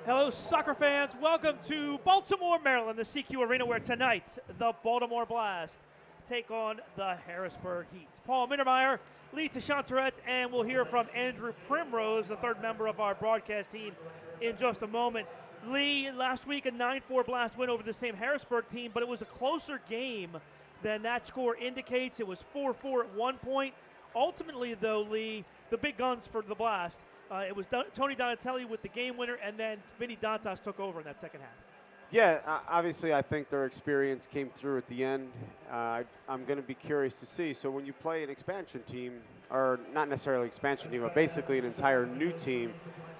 Hello, soccer fans. Welcome to Baltimore, Maryland, the CQ Arena, where tonight the Baltimore Blast take on the Harrisburg Heat. Paul Mindermeyer, Lee Tashantaret, and we'll hear from Andrew Primrose, the third member of our broadcast team, in just a moment. Lee, last week a 9-4 Blast win over the same Harrisburg team, but it was a closer game than that score indicates. It was 4-4 at one point. Ultimately, though, Lee, the big guns for the Blast, it was Tony Donatelli with the game winner, and then Vinny Dantas took over in that second half. Yeah, obviously I think their experience came through at the end. I'm going to be curious to see. So when you play an expansion team, or not necessarily expansion team, but basically an entire new team,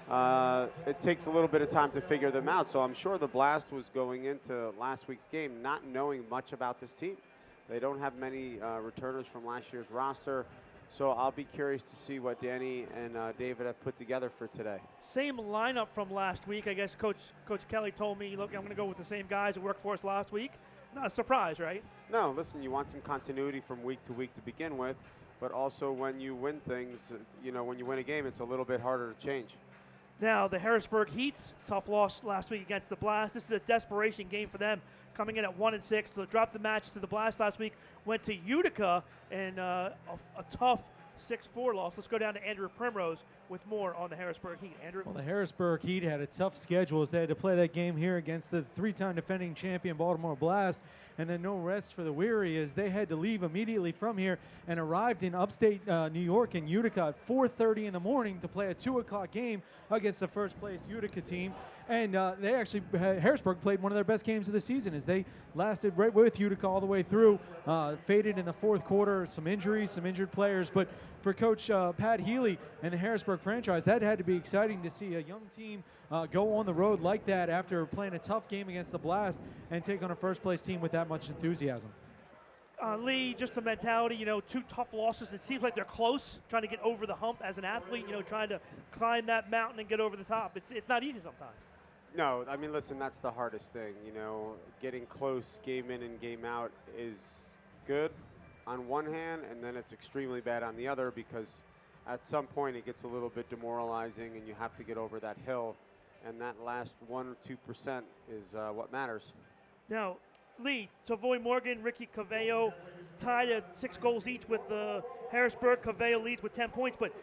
it takes a little bit of time to figure them out. So I'm sure the Blast was going into last week's game not knowing much about this team. They don't have many returners from last year's roster. So I'll be curious to see what Danny and David have put together for today. Same lineup from last week. I guess Coach Kelly told me, look, I'm going to go with the same guys who worked for us last week. Not a surprise, right? No, listen, you want some continuity from week to week to begin with, but also when you win things, when you win a game, it's a little bit harder to change. Now, the Harrisburg Heats, tough loss last week against the Blast. This is a desperation game for them, coming in at 1-6. So they dropped the match to the Blast last week, went to Utica, and a tough 6-4 loss. Let's go down to Andrew Primrose with more on the Harrisburg Heat. Andrew? Well, the Harrisburg Heat had a tough schedule as they had to play that game here against the three-time defending champion Baltimore Blast, and then no rest for the weary as they had to leave immediately from here and arrived in upstate New York in Utica at 4:30 in the morning to play a 2 o'clock game against the first-place Utica team. And Harrisburg played one of their best games of the season as they lasted right with Utica all the way through, faded in the fourth quarter, some injuries, some injured players. But for Coach Pat Healy and the Harrisburg franchise, that had to be exciting to see a young team go on the road like that after playing a tough game against the Blast and take on a first-place team with that much enthusiasm. Lee, just the mentality, two tough losses. It seems like they're close, trying to get over the hump as an athlete, trying to climb that mountain and get over the top. It's not easy sometimes. No, I mean, listen, that's the hardest thing. Getting close game in and game out is good on one hand, and then it's extremely bad on the other because at some point it gets a little bit demoralizing and you have to get over that hill, and that last 1 or 2% is what matters. Now, Lee, Savoy Morgan, Ricky Cavello tied at 6 goals each with Harrisburg. Cavello leads with 10 points, but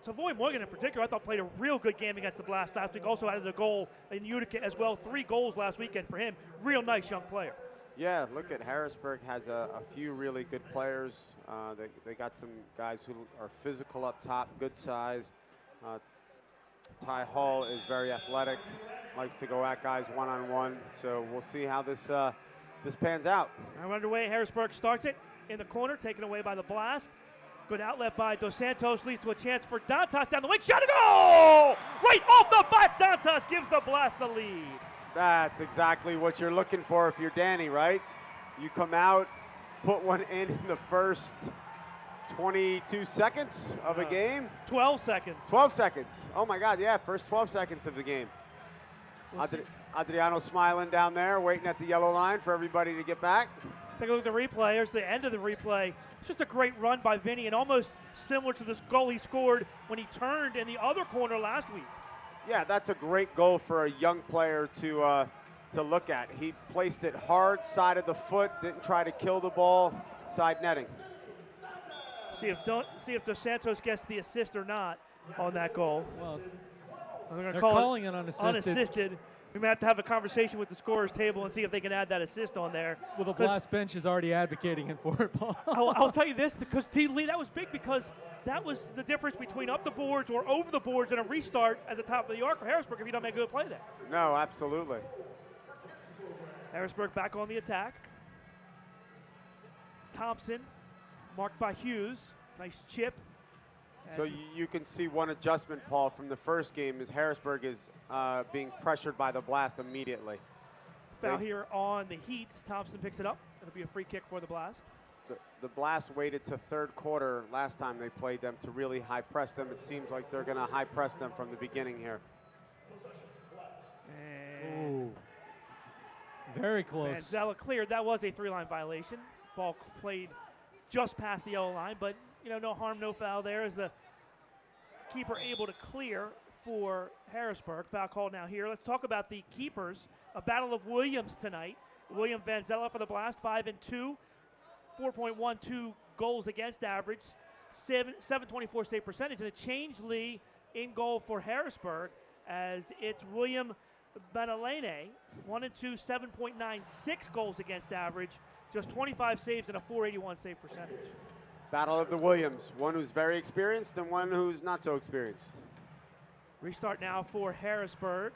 Savoy Morgan in particular, I thought played a real good game against the Blast last week. Also added a goal in Utica as well. 3 goals last weekend for him. Real nice young player. Yeah, look at Harrisburg has a few really good players. They got some guys who are physical up top, good size. Ty Hall is very athletic, likes to go at guys one-on-one. So we'll see how this pans out. Now underway, Harrisburg starts it in the corner, taken away by the Blast. Good outlet by Dos Santos, leads to a chance for Dantas down the wing. Shot, a goal! Right off the bat, Dantas gives the Blast the lead. That's exactly what you're looking for if you're Danny, right? You come out, put one in the first 22 seconds of a game. 12 seconds. 12 seconds. Oh, my God, yeah, first 12 seconds of the game. Adriano smiling down there, waiting at the yellow line for everybody to get back. Take a look at the replay. Here's the end of the replay. It's just a great run by Vinny, and almost similar to this goal he scored when he turned in the other corner last week. Yeah, that's a great goal for a young player to look at. He placed it hard, side of the foot, didn't try to kill the ball, side netting. See if Dos Santos gets the assist or not on that goal. Well, they're calling it unassisted. Unassisted. We may have to have a conversation with the scorer's table and see if they can add that assist on there. Well, the Blast bench is already advocating it for it, Paul. I'll tell you this, because Lee, that was big because that was the difference between up the boards or over the boards and a restart at the top of the arc for Harrisburg if you don't make a good play there. No, absolutely. Harrisburg back on the attack. Thompson, marked by Hughes. Nice chip. So you can see one adjustment, Paul, from the first game is Harrisburg is being pressured by the Blast immediately. Foul here on the Heat. Thompson picks it up. It'll be a free kick for the Blast. The Blast waited to third quarter last time they played them to really high press them. It seems like they're going to high press them from the beginning here. And very close. Manzella cleared. That was a 3-line violation. Ball played just past the yellow line, but no harm, no foul there as the keeper able to clear for Harrisburg. Foul call now here. Let's talk about the keepers. A battle of Williams tonight. William Vanzella for the Blast, 5 and 2, 4.12 goals against average, 724 save percentage, and a change Lee in goal for Harrisburg as it's William Benalene, 1 and 2, 7.96 goals against average, just 25 saves and a 481 save percentage. Battle of the Williams, one who's very experienced and one who's not so experienced. Restart now for Harrisburg.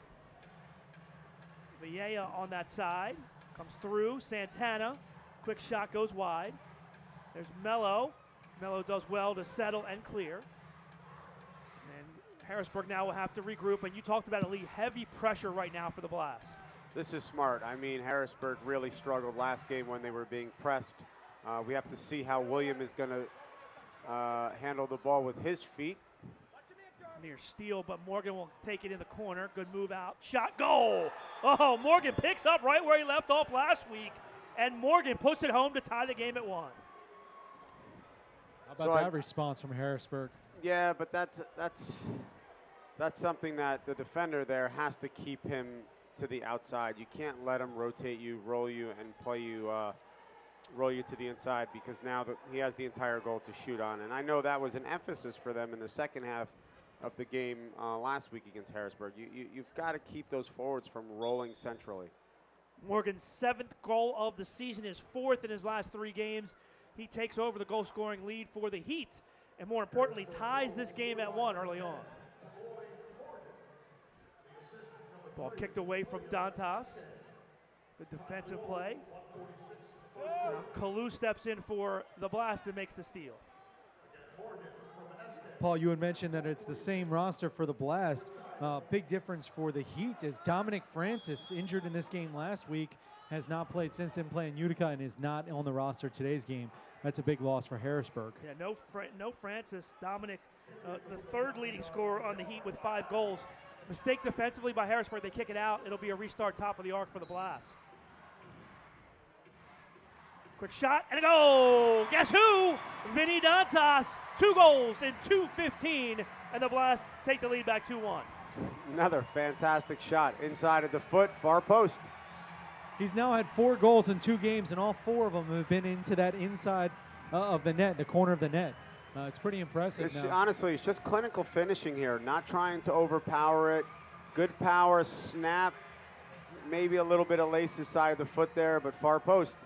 Villella on that side. Comes through. Santana. Quick shot goes wide. There's Melo. Melo does well to settle and clear. And Harrisburg now will have to regroup. And you talked about it, Lee. Heavy pressure right now for the Blast. This is smart. I mean, Harrisburg really struggled last game when they were being pressed. We have to see how William is going to handle the ball with his feet. Near steal, but Morgan will take it in the corner. Good move out. Shot, goal! Oh, Morgan picks up right where he left off last week, and Morgan puts it home to tie the game at 1. How about that response from Harrisburg? Yeah, but that's something that the defender there has to keep him to the outside. You can't let him rotate you, roll you, and play you, roll you to the inside, because now he has the entire goal to shoot on. And I know that was an emphasis for them in the second half of the game last week against Harrisburg. You've got to keep those forwards from rolling centrally. Morgan's 7th goal of the season, his 4th in his last 3 games. He takes over the goal-scoring lead for the Heat, and more importantly, ties this game at 1 early on. Ball kicked away from Dantas. Good defensive play. Now Kalu steps in for the Blast and makes the steal. Paul, you had mentioned that it's the same roster for the Blast. Big difference for the Heat is Dominic Francis, injured in this game last week, has not played since then playing Utica and is not on the roster today's game. That's a big loss for Harrisburg. Yeah, no Francis. Dominic, the 3rd leading scorer on the Heat with 5 goals. Mistake defensively by Harrisburg. They kick it out. It'll be a restart top of the arc for the Blast. Quick shot and a goal. Guess who? Vinny Dantas. 2 goals in 2:15, and the Blast take the lead back 2-1. Another fantastic shot inside of the foot, far post. He's now had 4 goals in 2 games, and all 4 of them have been into that inside of the net, the corner of the net. It's pretty impressive. Honestly, it's just clinical finishing here, not trying to overpower it. Good power, snap, maybe a little bit of laces side of the foot there, but far post.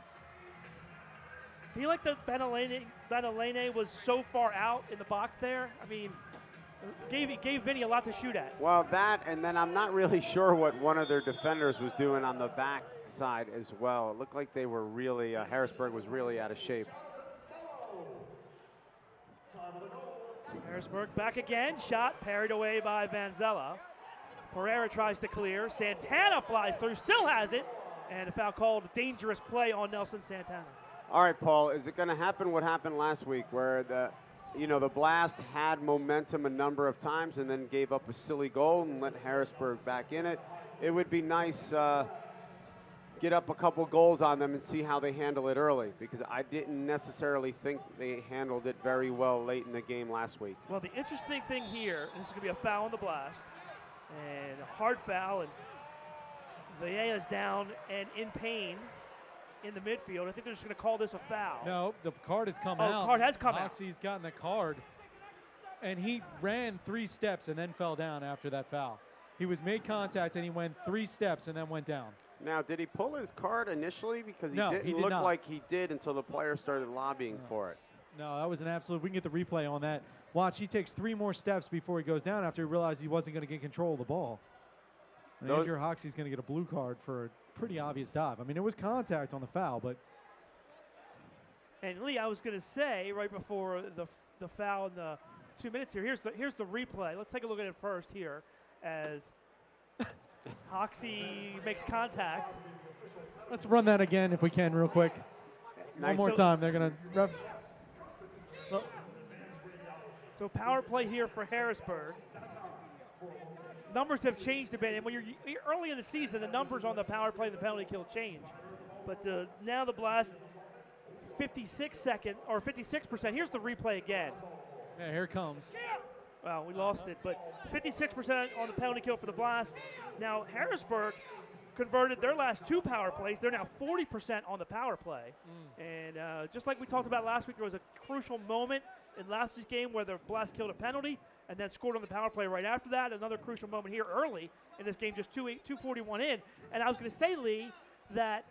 I feel like the Benalene was so far out in the box there. I mean, gave Vinny a lot to shoot at. Well, that, and then I'm not really sure what one of their defenders was doing on the back side as well. It looked like they were really, Harrisburg was really out of shape. Harrisburg back again. Shot parried away by Vanzella. Pereira tries to clear. Santana flies through, still has it. And a foul called, dangerous play on Nelson Santana. All right, Paul, is it going to happen what happened last week where the Blast had momentum a number of times and then gave up a silly goal and let Harrisburg back in it? It would be nice get up a couple goals on them and see how they handle it early, because I didn't necessarily think they handled it very well late in the game last week. Well, the interesting thing here, this is going to be a foul on the Blast, and a hard foul, and Villa's down and in pain in the midfield. I think they're just going to call this a foul. No, the card has come out. Oh, card has come out. Moxie's gotten the card, and he ran 3 steps and then fell down after that foul. He was made contact, and he went 3 steps and then went down. Now, did he pull his card initially? Because he No, didn't he did look not. like he did until the player started lobbying for it. No, that was an absolute. We can get the replay on that. Watch, he takes 3 more steps before he goes down after he realized he wasn't going to get control of the ball. And Andrew Hoxie's going to get a blue card for a pretty obvious dive. I mean, it was contact on the foul, but. And Lee, I was going to say right before the foul in the 2 minutes here, here's the replay. Let's take a look at it first here as Hoxie makes contact. Let's run that again if we can real quick. Nice. One more time. They're going to. So power play here for Harrisburg. Numbers have changed a bit, and when you're early in the season, the numbers on the power play and the penalty kill change. But now the Blast 56%. Here's the replay again. Yeah, here it comes. Well, we lost it, but 56% on the penalty kill for the Blast. Now, Harrisburg converted their last 2 power plays. They're now 40% on the power play. And just like we talked about last week, there was a crucial moment in last week's game where the Blast killed a penalty and then scored on the power play right after that. Another crucial moment here early in this game, just 2:41 in. And I was going to say, Lee, that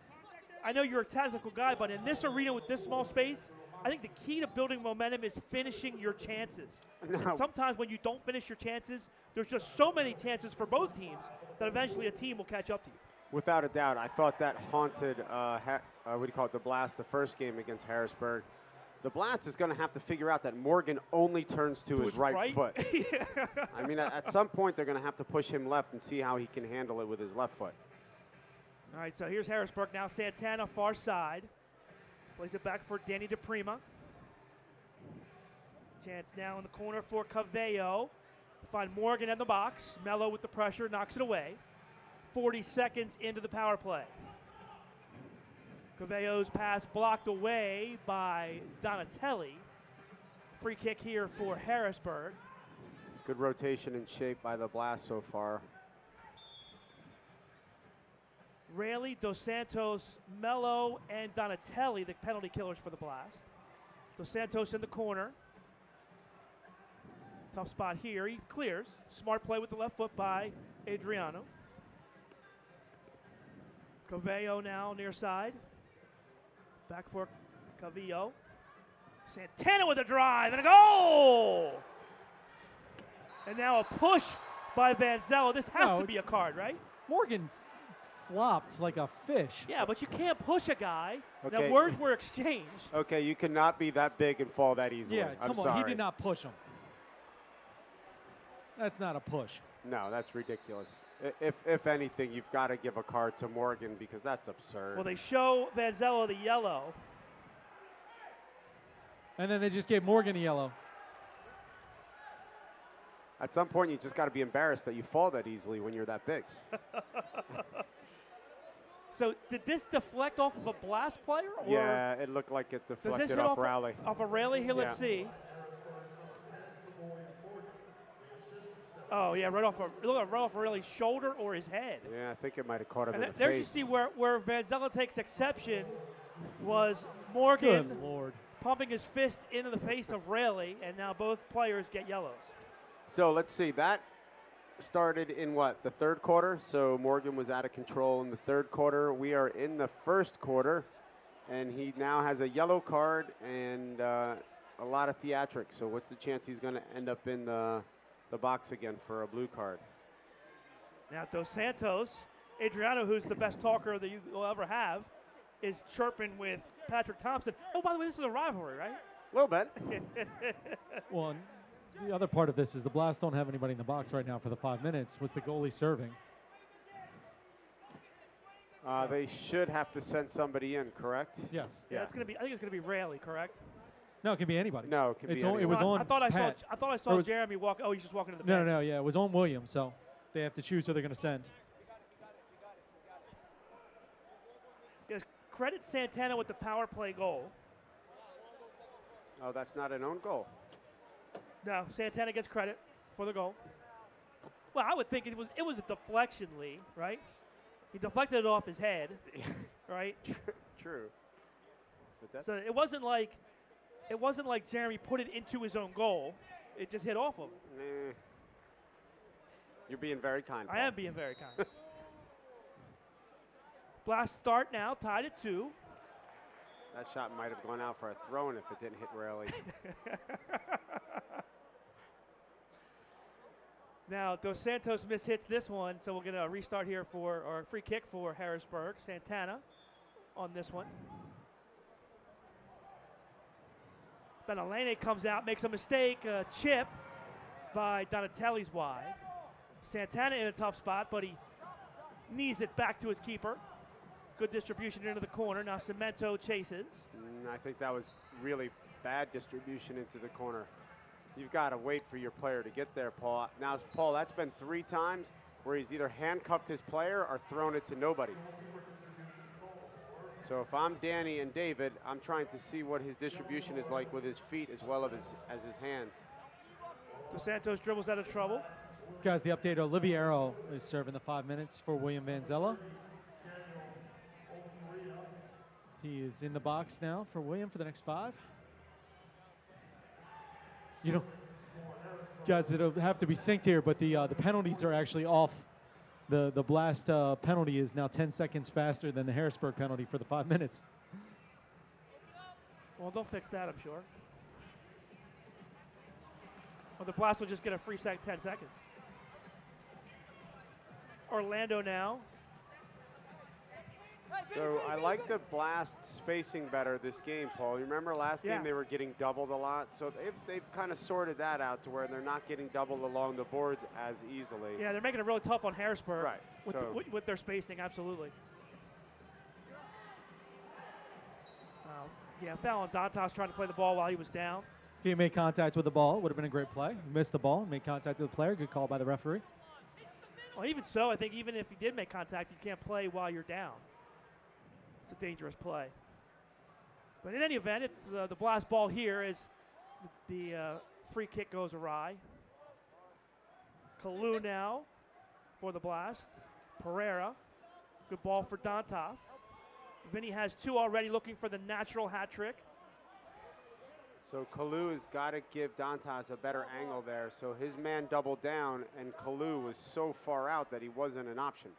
I know you're a tactical guy, but in this arena with this small space, I think the key to building momentum is finishing your chances. No. And sometimes when you don't finish your chances, there's just so many chances for both teams that eventually a team will catch up to you. Without a doubt, I thought that haunted, what do you call it, the Blast, the first game against Harrisburg. The Blast is going to have to figure out that Morgan only turns to his right foot. I mean, at some point, they're going to have to push him left and see how he can handle it with his left foot. All right, so here's Harrisburg. Now Santana, far side. Plays it back for Danny DePrima. Chance now in the corner for Cavello. Find Morgan in the box. Melo with the pressure, knocks it away. 40 seconds into the power play. Cavello's pass blocked away by Donatelli. Free kick here for Harrisburg. Good rotation and shape by the Blast so far. Rayleigh, Dos Santos, Melo, and Donatelli, the penalty killers for the Blast. Dos Santos in the corner. Tough spot here. He clears. Smart play with the left foot by Adriano. Cavello now near side. Back for Cavillo. Santana with a drive and a goal! And now a push by Vanzello. This has to be a card, right? Morgan flopped like a fish. Yeah, but you can't push a guy. Okay. Now, words were exchanged. Okay, you cannot be that big and fall that easily. Yeah, I'm come sorry. on. He did not push him. That's not a push. No, that's ridiculous. If anything, you've got to give a card to Morgan because that's absurd. Well, they show Vanzello the yellow. And then they just gave Morgan a yellow. At some point, you just got to be embarrassed that you fall that easily when you're that big. So did this deflect off of a Blast player? Or Yeah, it looked like it does this deflected hit off off Raleigh. Off a Rayleigh here, let's see. Oh, yeah, right off Rayleigh's shoulder or his head. Yeah, I think it might have caught him And in the there face. you see where Vanzello takes exception was Morgan Good Lord. pumping his fist into the face of Rayleigh, and now both players get yellows. So let's see. That started in what, the third quarter? So Morgan was out of control in the third quarter. We are in the first quarter, and he now has a yellow card and a lot of theatrics. So what's the chance he's going to end up in the box again for a blue card? Now Dos Santos, Adriano, who's the best talker that you will ever have, is chirping with Patrick Thompson. Oh, by the way, this is a rivalry, right? A little bit. Well, and the other part of this is the Blast don't have anybody in the box right now for the 5 minutes with the goalie serving. They should have to send somebody in, correct? Yes. Yeah, it's gonna be. I think it's gonna be Rayleigh, correct? No, it can be anybody. No, it can be It was anyone. on I thought I Pat. saw Jeremy walk. Oh, he's just walking to the bench. No, yeah, it was on Williams, so they have to choose who they're going to send. Yes, credit Santana with the power play goal. Oh, that's not an own goal. No, Santana gets credit for the goal. Well, I would think it was a deflection, Lee, right? He deflected it off his head, right? True. But that- So it wasn't like Jeremy put it into his own goal. It just hit off him. Nah. You're being very kind, I Paul. am being very kind. Blast start now, tied at 2. That shot might have gone out for a throw-in if it didn't hit Raleigh. Now, Dos Santos mishits this one, so we're going to restart here or a free kick for Harrisburg. Santana on this one. Benalene comes out, makes a mistake, a chip by Donatelli's wide. Santana in a tough spot, but he knees it back to his keeper. Good distribution into the corner. Now Cemento chases. I think that was really bad distribution into the corner. You've got to wait for your player to get there, Paul. Now, Paul, that's been 3 times where he's either handcuffed his player or thrown it to nobody. So if I'm Danny and David, I'm trying to see what his distribution is like with his feet as well as his hands. Dos Santos dribbles out of trouble. Guys, the update, Oliviero is serving the 5 minutes for William Vanzella. He is in the box now for William for the next 5. You know, guys, it'll have to be synced here, but the penalties are actually off. The blast penalty is now 10 seconds faster than the Harrisburg penalty for the 5 minutes. Well, they'll fix that, I'm sure. Well, the blast will just get a free 10 seconds. Orlando now. So I like the blast spacing better this game, Paul. You remember last game they were getting doubled a lot, so they've kind of sorted that out to where they're not getting doubled along the boards as easily. Yeah, they're making it really tough on Harrisburg. Right. With their spacing, absolutely. Yeah, foul on Dantas trying to play the ball while he was down. If he made contact with the ball, it would have been a great play. He missed the ball, made contact with the player. Good call by the referee. Well, even so, I think even if he did make contact, you can't play while you're down. It's a dangerous play. But in any event, it's the blast ball here as the free kick goes awry. Kalu now for the blast. Pereira. Good ball for Dantas. Vinny has 2 already, looking for the natural hat trick. So Kalu has got to give Dantas a better angle there. So his man doubled down, and Kalu was so far out that he wasn't an option.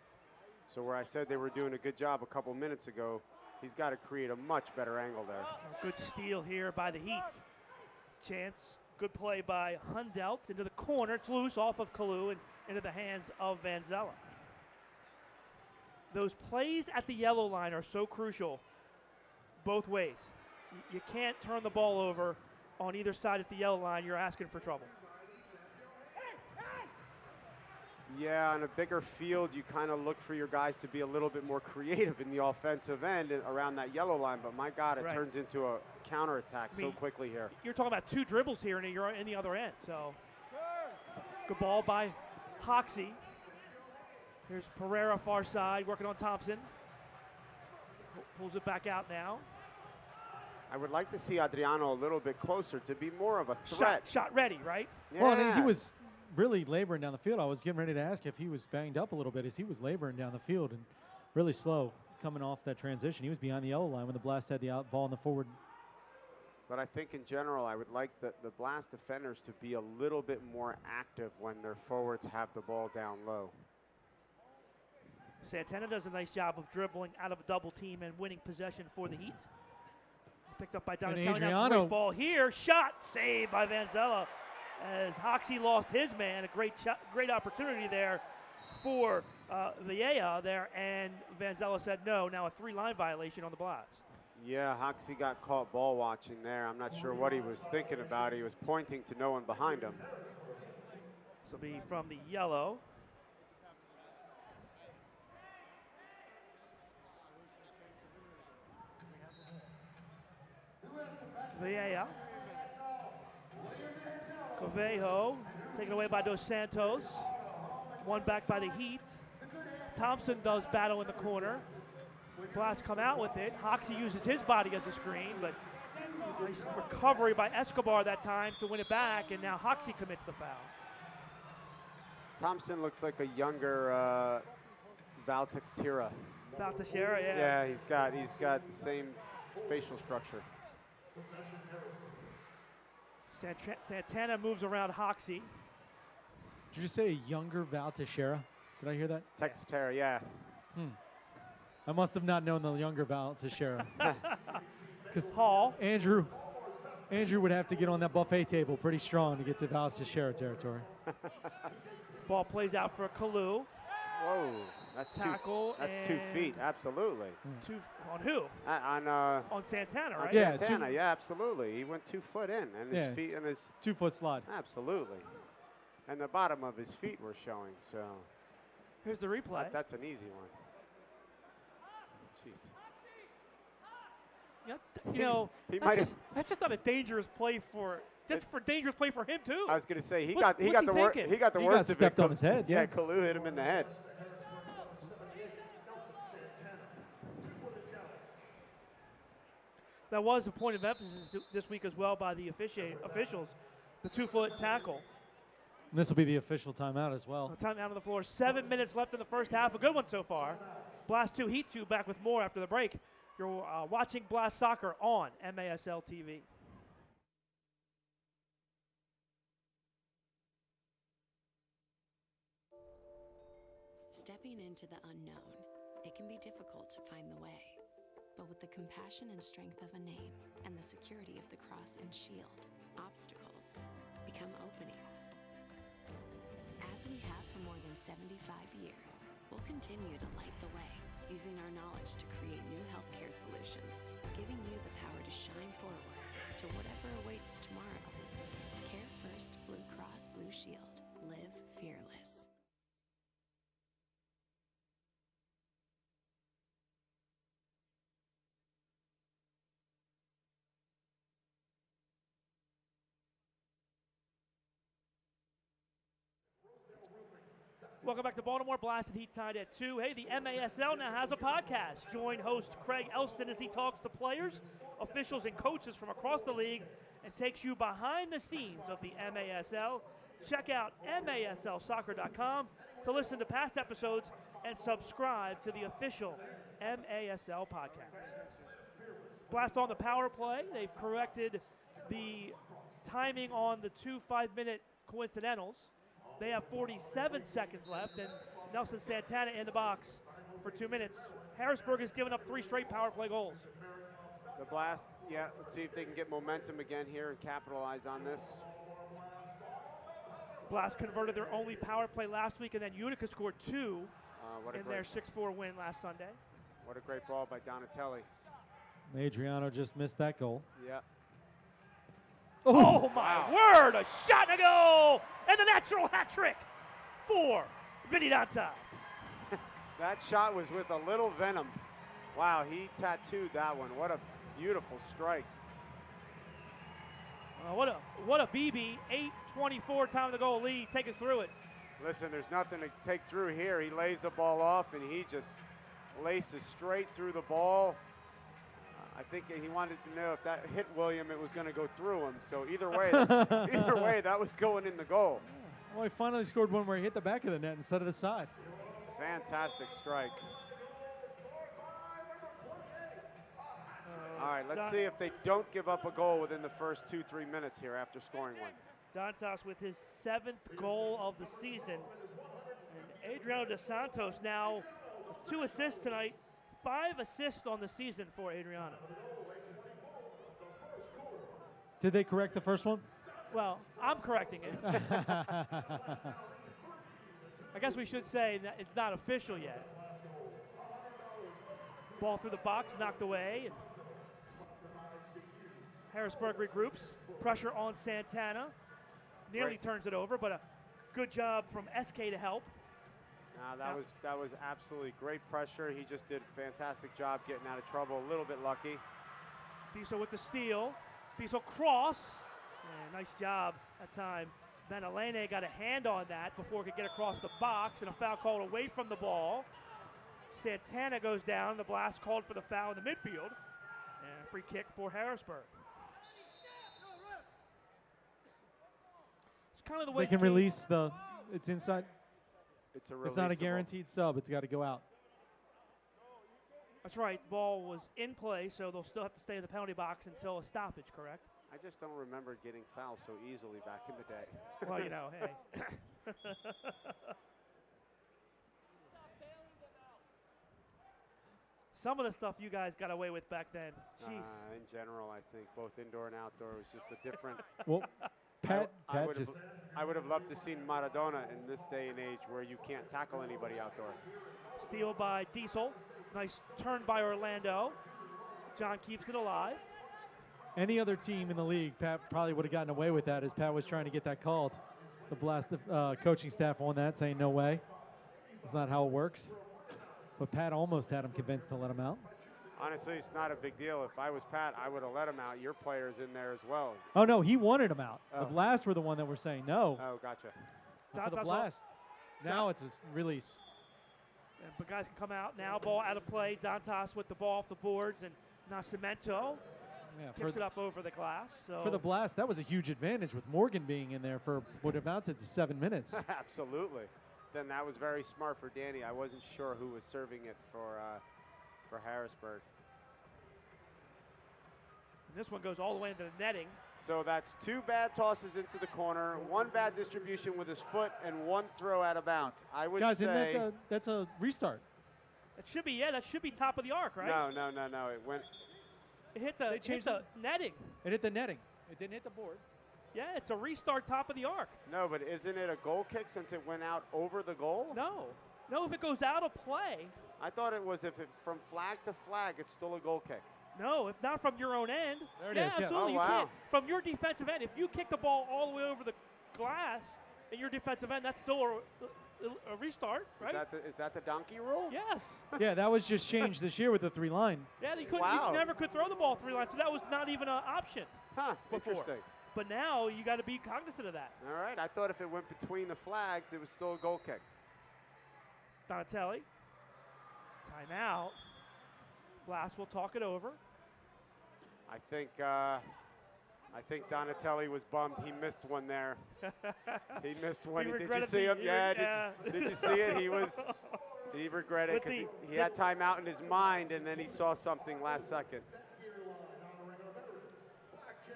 So where I said they were doing a good job a couple minutes ago, he's got to create a much better angle there. Good steal here by the Heat. Chance, good play by Hundelt into the corner. It's loose off of Kalu and into the hands of Vanzella. Those plays at the yellow line are so crucial both ways. You can't turn the ball over on either side at the yellow line. You're asking for trouble. Yeah, on a bigger field, you kind of look for your guys to be a little bit more creative in the offensive end around that yellow line. But my God, it turns into a counterattack so quickly here. You're talking about 2 dribbles here, and you're in the other end. So good ball by Hoxie. Here's Pereira far side, working on Thompson. Pulls it back out now. I would like to see Adriano a little bit closer to be more of a threat. Shot ready, right? Yeah. Well, and he was really laboring down the field. I was getting ready to ask if he was banged up a little bit as he was laboring down the field and really slow coming off that transition. He was behind the yellow line when the blast had the out ball in the forward. But I think in general, I would like the blast defenders to be a little bit more active when their forwards have the ball down low. Santana does a nice job of dribbling out of a double team and winning possession for the Heat. Picked up by Donatello. Great ball here. Shot saved by Vanzella as Hoxie lost his man. A great opportunity there for Vieja there, and Vanzella said no. Now a 3-line violation on the blast. Yeah, Hoxie got caught ball watching there. I'm not sure what he was thinking about. He was pointing to no one behind him. This will be from the yellow. Vieja. Covejo taken away by Dos Santos. One back by the Heat. Thompson does battle in the corner. Blast come out with it. Hoxie uses his body as a screen, but nice recovery by Escobar that time to win it back, and now Hoxie commits the foul. Thompson looks like a younger Val Textira. Val Teixeira, yeah. Yeah, he's got the same facial structure. Santana moves around Hoxie. Did you say a younger Val Teixeira? Did I hear that? Textera, yeah. I must have not known the younger Val Teixeira. Because Hall. Andrew would have to get on that buffet table pretty strong to get to Val Teixeira territory. Ball plays out for Kalu. Whoa, that's tackle. That's 2 feet, absolutely. On who? On Santana, right? Yeah, Santana, yeah, absolutely. He went 2 foot in, and his feet and his 2 foot slide. Absolutely, and the bottom of his feet were showing. So here's the replay. That's an easy one. Jeez. Yeah, you know, that's just not a dangerous play for. That's for dangerous play for him too. I was going to say he got the worst of it. Stepped on his head. Yeah, Kalu hit him in the head. That was a point of emphasis this week as well by the officials, the 2 foot tackle. And this will be the official timeout as well. Timeout on the floor. 7 minutes left in the first half. A good one so far. Blast 2, Heat 2 back with more after the break. You're watching Blast Soccer on MASL TV. Stepping into the unknown, it can be difficult to find the way. But with the compassion and strength of a name and the security of the cross and shield, obstacles become openings. As we have for more than 75 years, we'll continue to light the way, using our knowledge to create new healthcare solutions, giving you the power to shine forward to whatever awaits tomorrow. Care First Blue Cross Blue Shield. Live fearless. Welcome back to Baltimore. Blasted Heat tied at 2. Hey, the MASL now has a podcast. Join host Craig Elston as he talks to players, officials, and coaches from across the league and takes you behind the scenes of the MASL. Check out maslsoccer.com to listen to past episodes and subscribe to the official MASL podcast. Blast on the power play. They've corrected the timing on the 2 5-minute coincidentals. They have 47 seconds left, and Nelson Santana in the box for 2 minutes. Harrisburg has given up 3 straight power play goals. The Blast, yeah, let's see if they can get momentum again here and capitalize on this. Blast converted their only power play last week, and then Utica scored 2 in their 6-4 win last Sunday. What a great ball by Donatelli. Adriano just missed that goal. Yeah. Oh my word, a shot and a goal, and the natural hat trick for Vinny Dantas. That shot was with a little venom. Wow, he tattooed that one. What a beautiful strike. What a BB, 8:24 time of the goal lead. Take us through it. Listen, there's nothing to take through here. He lays the ball off, and he just laces straight through the ball. I think he wanted to know if that hit William, it was going to go through him. So either way, that was going in the goal. Well, he finally scored one where he hit the back of the net instead of the side. Fantastic strike. All right, let's see if they don't give up a goal within the first 2-3 minutes here after scoring one. Dantas with his 7th goal of the season. And Adriano Dos Santos now with 2 assists tonight. 5 assists on the season for Adriano. Did they correct the first one? Well, I'm correcting it. I guess we should say that it's not official yet. Ball through the box, knocked away. And Harrisburg regroups. Pressure on Santana. Nearly turns it over, but a good job from SK to help. That was absolutely great pressure. He just did a fantastic job getting out of trouble. A little bit lucky. Diesel with the steal. Diesel cross. And nice job that time. Benalene got a hand on that before it could get across the box, and a foul called away from the ball. Santana goes down. The Blast called for the foul in the midfield. And a free kick for Harrisburg. It's kind of the way they can release the. It's inside. It's not a guaranteed sub. It's got to go out. That's right. The ball was in play, so they'll still have to stay in the penalty box until a stoppage, correct? I just don't remember getting fouled so easily back in the day. Well, you know, hey. Some of the stuff you guys got away with back then. Jeez. In general, I think both indoor and outdoor was just a different. Well, Pat I would have loved to seen Maradona in this day and age where you can't tackle anybody outdoor. Steal by Diesel. Nice turn by Orlando. John keeps it alive. Any other team in the league, Pat probably would have gotten away with that as Pat was trying to get that called. The Blast coaching staff on that, saying no way. That's not how it works. But Pat almost had him convinced to let him out. Honestly, it's not a big deal. If I was Pat, I would have let him out. Your player's in there as well. Oh, no, he wanted him out. Oh. The Blast were the one that were saying no. Oh, gotcha. For the Blast. Now it's a release. But guys can come out now. Ball out of play. Dantas with the ball off the boards, and Nascimento Yeah, Kicks it up over the glass. So for the Blast, that was a huge advantage with Morgan being in there for what amounted to 7 minutes. Absolutely. Then that was very smart for Danny. I wasn't sure who was serving it for Harrisburg. And this one goes all the way into the netting. So that's 2 bad tosses into the corner, 1 bad distribution with his foot, and 1 throw out of bounds. I would Guys, say that's a restart. That should be top of the arc, right? No. It went. It hit the netting. It hit the netting. It didn't hit the board. Yeah, it's a restart top of the arc. No, but isn't it a goal kick since it went out over the goal? No, if it goes out of play. I thought it was if it from flag to flag, it's still a goal kick. No, if not from your own end. There it is, yeah. Absolutely. Oh, You wow. can't. From your defensive end, if you kick the ball all the way over the glass in your defensive end, that's still a restart, right? Is that the donkey rule? Yes. Yeah, that was just changed this year with the 3-line. Yeah, you couldn't. Wow. You never could throw the ball 3 lines, so that was not even an option. Huh, Before. interesting. But now you got to be cognizant of that. All right, I thought if it went between the flags, it was still a goal kick. Donatelli. Timeout. Blast will talk it over. I think Donatelli was bummed. He missed one there. He missed one. He Did you regretted see him? the- Yeah. Did you see it? He regretted With because the- he had timeout in his mind, and then he saw something last second.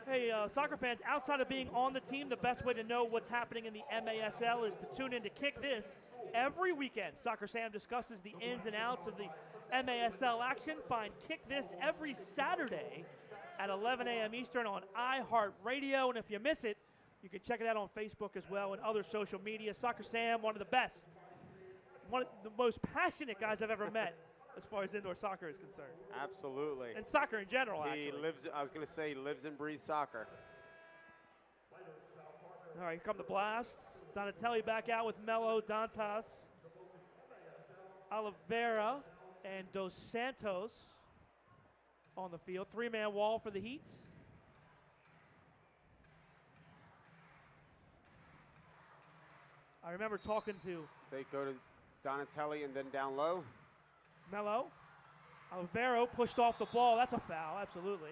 Hey, soccer fans, outside of being on the team, the best way to know what's happening in the MASL is to tune in to Kick This. Every weekend, Soccer Sam discusses the ins and outs of the MASL action. Find Kick This every Saturday at 11 a.m. Eastern on iHeartRadio. And if you miss it, you can check it out on Facebook as well and other social media. Soccer Sam, one of the best, one of the most passionate guys I've ever met as far as indoor soccer is concerned. Absolutely. And soccer in general, He actually. lives. I was going to say he lives and breathes soccer. All right, here come the Blasts. Donatelli back out with Melo, Dantas, Oliveira, and Dos Santos on the field. 3-man wall for the Heat. I remember talking to They go to Donatelli and then down low. Melo. Oliveira pushed off the ball. That's a foul, absolutely.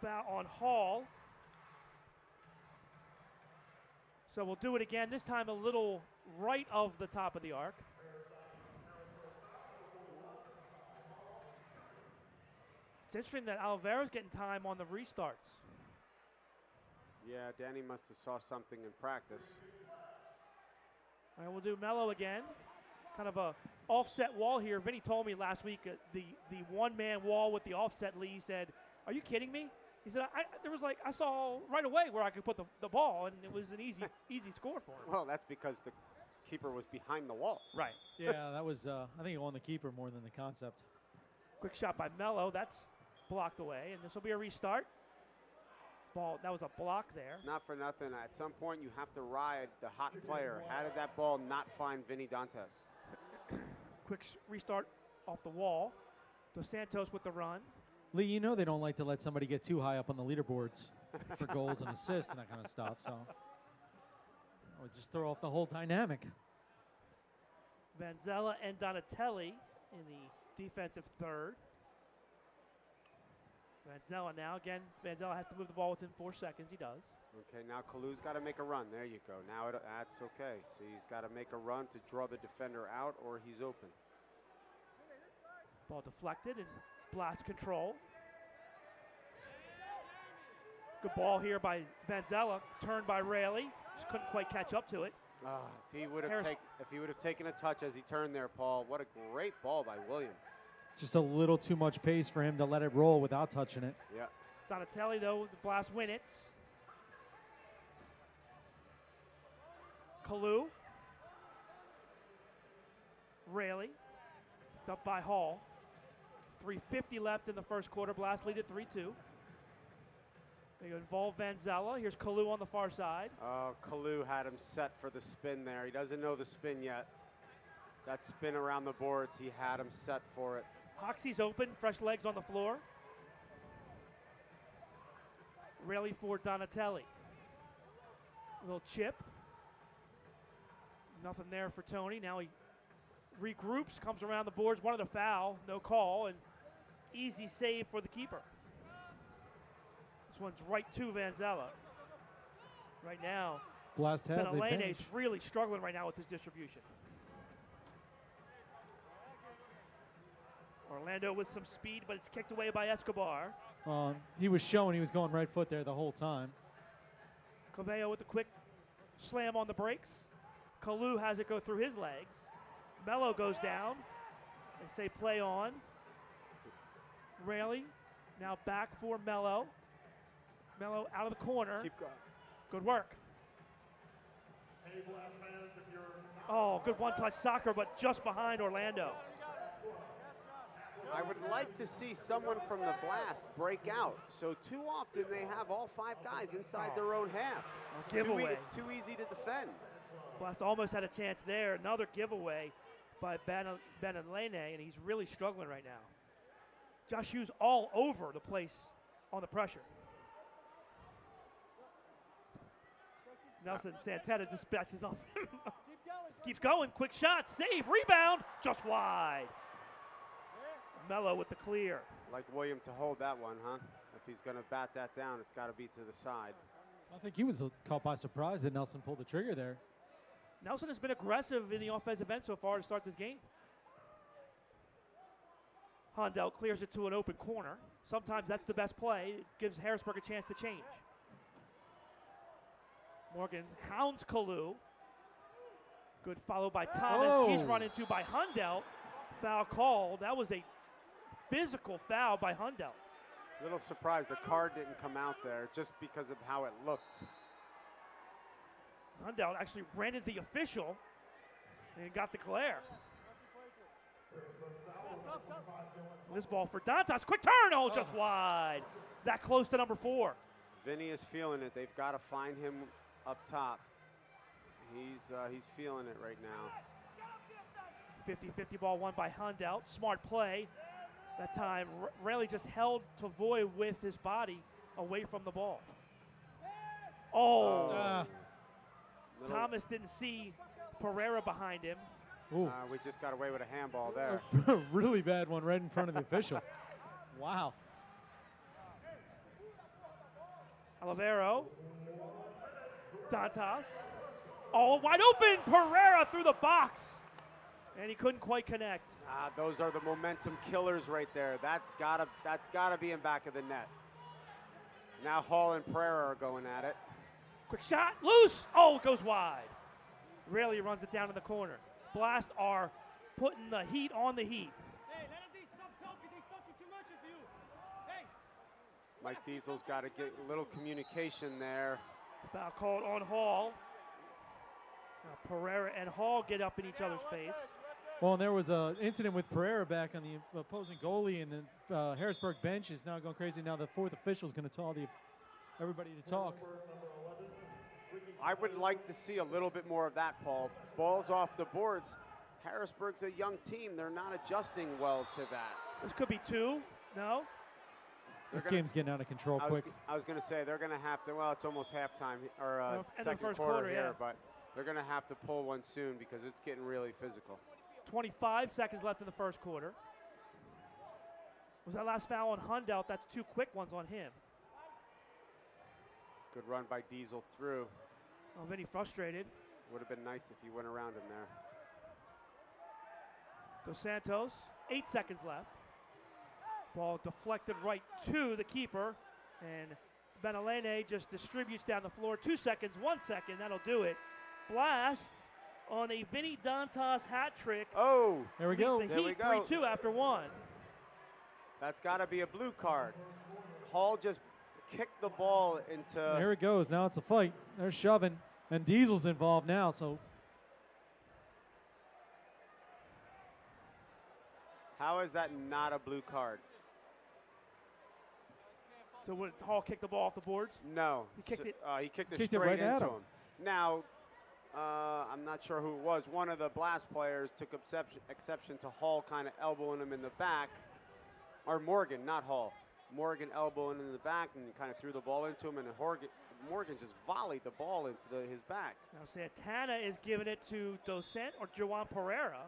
Foul on Hall. So we'll do it again, this time a little right of the top of the arc. It's interesting that Oliveira's getting time on the restarts. Yeah, Danny must have saw something in practice. All right, we'll do Melo again. Kind of a offset wall here. Vinny told me last week the one-man wall with the offset. Lee said, "Are you kidding me?" He said, I saw right away where I could put the ball, and it was an easy score for him. Well, that's because the keeper was behind the wall. Right. Yeah, that was, I think, on the keeper more than the concept. Quick shot by Melo. That's blocked away, and this will be a restart. Ball, that was a block there. Not for nothing. At some point, you have to ride the hot player. How did that ball not find Vinny Dantes? Quick restart off the wall. Dos Santos with the run. Lee, you know they don't like to let somebody get too high up on the leaderboards for goals and assists and that kind of stuff. So I would just throw off the whole dynamic. Vanzella and Donatelli in the defensive third. Vanzella now. Again, Vanzella has to move the ball within 4 seconds. He does. Okay, now Kalu's got to make a run. There you go. Now that's okay. So he's got to make a run to draw the defender out, or he's open. Ball deflected and Blast control. Good ball here by Vanzella, turned by Raley. Just couldn't quite catch up to it. If he would have taken a touch as he turned there, Paul. What a great ball by William. Just a little too much pace for him to let it roll without touching it. Yeah. Donatelli, though, the Blast win it. Kalu. Raley. Up by Hall. 3:50 left in the first quarter. Blast lead at 3-2. They involve Vanzella. Here's Kalu on the far side. Oh, Kalu had him set for the spin there. He doesn't know the spin yet. That spin around the boards, he had him set for it. Hoxie's open, fresh legs on the floor. Raley for Donatelli. A little chip. Nothing there for Tony. Now he regroups, comes around the boards, wanted a foul, no call, and easy save for the keeper. This one's right to Vanzella. Right now, Blast had the Benalene's advantage. really struggling right now with his distribution. Orlando with some speed, but it's kicked away by Escobar. He was showing he was going right foot there the whole time. Cabello with a quick slam on the brakes. Kalu has it go through his legs. Melo goes down. They say play on. Raley now back for Melo. Melo out of the corner. Keep going. Good work. Oh, good one-touch soccer, but just behind Orlando. I would like to see someone from the Blast break out. So too often they have all 5 guys inside their own half. Giveaway. It's too easy to defend. Blast almost had a chance there. Another giveaway by Benalene, and he's really struggling right now. Josh Hughes all over the place on the pressure. Nelson Santana dispatches off. Keeps going. Quick shot. Save. Rebound. Just wide. Melo with the clear. Like William to hold that one, huh? If he's going to bat that down, it's got to be to the side. I think he was caught by surprise that Nelson pulled the trigger there. Nelson has been aggressive in the offensive end so far to start this game. Hondel clears it to an open corner. Sometimes that's the best play. It gives Harrisburg a chance to change. Morgan hounds Kalu. Good follow by Thomas. Oh. He's run into by Hondel. Foul called. That was a physical foul by Hondel. Little surprised the card didn't come out there just because of how it looked. Hondel actually ran into the official and got the glare. This ball for Dantas. Quick turn. Oh, just wide. That close to number 4. Vinny is feeling it. They've got to find him up top. He's feeling it right now. 50-50 ball won by Hondel. Smart play. That time, Raley just held Tavoy with his body away from the ball. Oh. Thomas didn't see Pereira behind him. We just got away with a handball there. A really bad one right in front of the official. Wow. Olivero. Dantas. Oh, wide open. Pereira through the box. And he couldn't quite connect. Those are the momentum killers right there. That's gotta be in back of the net. Now Hall and Pereira are going at it. Quick shot. Loose. Oh, it goes wide. Raley runs it down in the corner. Blast are putting the heat on the heat. Mike Diesel's got to get a little communication there. Foul called on Hall. Now Pereira and Hall get up in each other's face. Well, and there was an incident with Pereira back on the opposing goalie, and the Harrisburg bench is now going crazy. Now the 4th official is going to tell everybody to talk. I would like to see a little bit more of that, Paul. Balls off the boards. Harrisburg's a young team. They're not adjusting well to that. This could be 2. No? This game's getting out of control quick. I was going to say, they're going to have to, well, it's almost halftime, or End of the second first quarter quarter, here, yeah. but they're going to have to pull one soon because it's getting really physical. 25 seconds left in the first quarter. Was that last foul on Hondel? That's 2 quick ones on him. Good run by Diesel through. Oh, Vinny frustrated. Would have been nice if you went around him there. Dos Santos, 8 seconds left. Ball deflected right to the keeper, and Benalene just distributes down the floor. 2 seconds, 1 second, that'll do it. Blast on a Vinny Dantas hat trick. Oh, there we go. The There we Heat go. 3-2 after 1. That's got to be a blue card. Hall just kicked the ball into. There it goes. Now it's a fight. They're shoving, and Diesel's involved now. So How is that not a blue card? So would Hall kick the ball off the boards? No. He kicked it. He kicked it Kicked it straight right at into him. him. Now, I'm not sure who it was. One of the Blast players took exception to Hall kind of elbowing him in the back. Or Morgan, not Hall. Morgan elbowing him in the back and kind of threw the ball into him, and Morgan just volleyed the ball into his back. Now Santana is giving it to Docent or Juan Pereira.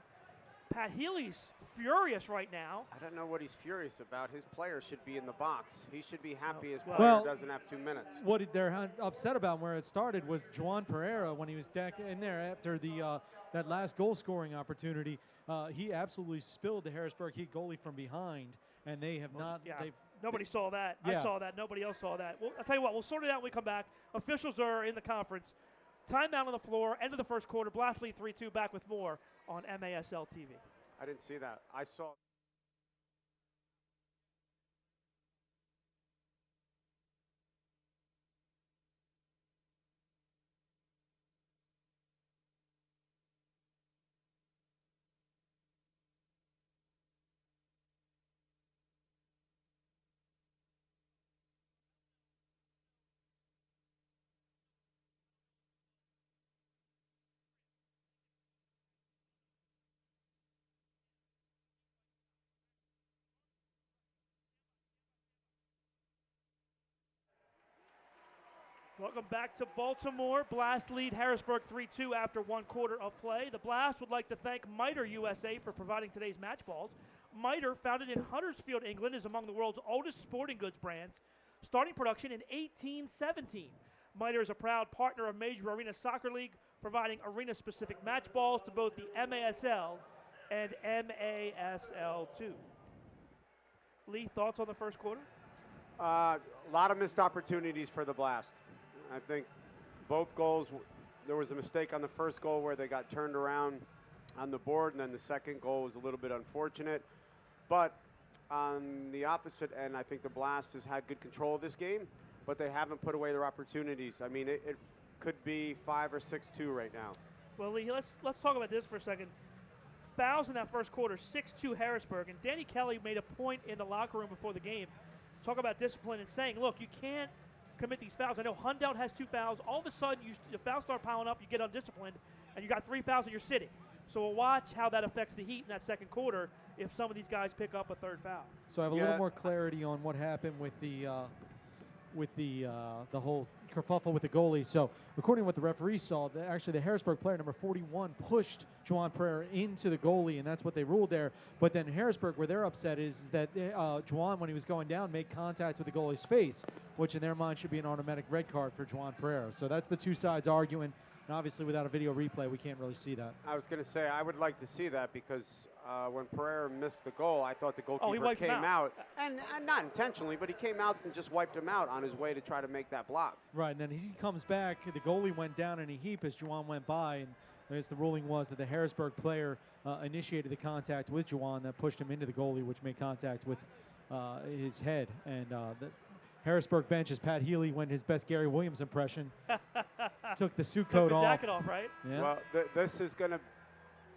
Pat Healy's furious right now. I don't know what he's furious about. His player should be in the box. He should be happy his player Well, doesn't have 2 minutes. What they're upset about where it started was Juan Pereira when he was in there after the that last goal scoring opportunity. He absolutely spilled the Harrisburg Heat goalie from behind, and they have not. Yeah. Nobody saw that. Yeah. I saw that. Nobody else saw that. Well, I'll tell you what. We'll sort it out when we come back. Officials are in the conference. Timeout on the floor. End of the first quarter. Blast lead 3-2. Back with more on MASL TV. I didn't see that. I saw. Welcome back to Baltimore. Blast lead Harrisburg 3-2 after 1 quarter of play. The Blast would like to thank Miter USA for providing today's match balls. Miter, founded in Huddersfield, England, is among the world's oldest sporting goods brands, starting production in 1817. Miter is a proud partner of Major Arena Soccer League, providing arena-specific match balls to both the MASL and MASL2. Lee, thoughts on the first quarter? A lot of missed opportunities for the Blast. I think both goals, there was a mistake on the first goal where they got turned around on the board, and then the second goal was a little bit unfortunate. But on the opposite end, I think the Blast has had good control of this game, but they haven't put away their opportunities. I mean, it could be 5 or 6-2 right now. Well, Lee, let's talk about this for a second. Fouls in that first quarter, 6-2 Harrisburg, and Danny Kelly made a point in the locker room before the game, talk about discipline and saying, look, you can't commit these fouls. I know Hundout has 2 fouls. All of a sudden, the fouls start piling up, you get undisciplined, and you got 3 fouls and you're sitting. So we'll watch how that affects the Heat in that second quarter if some of these guys pick up a 3rd foul. So I have a little more clarity on what happened with the whole kerfuffle with the goalie. So according to what the referee saw, actually the Harrisburg player number 41 pushed Juan Pereira into the goalie, and that's what they ruled there. But then Harrisburg, where they're upset is that Juan, when he was going down, made contact with the goalie's face, which in their mind should be an automatic red card for Juan Pereira. So that's the two sides arguing. And obviously without a video replay, we can't really see that. I was going to say, I would like to see that because when Pereira missed the goal, I thought the goalkeeper came out. And not intentionally, but he came out and just wiped him out on his way to try to make that block. Right, and then he comes back. The goalie went down in a heap as Juwan went by, and I guess the ruling was that the Harrisburg player initiated the contact with Juwan that pushed him into the goalie, which made contact with his head. And the Harrisburg bench, as Pat Healy went his best Gary Williams impression, took the suit coat off. Jacket off, right? Yeah. Well, this is going to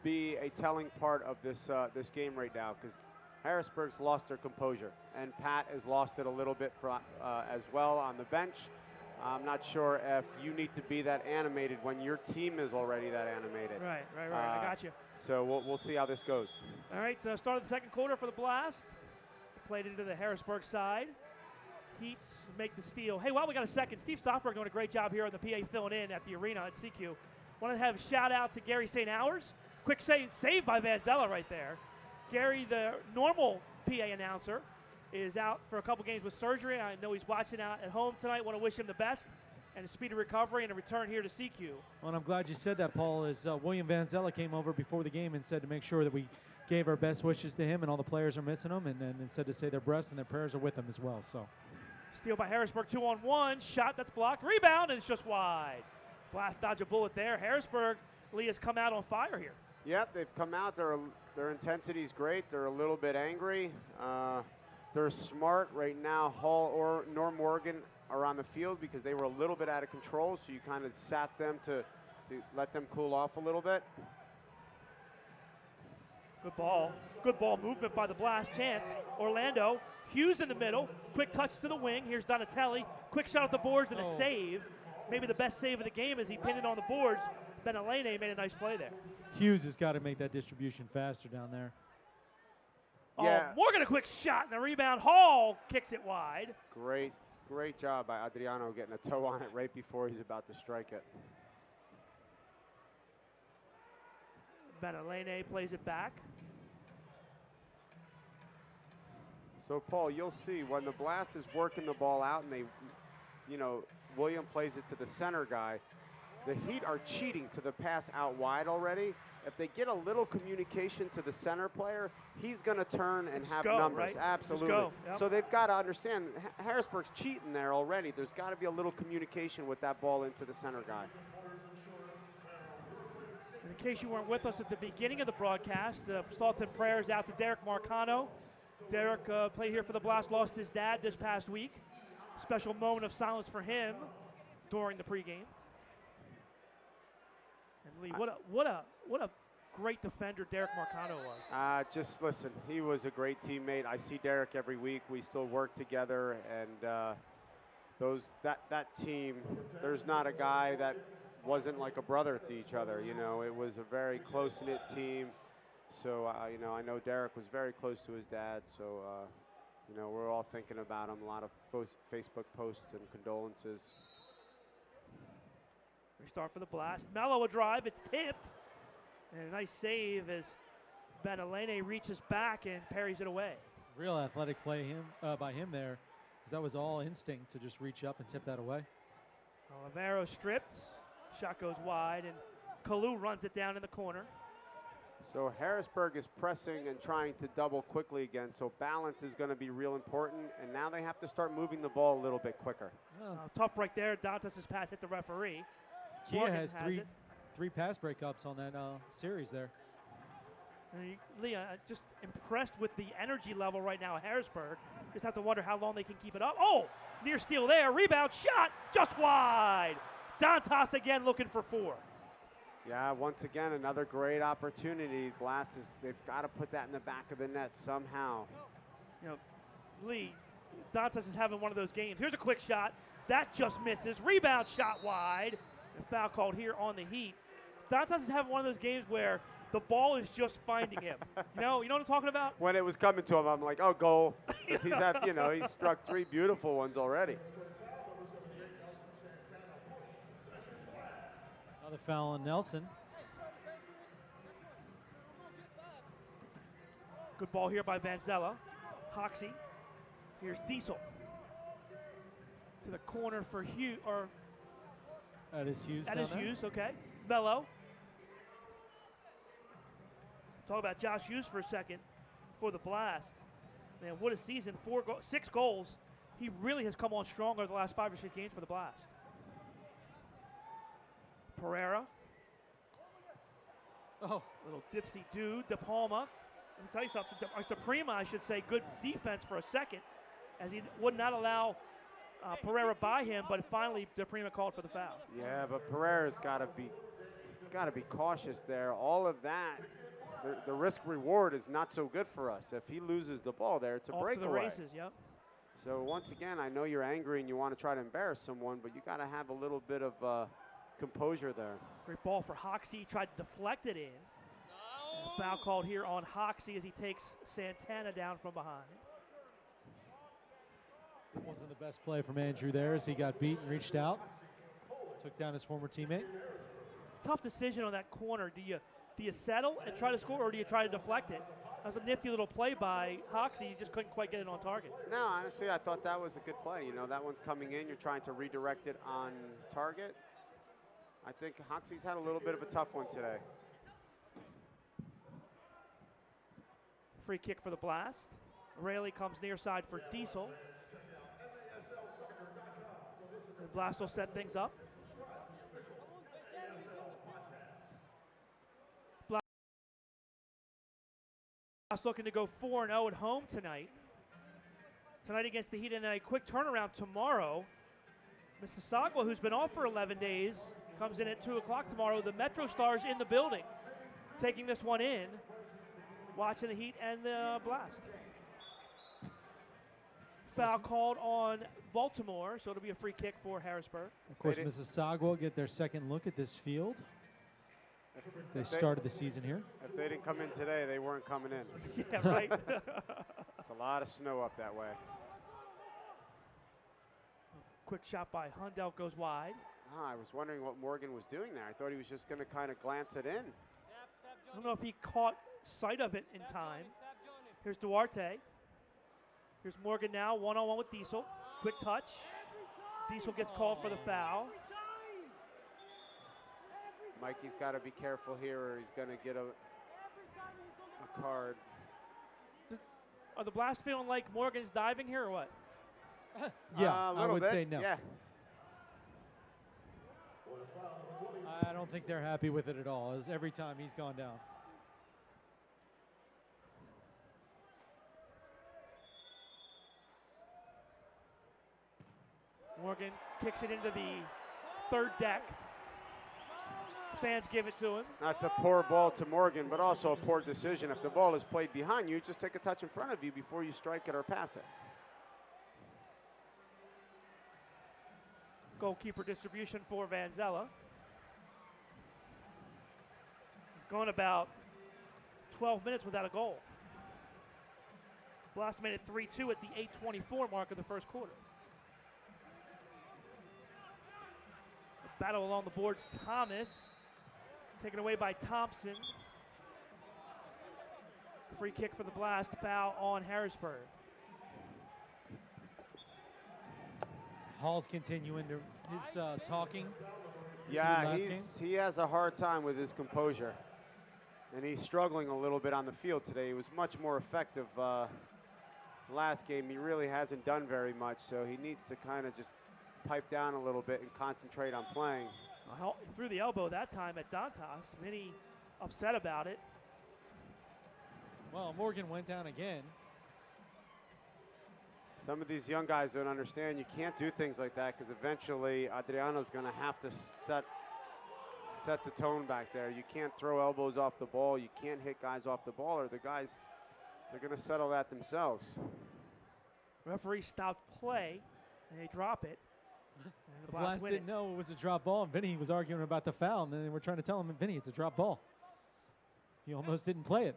be a telling part of this this game right now because Harrisburg's lost their composure, and Pat has lost it a little bit as well on the bench. I'm not sure if you need to be that animated when your team is already that animated. Right. I got you. So we'll see how this goes. All right, start of the second quarter for the Blast. Played into the Harrisburg side. Heats make the steal. Hey, while we got a second, Steve Stockberg doing a great job here on the PA filling in at the arena at CQ. Want to have a shout out to Gary St. Hours. Quick save by Vanzella right there. Gary, the normal PA announcer, is out for a couple games with surgery. I know he's watching out at home tonight. Want to wish him the best and a speedy recovery and a return here to CQ. Well, and I'm glad you said that, Paul, as William Vanzella came over before the game and said to make sure that we gave our best wishes to him, and all the players are missing him, and then said to say their breast and their prayers are with them as well. So. Steal by Harrisburg, 2-on-1. Shot that's blocked. Rebound, and it's just wide. Blast dodge a bullet there. Harrisburg, Lee, has come out on fire here. Yep, they've come out. Their intensity is great. They're a little bit angry. They're smart right now. Hall or Norm Morgan are on the field because they were a little bit out of control, so you kind of sat them to let them cool off a little bit. Good ball. Good ball movement by the Blast. Chance. Orlando. Hughes in the middle. Quick touch to the wing. Here's Donatelli. Quick shot off the boards and a save. Maybe the best save of the game as he pinned it on the boards. Benalene made a nice play there. Hughes has got to make that distribution faster down there. Yeah. Oh, Morgan a quick shot and the rebound. Hall kicks it wide. Great job by Adriano getting a toe on it right before he's about to strike it. Benalene plays it back. So, Paul, you'll see when the Blast is working the ball out and they, William plays it to the center guy, the Heat are cheating to the pass out wide already. If they get a little communication to the center player, he's going to turn and have numbers. Right? Absolutely. Just go. Yep. So they've got to understand, Harrisburg's cheating there already. There's got to be a little communication with that ball into the center guy. In case you weren't with us at the beginning of the broadcast, Salton prayers out to Derek Marcano. Derek played here for the Blast, lost his dad this past week. Special moment of silence for him during the pregame. And Lee, what a great defender Derek Marcano was. Just listen, he was a great teammate. I see Derek every week. We still work together, and that team, there's not a guy that wasn't like a brother to each other. It was a very close-knit team. So, I know Derek was very close to his dad. So, we're all thinking about him. A lot of Facebook posts and condolences. Restart for the Blast. Melo a drive. It's tipped. And a nice save as Benelene reaches back and parries it away. Real athletic play by him there, because that was all instinct to just reach up and tip that away. Olivero stripped. Shot goes wide, and Kalu runs it down in the corner. So Harrisburg is pressing and trying to double quickly again, so balance is going to be real important, and now they have to start moving the ball a little bit quicker. Tough break there. Dantas' pass hit the referee. Kia has three pass breakups on that series there. Leah, just impressed with the energy level right now at Harrisburg. Just have to wonder how long they can keep it up. Oh, near steal there. Rebound shot just wide. Dantas again looking for 4. Yeah, once again, another great opportunity. Blast they've got to put that in the back of the net somehow. Lee, Dantas is having one of those games. Here's a quick shot. That just misses. Rebound shot wide. And foul called here on the Heat. Dantas is having one of those games where the ball is just finding him. You know what I'm talking about? When it was coming to him, I'm like, oh, goal. 'Cause he's struck 3 beautiful ones already. Another foul on Nelson. Good ball here by Vanzella. Hoxie. Here's Diesel. To the corner for Hughes. That is Hughes. That is Hughes, okay. Melo. Talk about Josh Hughes for a second for the Blast. Man, what a season. 6 goals. He really has come on strong over the last 5 or 6 games for the Blast. Pereira. Oh. Little dipsy dude. De Palma. Let me tell you something. Suprema, I should say, good defense for a second, as he would not allow Pereira by him, but finally De Prima called for the foul. Yeah, but Pereira's got to be cautious there. All of that, the risk reward is not so good for us. If he loses the ball there, it's a breakaway. Off to the races, yep. So once again, I know you're angry and you want to try to embarrass someone, but you got to have a little bit of composure there. Great ball for Hoxie. Tried to deflect it in. Foul called here on Hoxie as he takes Santana down from behind. Wasn't the best play from Andrew there as he got beat and reached out. Took down his former teammate. It's a tough decision on that corner. Do you settle and try to score, or do you try to deflect it? That was a nifty little play by Hoxie. He just couldn't quite get it on target. No, honestly, I thought that was a good play. That one's coming in. You're trying to redirect it on target. I think Hoxie's had a little bit of a tough one today. Free kick for the Blast. Rayleigh comes near side for Diesel. The Blast will set things up. Blast looking to go 4-0 at home tonight. Tonight against the Heat, and a quick turnaround tomorrow. Mississauga, who's been off for 11 days, comes in at 2 o'clock tomorrow. The Metro Stars in the building, taking this one in, watching the Heat and the Blast. Foul called on Baltimore, so it'll be a free kick for Harrisburg. Of course, Mississauga will get their second look at this field. They started the season here. If they didn't come in today, they weren't coming in. Yeah, right. It's a lot of snow up that way. Quick shot by Hundell goes wide. I was wondering what Morgan was doing there. I thought he was just going to kind of glance it in. I don't know if he caught sight of it in time. Here's Duarte. Here's Morgan now, one-on-one with Diesel. Quick touch. Diesel gets called for the foul. Mikey's got to be careful here or he's going to get a card. Are the Blast feeling like Morgan's diving here or what? Yeah, a I little would bit. say no. Yeah. I don't think they're happy with it at all, as every time he's gone down. Morgan kicks it into the third deck. Fans give it to him. That's a poor ball to Morgan, but also a poor decision. If the ball is played behind you, just take a touch in front of you before you strike it or pass it. Goalkeeper distribution for Vanzella. Gone about 12 minutes without a goal. Blast made it 3-2 at the 8:24 mark of the first quarter. A battle along the boards. Thomas taken away by Thompson. Free kick for the Blast. Foul on Harrisburg. Hall's continuing to his talking. Yeah, he has a hard time with his composure. And he's struggling a little bit on the field today. He was much more effective last game. He really hasn't done very much, so he needs to kind of just pipe down a little bit and concentrate on playing. Threw the elbow that time at Dantas. Vinny upset about it. Well, Morgan went down again. Some of these young guys don't understand you can't do things like that because eventually Adriano's going to have to set the tone back there. You can't throw elbows off the ball. You can't hit guys off the ball or the guys, they're going to settle that themselves. Referee stopped play and they drop it. The Blast didn't know it was a drop ball, and Vinny was arguing about the foul, and then they were trying to tell him, Vinny, it's a drop ball. He almost didn't play it.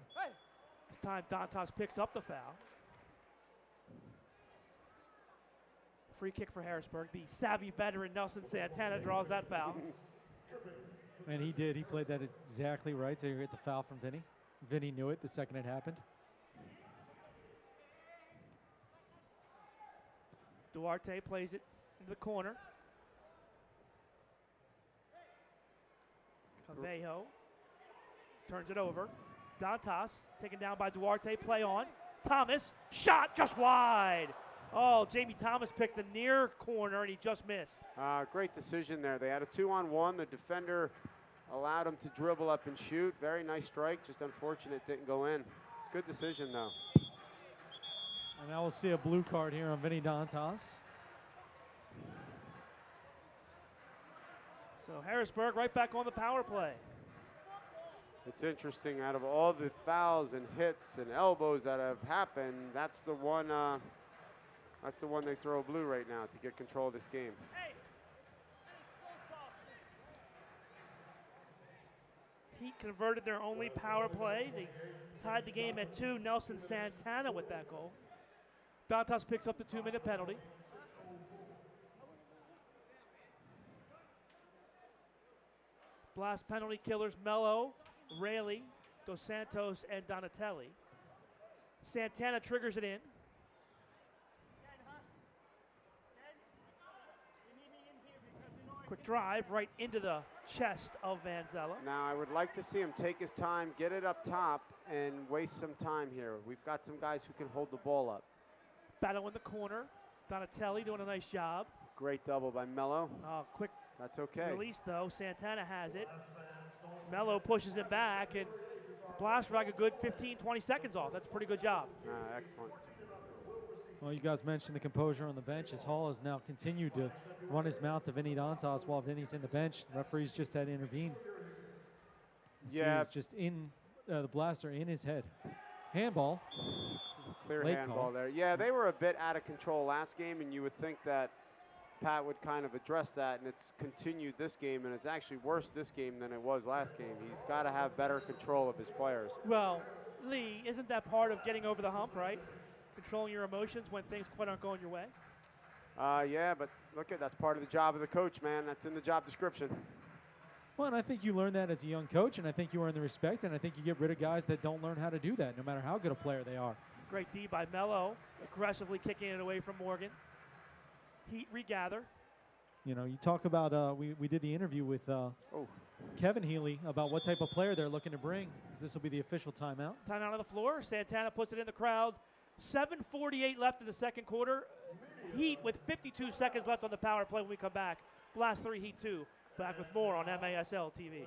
This time Dantas picks up the foul. Free kick for Harrisburg. The savvy veteran Nelson Santana draws that foul. And he did. He played that exactly right to get the foul from Vinny. Vinny knew it the second it happened. Duarte plays it into the corner. Cavejo turns it over. Dantas taken down by Duarte. Play on. Thomas. Shot just wide. Oh, Jamie Thomas picked the near corner and he just missed. Great decision there. They had a 2-on-1. The defender allowed him to dribble up and shoot. Very nice strike. Just unfortunate it didn't go in. It's a good decision though. And now we'll see a blue card here on Vinny Dantas. So Harrisburg right back on the power play. It's interesting, out of all the fouls and hits and elbows that have happened, that's the one they throw blue right now to get control of this game. Heat converted their only power play. They tied the game at 2. Nelson Santana with that goal. Dantas picks up the 2-minute penalty. Blast penalty killers Melo, Rayleigh, Dos Santos, and Donatelli. Santana triggers it in. Quick drive right into the chest of Vanzella. Now I would like to see him take his time, get it up top, and waste some time here. We've got some guys who can hold the ball up. Battle in the corner. Donatelli doing a nice job. Great double by Melo. Quick That's okay. release though. Santana has it. Melo pushes it back and Blast like a good 15-20 seconds off. That's a pretty good job. Excellent. Well, you guys mentioned the composure on the bench as Hall has now continued to run his mouth to Vinny Dantas while Vinny's in the bench. The referees just had to intervene. Yeah. He's just in the blaster in his head. Handball. Clear Late handball call. there. Yeah, they were a bit out of control last game, and you would think that Pat would kind of address that, and it's continued this game, and it's actually worse this game than it was last game. He's got to have better control of his players. Well, Lee, isn't that part of getting over the hump, right? Controlling your emotions when things quite aren't going your way? Yeah, but look at that's part of the job of the coach, man. That's in the job description. Well, and I think you learn that as a young coach, and I think you earn the respect, and I think you get rid of guys that don't learn how to do that, no matter how good a player they are. Great D by Melo, aggressively kicking it away from Morgan. Heat regather. You know, you talk about, we did the interview with Kevin Healy about what type of player they're looking to bring. This will be the official timeout. Timeout on the floor. Santana puts it in the crowd. 7:48 left in the second quarter. Heat with 52 seconds left on the power play when we come back. Blast 3, Heat 2. Back with more on MASL TV.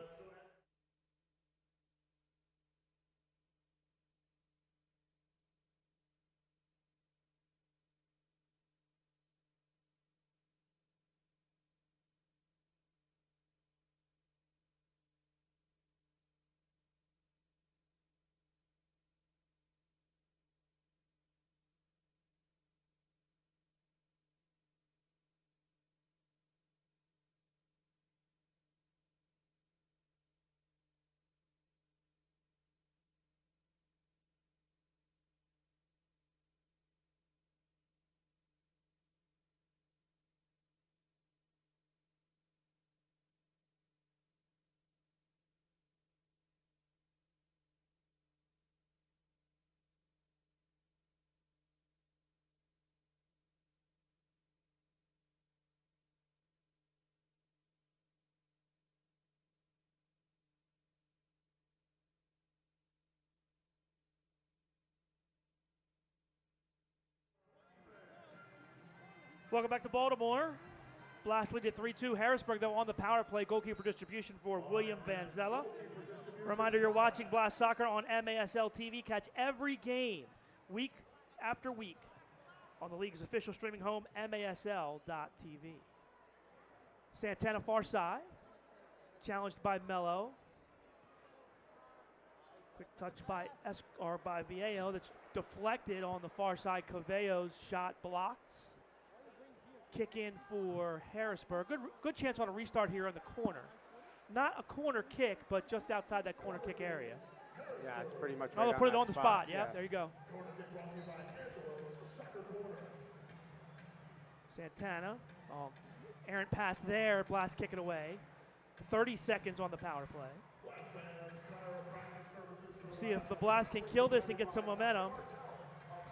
Welcome back to Baltimore. Blast lead at 3-2. Harrisburg, though, on the power play. Goalkeeper distribution for William Vanzella. Reminder, you're watching Blast Soccer on MASL TV. Catch every game, week after week, on the league's official streaming home, MASL.TV. Santana far side. Challenged by Melo. Quick touch by Viejo that's deflected on the far side. Cavello's shot blocked. Kick in for Harrisburg. Good chance on a restart here in the corner. Not a corner kick, but just outside that corner kick area. Yeah, it's pretty much right they'll put it on the spot. Yeah, there you go. Santana. Errant pass there. Blast kick it away. 30 seconds on the power play. See if the Blast can kill this and get some momentum.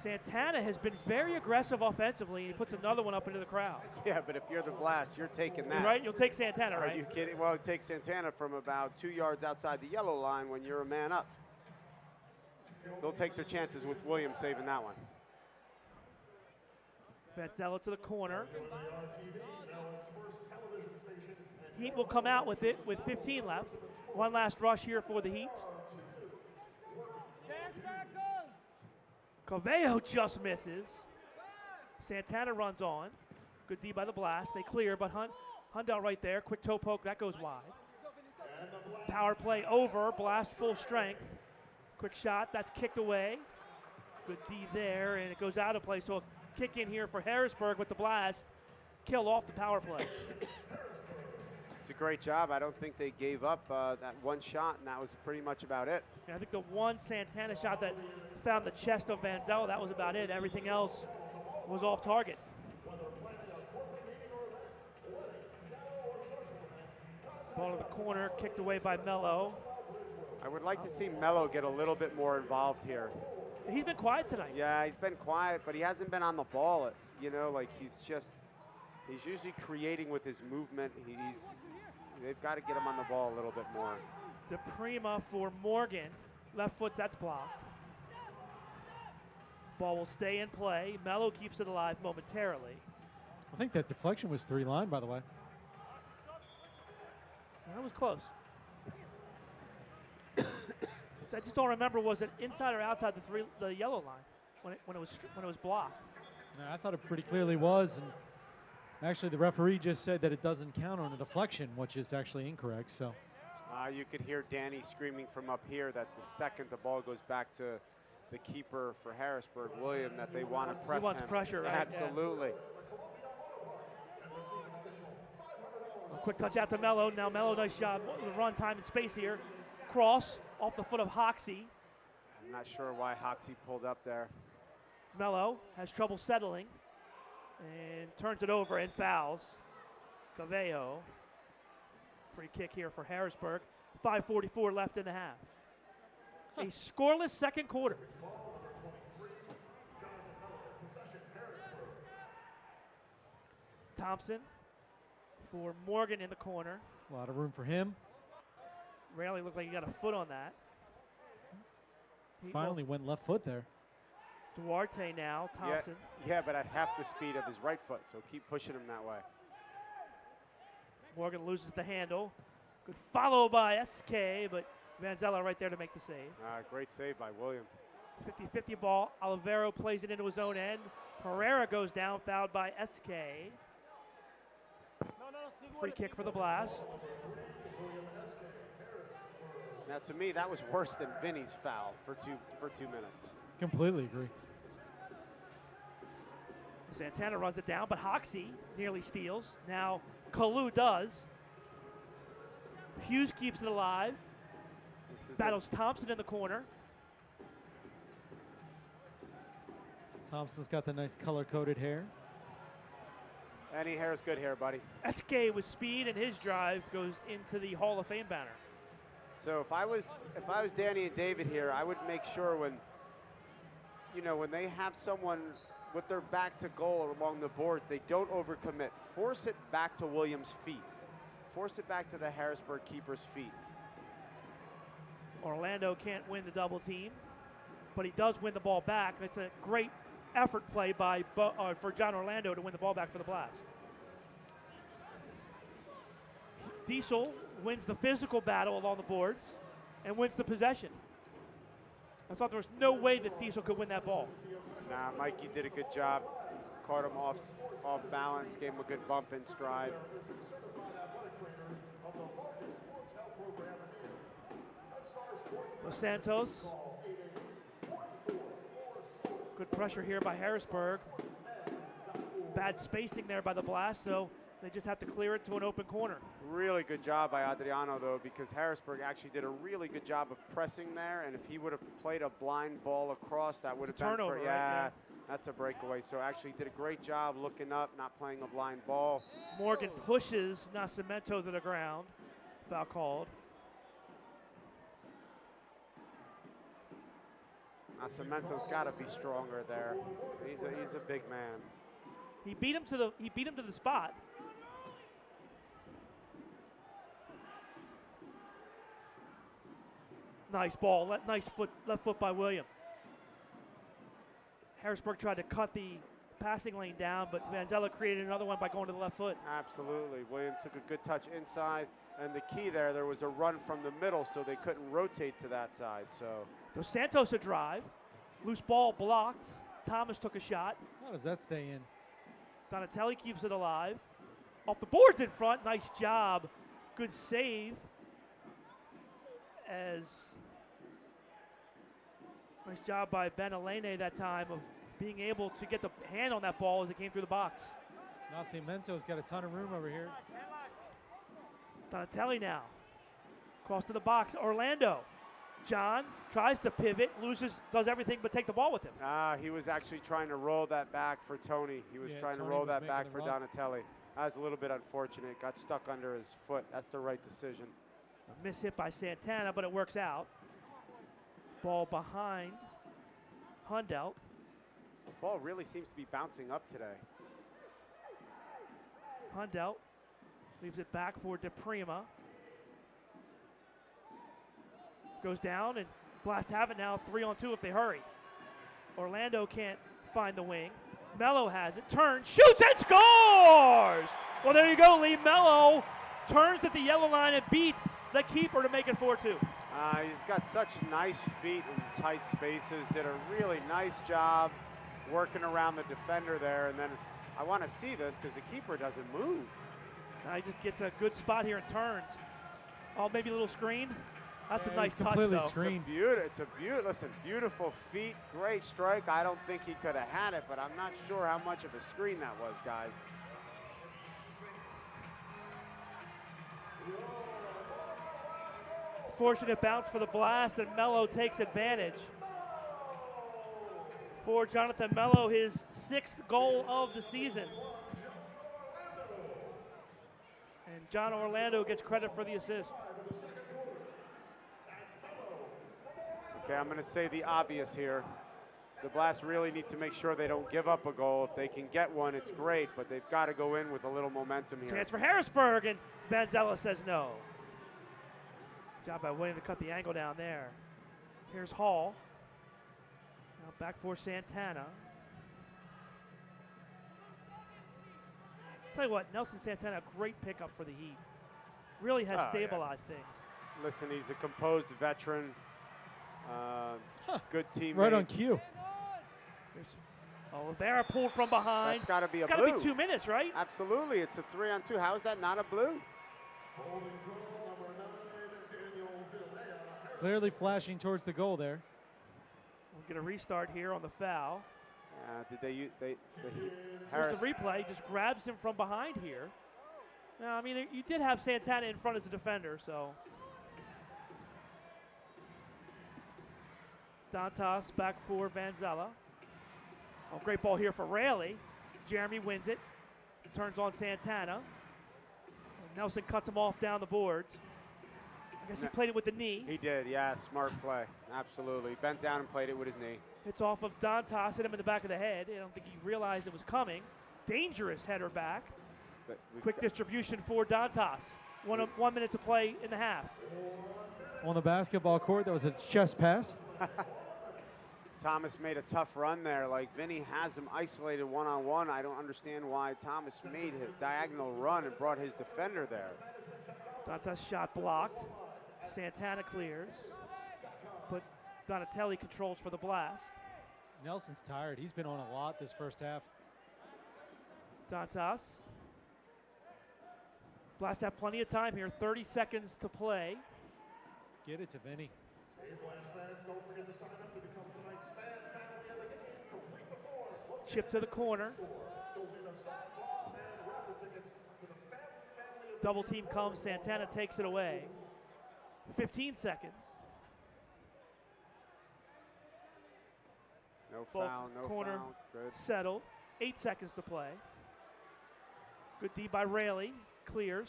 Santana has been very aggressive offensively. He puts another one up into the crowd. Yeah, but if you're the Blast, you're taking that. Right? You'll take Santana, right? Are you kidding? Well, it takes Santana from about 2 yards outside the yellow line when you're a man up. They'll take their chances with Williams saving that one. Vanzella to the corner. Heat will come out with it with 15 left. One last rush here for the Heat. Cavello just misses. Santana runs on. Good D by the Blast. They clear, but Hundell right there. Quick toe poke, that goes wide. Power play over. Blast full strength. Quick shot, that's kicked away. Good D there, and it goes out of play. So a kick in here for Harrisburg with the Blast. Kill off the power play. It's a great job. I don't think they gave up that one shot, and that was pretty much about it. And I think the one Santana shot that found the chest of Vanzella, that was about it. Everything else was off target. Ball to the corner, kicked away by Melo. I would like to see Melo get a little bit more involved here. He's been quiet tonight. Yeah, he's been quiet, but he hasn't been on the ball. You know, like he's usually creating with his movement. They've got to get him on the ball a little bit more. DePrima for Morgan. Left foot, that's blocked. Ball will stay in play. Melo keeps it alive momentarily. I think that deflection was 3-line, by the way. That was close. I just don't remember, was it inside or outside the yellow line when it was blocked? Yeah, I thought it pretty clearly was, and actually the referee just said that it doesn't count on a deflection, which is actually incorrect. So you could hear Danny screaming from up here that the second the ball goes back to the keeper for Harrisburg, William, that they want to press him. He wants pressure, right? Absolutely. Yeah. A quick touch out to Melo. Now Melo, nice job. Run time and space here. Cross off the foot of Hoxie. I'm not sure why Hoxie pulled up there. Melo has trouble settling and turns it over and fouls. Cavello. Free kick here for Harrisburg. 5:44 left in the half. A scoreless second quarter. Thompson for Morgan in the corner. A lot of room for him. Raley looked like he got a foot on that. Finally went left foot there. Duarte now, Thompson. Yeah, but at half the speed of his right foot, so keep pushing him that way. Morgan loses the handle. Good follow by SK, but Vanzella right there to make the save. Great save by William. 50-50 ball. Olivero plays it into his own end. Pereira goes down, fouled by SK. Free kick for the Blast. Now, to me, that was worse than Vinny's foul for 2 minutes. Completely agree. Santana runs it down, but Hoxie nearly steals. Now Kalu does. Hughes keeps it alive. Battles Thompson in the corner. Thompson's got the nice color-coded hair. Any hair is good hair, buddy. SK with speed, and his drive goes into the Hall of Fame banner. So if I was Danny and David here, I would make sure when they have someone with their back to goal along the boards, they don't overcommit. Force it back to Williams' feet. Force it back to the Harrisburg keeper's feet. Orlando can't win the double team, but he does win the ball back. It's a great effort play for John Orlando to win the ball back for the Blast. Diesel wins the physical battle along the boards and wins the possession. I thought there was no way that Diesel could win that ball. Nah, Mikey did a good job. Caught him off balance, gave him a good bump in stride. Dos Santos. Good pressure here by Harrisburg. Bad spacing there by the Blast, so they just have to clear it to an open corner. Really good job by Adriano, though, because Harrisburg actually did a really good job of pressing there, and if he would have played a blind ball across, that would have been turnover, for, right? That's a breakaway. So actually did a great job looking up, not playing a blind ball. Morgan pushes Nascimento to the ground. Foul called. Nascimento's got to be stronger there. He's a big man. He beat him to the spot. Nice ball. Left foot by William. Harrisburg tried to cut the passing lane down, but Vanzella created another one by going to the left foot. Absolutely. William took a good touch inside, and the key there was a run from the middle, so they couldn't rotate to that side. So Dos Santos a drive. Loose ball blocked. Thomas took a shot. How does that stay in? Donatelli keeps it alive. Off the boards in front. Nice job. Good save. Nice job by Ben Elene that time of being able to get the hand on that ball as it came through the box. Nascimento's got a ton of room over here. Donatelli now. Cross to the box. Orlando. John tries to pivot, does everything but take the ball with him. He was actually trying to roll that back for Tony. He was trying to roll that back for Donatelli. That was a little bit unfortunate. Got stuck under his foot. That's the right decision. A miss hit by Santana, but it works out. Ball behind Hundelt. This ball really seems to be bouncing up today. Hundelt leaves it back for DePrima. Goes down, and Blast have it now 3-on-2 if they hurry. Orlando can't find the wing. Melo has it, turns, shoots, and scores! Well, there you go, Lee. Melo turns at the yellow line and beats the keeper to make it 4-2. He's got such nice feet in tight spaces, did a really nice job working around the defender there, and then I want to see this because the keeper doesn't move. He just gets a good spot here and turns. Oh, maybe a little screen. That's a nice touch, completely though. screened. It's a beautiful feet, great strike. I don't think he could have had it, but I'm not sure how much of a screen that was, guys. Fortunate bounce for the Blast, and Melo takes advantage. For Jonathan Melo, his 6th goal of the season. And John Orlando gets credit for the assist. Okay, I'm going to say the obvious here. the Blast really need to make sure they don't give up a goal. If they can get one, it's great, but they've got to go in with a little momentum here. Chance for Harrisburg, and Vanzella says no. Job by William to cut the angle down there. Here's Hall. Now back for Santana. Tell you what, Nelson Santana, a great pickup for the Heat. Really has stabilized things. Listen, he's a composed veteran. Good teammate. Right on cue. Oliveira pulled from behind. That's got to be a It's blue. got to be 2 minutes, right? Absolutely. It's a 3-on-2. How is that not a blue? Clearly flashing towards the goal there. We'll get a restart here on the foul. Did they use Here's the replay. Just grabs him from behind here. Now, I mean, you did have Santana in front as a defender, so. Dantas back for Vanzella. Oh, great ball here for Raley. Jeremy wins it. Turns on Santana. Nelson cuts him off down the boards. I guess he played it with the knee. He did, yeah. Smart play. Absolutely. Bent down and played it with his knee. It's off of Dantas, hit him in the back of the head. I don't think he realized it was coming. Dangerous header back. Quick distribution for Dantas. 1 minute to play in the half. On the basketball court, that was a chest pass. Thomas made a tough run there. Like Vinny has him isolated one-on-one. I don't understand why Thomas made his diagonal run and brought his defender there. Dantas shot blocked. Santana clears. But Donatelli controls for the Blast. Nelson's tired. He's been on a lot this first half. Dantas. Blast have plenty of time here. 30 seconds to play. Get it to Vinny. Chip to the corner. Double team comes. Santana takes it away. 15 seconds. No Both foul, no corner foul. Good. settled. 8 seconds to play. Good D by Raley. Clears.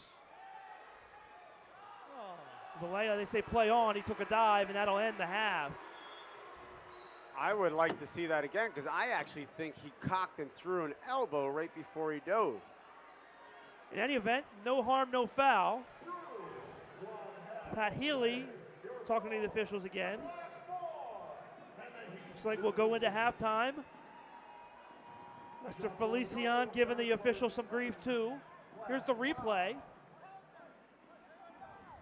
Vallejo, they say play on. He took a dive, and that'll end the half. I would like to see that again because I actually think he cocked and threw an elbow right before he dove. In any event, no harm, no foul. Pat Healy talking to the officials again. Looks like we'll go into halftime. Mr. Felician giving the officials some grief too. Here's the replay.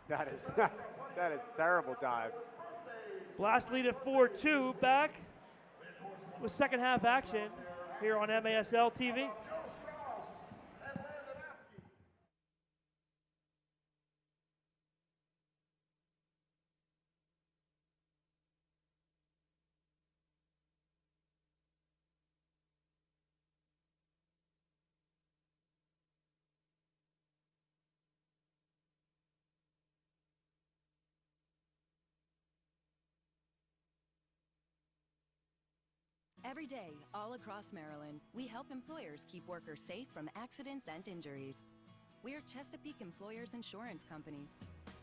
That is terrible dive. Blast lead at 4-2. Back with second half action here on MASL TV. Every day, all across Maryland, we help employers keep workers safe from accidents and injuries. We're Chesapeake Employers Insurance Company.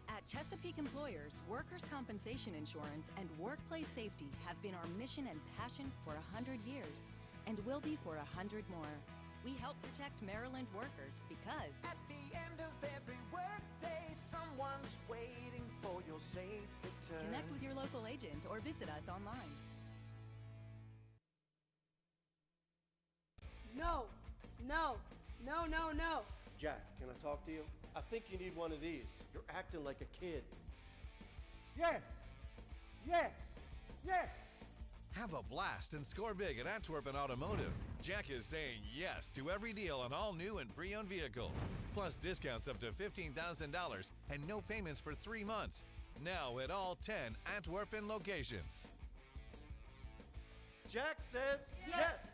At Chesapeake Employers, workers' compensation insurance and workplace safety have been our mission and passion for 100 years, and will be for 100 more. We help protect Maryland workers because at the end of every workday, someone's waiting for your safe return. Connect with your local agent or visit us online. No, no, no, no, no. Jack, can I talk to you? I think you need one of these. You're acting like a kid. Yes, yes, yes. Have a blast and score big at Antwerpen Automotive. Jack is saying yes to every deal on all new and pre-owned vehicles, plus discounts up to $15,000 and no payments for 3 months. Now at all 10 Antwerpen locations. Jack says yes.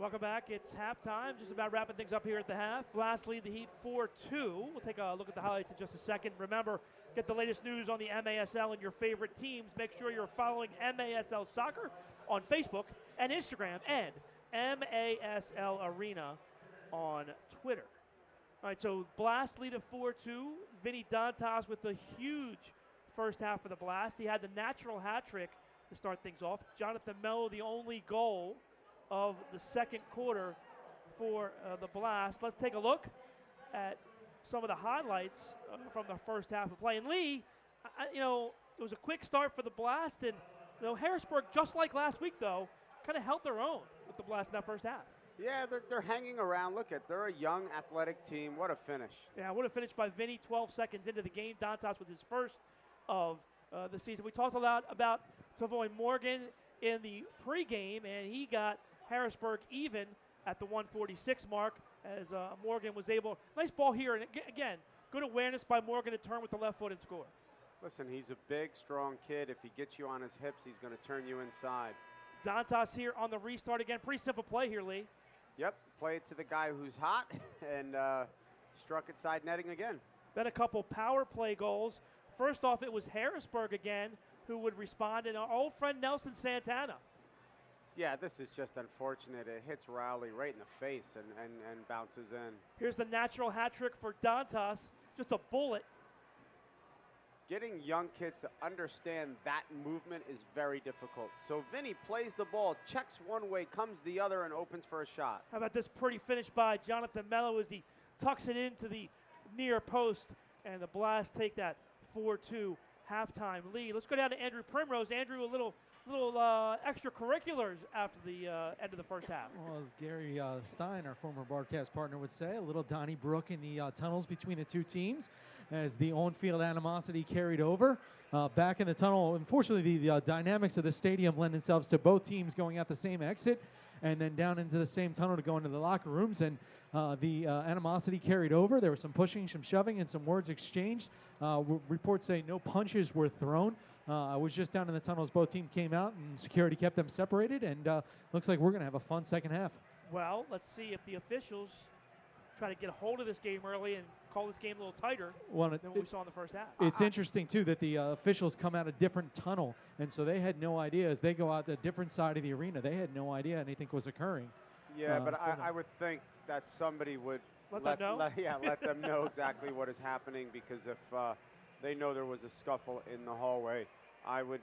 Welcome back. It's halftime. Just about wrapping things up here at the half. Blast lead the Heat 4-2. We'll take a look at the highlights in just a second. Remember, get the latest news on the MASL and your favorite teams. Make sure you're following MASL Soccer on Facebook and Instagram and MASL Arena on Twitter. All right, so Blast lead at 4-2. Vinny Dantas with the huge first half of the Blast. He had the natural hat trick to start things off. Jonathan Melo, the only goal of the second quarter for the Blast. Let's take a look at some of the highlights from the first half of play. And Lee, it was a quick start for the Blast, and Harrisburg, just like last week, though, kind of held their own with the Blast in that first half. Yeah, they're hanging around. Look they're a young, athletic team. What a finish. Yeah, what a finish by Vinny, 12 seconds into the game. Dantas with his first of the season. We talked a lot about Tavoy Morgan in the pregame, and he got Harrisburg even at the 146 mark as Morgan was able. Nice ball here, and again, good awareness by Morgan to turn with the left foot and score. Listen, he's a big, strong kid. If he gets you on his hips, he's going to turn you inside. Dantas here on the restart again. Pretty simple play here, Lee. Yep, play it to the guy who's hot and struck it side netting again. Then a couple power play goals. First off, it was Harrisburg again who would respond, and our old friend Nelson Santana. Yeah, this is just unfortunate. It hits Rowley right in the face and bounces in. Here's the natural hat trick for Dantas. Just a bullet. Getting young kids to understand that movement is very difficult. So Vinny plays the ball, checks one way, comes the other, and opens for a shot. How about this pretty finish by Jonathan Melo as he tucks it into the near post, and the Blast take that 4-2 halftime lead. Let's go down to Andrew Primrose. Andrew, a little extracurriculars after the end of the first half. Well, as Gary Stein, our former broadcast partner, would say, a little Donnybrook in the tunnels between the two teams as the on-field animosity carried over. Back in the tunnel, unfortunately, the dynamics of the stadium lend themselves to both teams going out the same exit and then down into the same tunnel to go into the locker rooms, and the animosity carried over. There was some pushing, some shoving, and some words exchanged. Reports say no punches were thrown. I was just down in the tunnels. Both teams came out, and security kept them separated, and looks like we're going to have a fun second half. Well, let's see if the officials try to get a hold of this game early and call this game a little tighter than what we saw in the first half. It's interesting, too, that the officials come out a different tunnel, and so they had no idea. As they go out the different side of the arena, they had no idea anything was occurring. Yeah, but I would think that somebody would let them know? Let them know exactly what is happening, because if they know there was a scuffle in the hallway, I would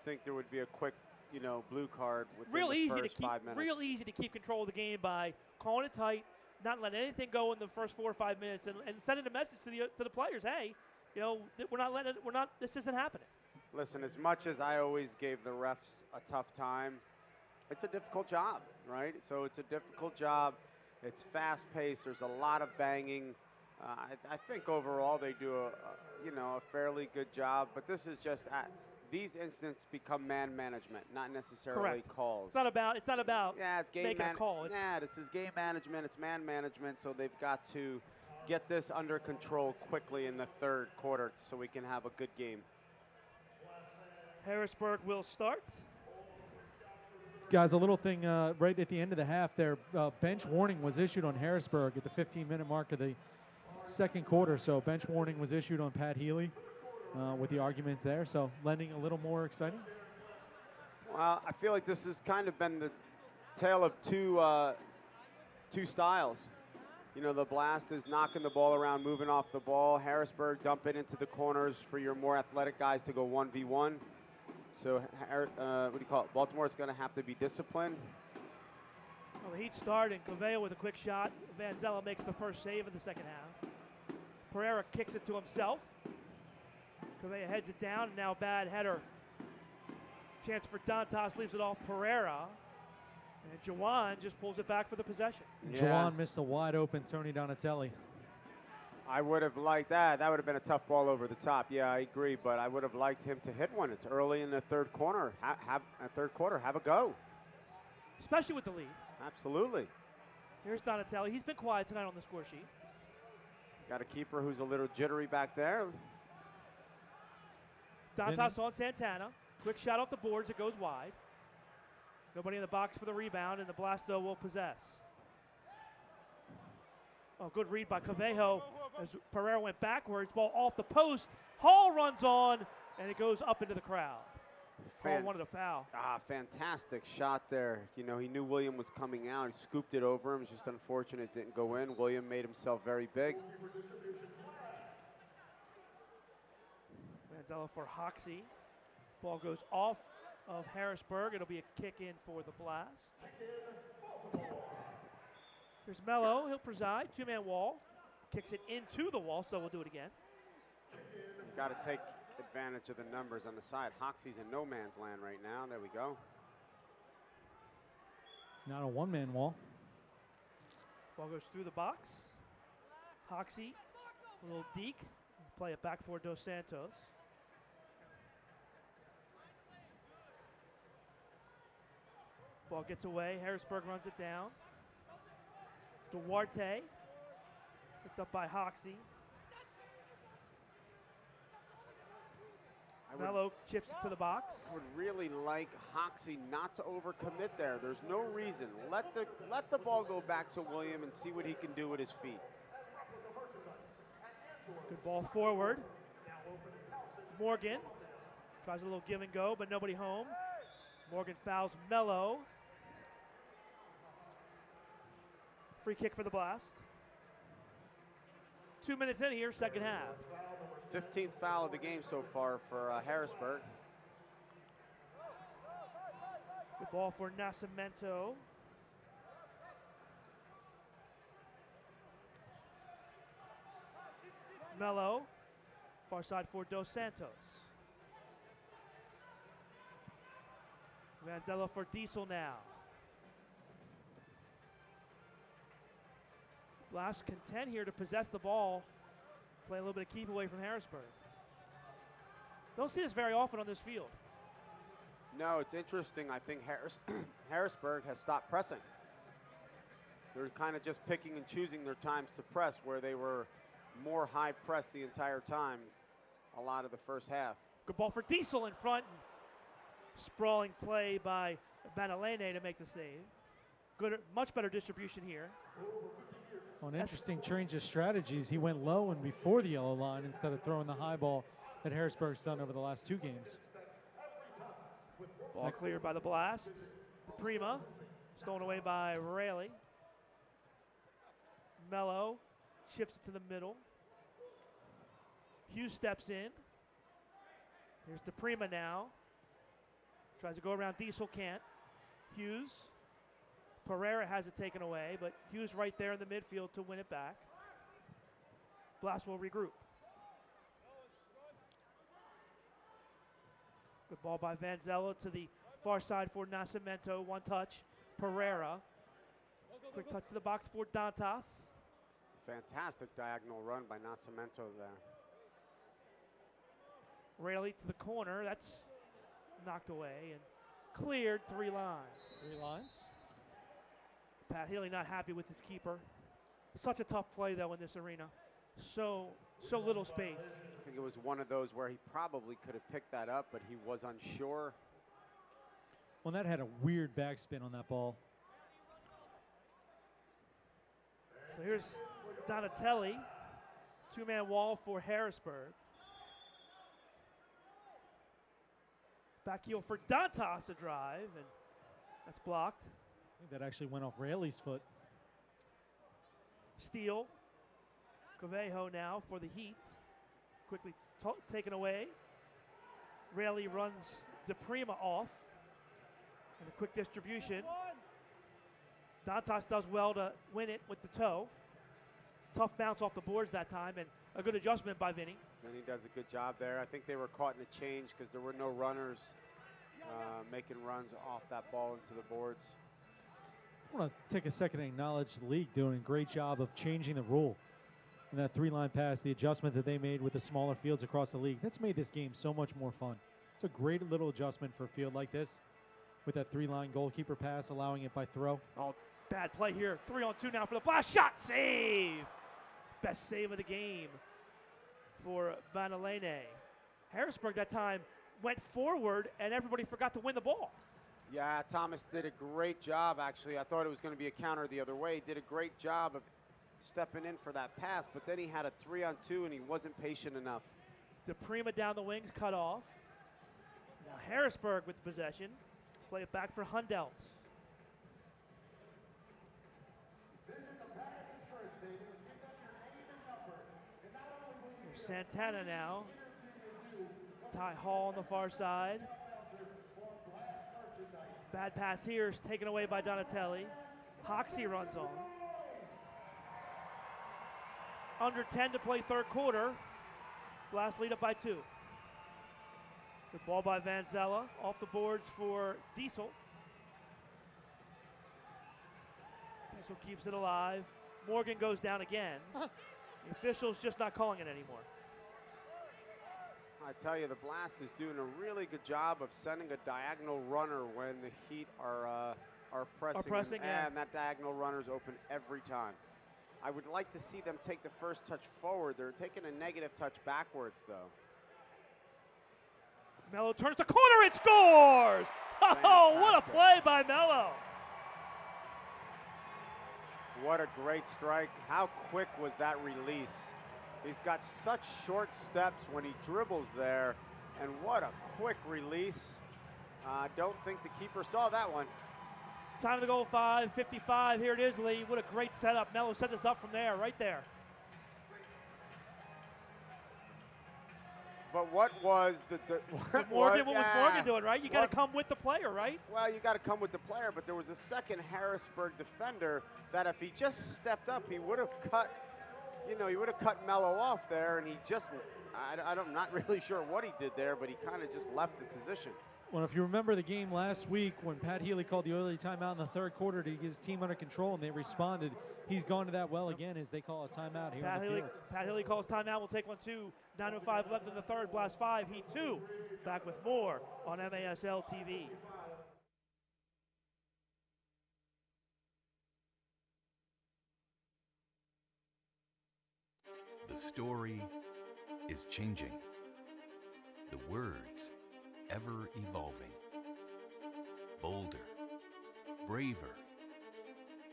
think there would be a quick, blue card within the first 5 minutes. Real easy to keep control of the game by calling it tight, not letting anything go in the first 4 or 5 minutes, and sending a message to the players. Hey, this isn't happening. Listen, as much as I always gave the refs a tough time, it's a difficult job, right? So it's a difficult job. It's fast-paced. There's a lot of banging. I think overall they do a fairly good job, but this is just these incidents become man management, not necessarily Correct. calls. It's not about it's game making a call. this is game management. It's man management, so they've got to get this under control quickly in the third quarter so we can have a good game. Harrisburg will start. Guys, a little thing right at the end of the half there, bench warning was issued on Harrisburg at the 15-minute mark of the second quarter. So bench warning was issued on Pat Healy with the arguments there. So lending a little more exciting. Well, I feel like this has kind of been the tale of two styles. The Blast is knocking the ball around, moving off the ball. Harrisburg dumping into the corners for your more athletic guys to go 1v1. So, Baltimore's going to have to be disciplined. Well, the Heat start, and Coveo with a quick shot. Vanzella makes the first save of the second half. Pereira kicks it to himself. Coveo heads it down, and now bad header. Chance for Dantas, leaves it off Pereira. And Jawan just pulls it back for the possession. Yeah. Jawan missed a wide open Tony Donatelli. I would have liked that. That would have been a tough ball over the top. Yeah, I agree, but I would have liked him to hit one. It's early in the third quarter. Have a go. Especially with the lead. Absolutely. Here's Donatelli. He's been quiet tonight on the score sheet. Got a keeper who's a little jittery back there. Dantas on Santana. Quick shot off the boards. It goes wide. Nobody in the box for the rebound, and the Blasto will possess. Oh, good read by Cavejo as Pereira went backwards. Ball off the post. Hall runs on, and it goes up into the crowd. Hall wanted a foul. Fantastic shot there. You know, he knew William was coming out. He scooped it over him. It's just unfortunate it didn't go in. William made himself very big. Manzello for Hoxie. Ball goes off of Harrisburg. It'll be a kick in for the Blast. Here's Melo. He'll preside. Two-man wall. Kicks it into the wall, so we'll do it again. You've got to take advantage of the numbers on the side. Hoxie's in no man's land right now. There we go. Not a one-man wall. Ball goes through the box. Hoxie, a little deke. Play it back for Dos Santos. Ball gets away. Harrisburg runs it down. Duarte, picked up by Hoxie. Melo chips it to the box. I would really like Hoxie not to overcommit there. There's no reason. Let the ball go back to William and see what he can do with his feet. Good ball forward. Morgan tries a little give and go, but nobody home. Morgan fouls Melo. Free kick for the Blast. 2 minutes in here, second half. 15th foul of the game so far for Harrisburg. Good ball for Nascimento. Melo, far side for Dos Santos. Manzello for Diesel now. Blast content here to possess the ball. Play a little bit of keep away from Harrisburg. Don't see this very often on this field. No, it's interesting. I think Harrisburg has stopped pressing. They're kind of just picking and choosing their times to press, where they were more high press the entire time, a lot of the first half. Good ball for Diesel in front. Sprawling play by Banalene to make the save. Good, much better distribution here. Well, an interesting change of strategies. He went low and before the yellow line instead of throwing the high ball that Harrisburg's done over the last two games. Ball cleared by the Blast. Prima, stolen away by Rayleigh. Melo chips it to the middle. Hughes steps in. Here's DePrima now. Tries to go around Diesel, can't. Hughes. Pereira has it taken away, but Hughes right there in the midfield to win it back. Blast will regroup. Good ball by Vanzello to the far side for Nascimento. One touch. Pereira. Quick touch to the box for Dantas. Fantastic diagonal run by Nascimento there. Rayleigh to the corner. That's knocked away and cleared 3 lines. 3 lines. Pat Healy not happy with his keeper. Such a tough play, though, in this arena. So little space. I think it was one of those where he probably could have picked that up, but he was unsure. Well, that had a weird backspin on that ball. So here's Donatelli. 2-man wall for Harrisburg. Back heel for Dantas, a drive, and that's blocked. I think that actually went off Rayleigh's foot. Steal. Cavejo now for the Heat. Quickly taken away. Rayleigh runs DePrima off. And a quick distribution. Dantas does well to win it with the toe. Tough bounce off the boards that time, and a good adjustment by Vinny. And he does a good job there. I think they were caught in a change because there were no runners making runs off that ball into the boards. I want to take a second and acknowledge the league doing a great job of changing the rule. And that 3-line pass, the adjustment that they made with the smaller fields across the league, that's made this game so much more fun. It's a great little adjustment for a field like this with that 3-line goalkeeper pass, allowing it by throw. Oh, bad play here. 3-on-2 now for the Blast. Shot, save. Best save of the game for Banalene. Harrisburg that time went forward and everybody forgot to win the ball. Yeah, Thomas did a great job, actually. I thought it was going to be a counter the other way. He did a great job of stepping in for that pass, but then he had a 3-on-2 and he wasn't patient enough. DePrima down the wings, cut off. Now Harrisburg with the possession. Play it back for Hundelt. Here's Santana now. Ty Hall on the far side. Bad pass here is taken away by Donatelli. Hoxie runs on. Under 10 to play third quarter. Blast lead up by 2. Good ball by Vanzella. Off the boards for Diesel. Diesel keeps it alive. Morgan goes down again. The official's just not calling it anymore. I tell you, the Blast is doing a really good job of sending a diagonal runner when the Heat are pressing. And that diagonal runner's open every time. I would like to see them take the first touch forward. They're taking a negative touch backwards, though. Melo turns the corner and scores! Oh, what a play by Melo! What a great strike. How quick was that release? He's got such short steps when he dribbles there, and what a quick release. Don't think the keeper saw that one. Time to go 5:55. Here it is, Lee. What a great setup. Melo set this up from there, right there. But what was what was Morgan doing, right? You got to come with the player, right? Well, you got to come with the player, but there was a second Harrisburg defender that if he just stepped up, he would have cut, he would have cut Melo off there, and he just, I'm not really sure what he did there, but he kind of just left the position. Well, if you remember the game last week when Pat Healy called the early timeout in the third quarter to get his team under control and they responded, he's gone to that well again as they call a timeout here on the field. Pat Healy calls timeout. We'll take one, 2. 9:05 left in the third. Blast 5, Heat 2. Back with more on MASL TV. The story is changing. The words ever evolving. Bolder, braver.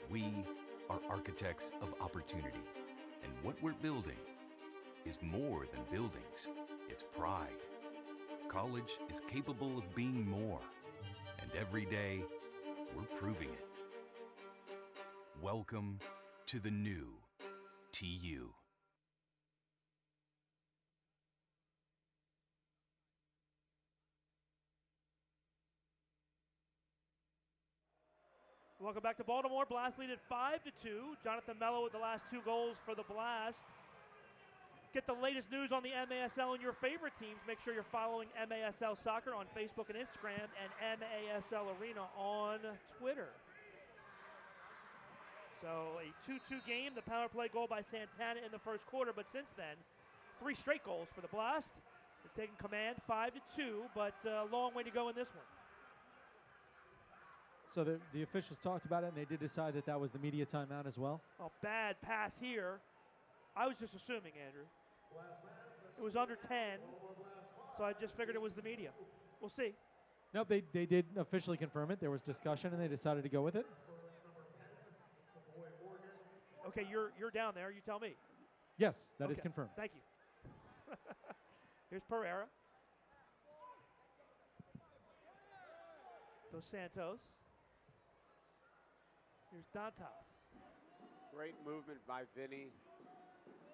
We are architects of opportunity, and what we're building is more than buildings. It's pride. College is capable of being more, and every day we're proving it. Welcome to the new TU. Welcome back to Baltimore. Blast lead at 5-2. Jonathan Melo with the last 2 goals for the Blast. Get the latest news on the MASL and your favorite teams. Make sure you're following MASL Soccer on Facebook and Instagram and MASL Arena on Twitter. So a 2-2 game. The power play goal by Santana in the first quarter, but since then, 3 straight goals for the Blast. They're taking command 5-2, but a long way to go in this one. So the officials talked about it, and they did decide that that was the media timeout as well? A bad pass here. I was just assuming, Andrew. It was under 10, so I just figured it was the media. We'll see. Nope, they did officially confirm it. There was discussion, and they decided to go with it. Okay, you're down there. You tell me. Yes, that is confirmed. Thank you. Here's Pereira. Dos Santos. Here's Dantas. Great movement by Vinny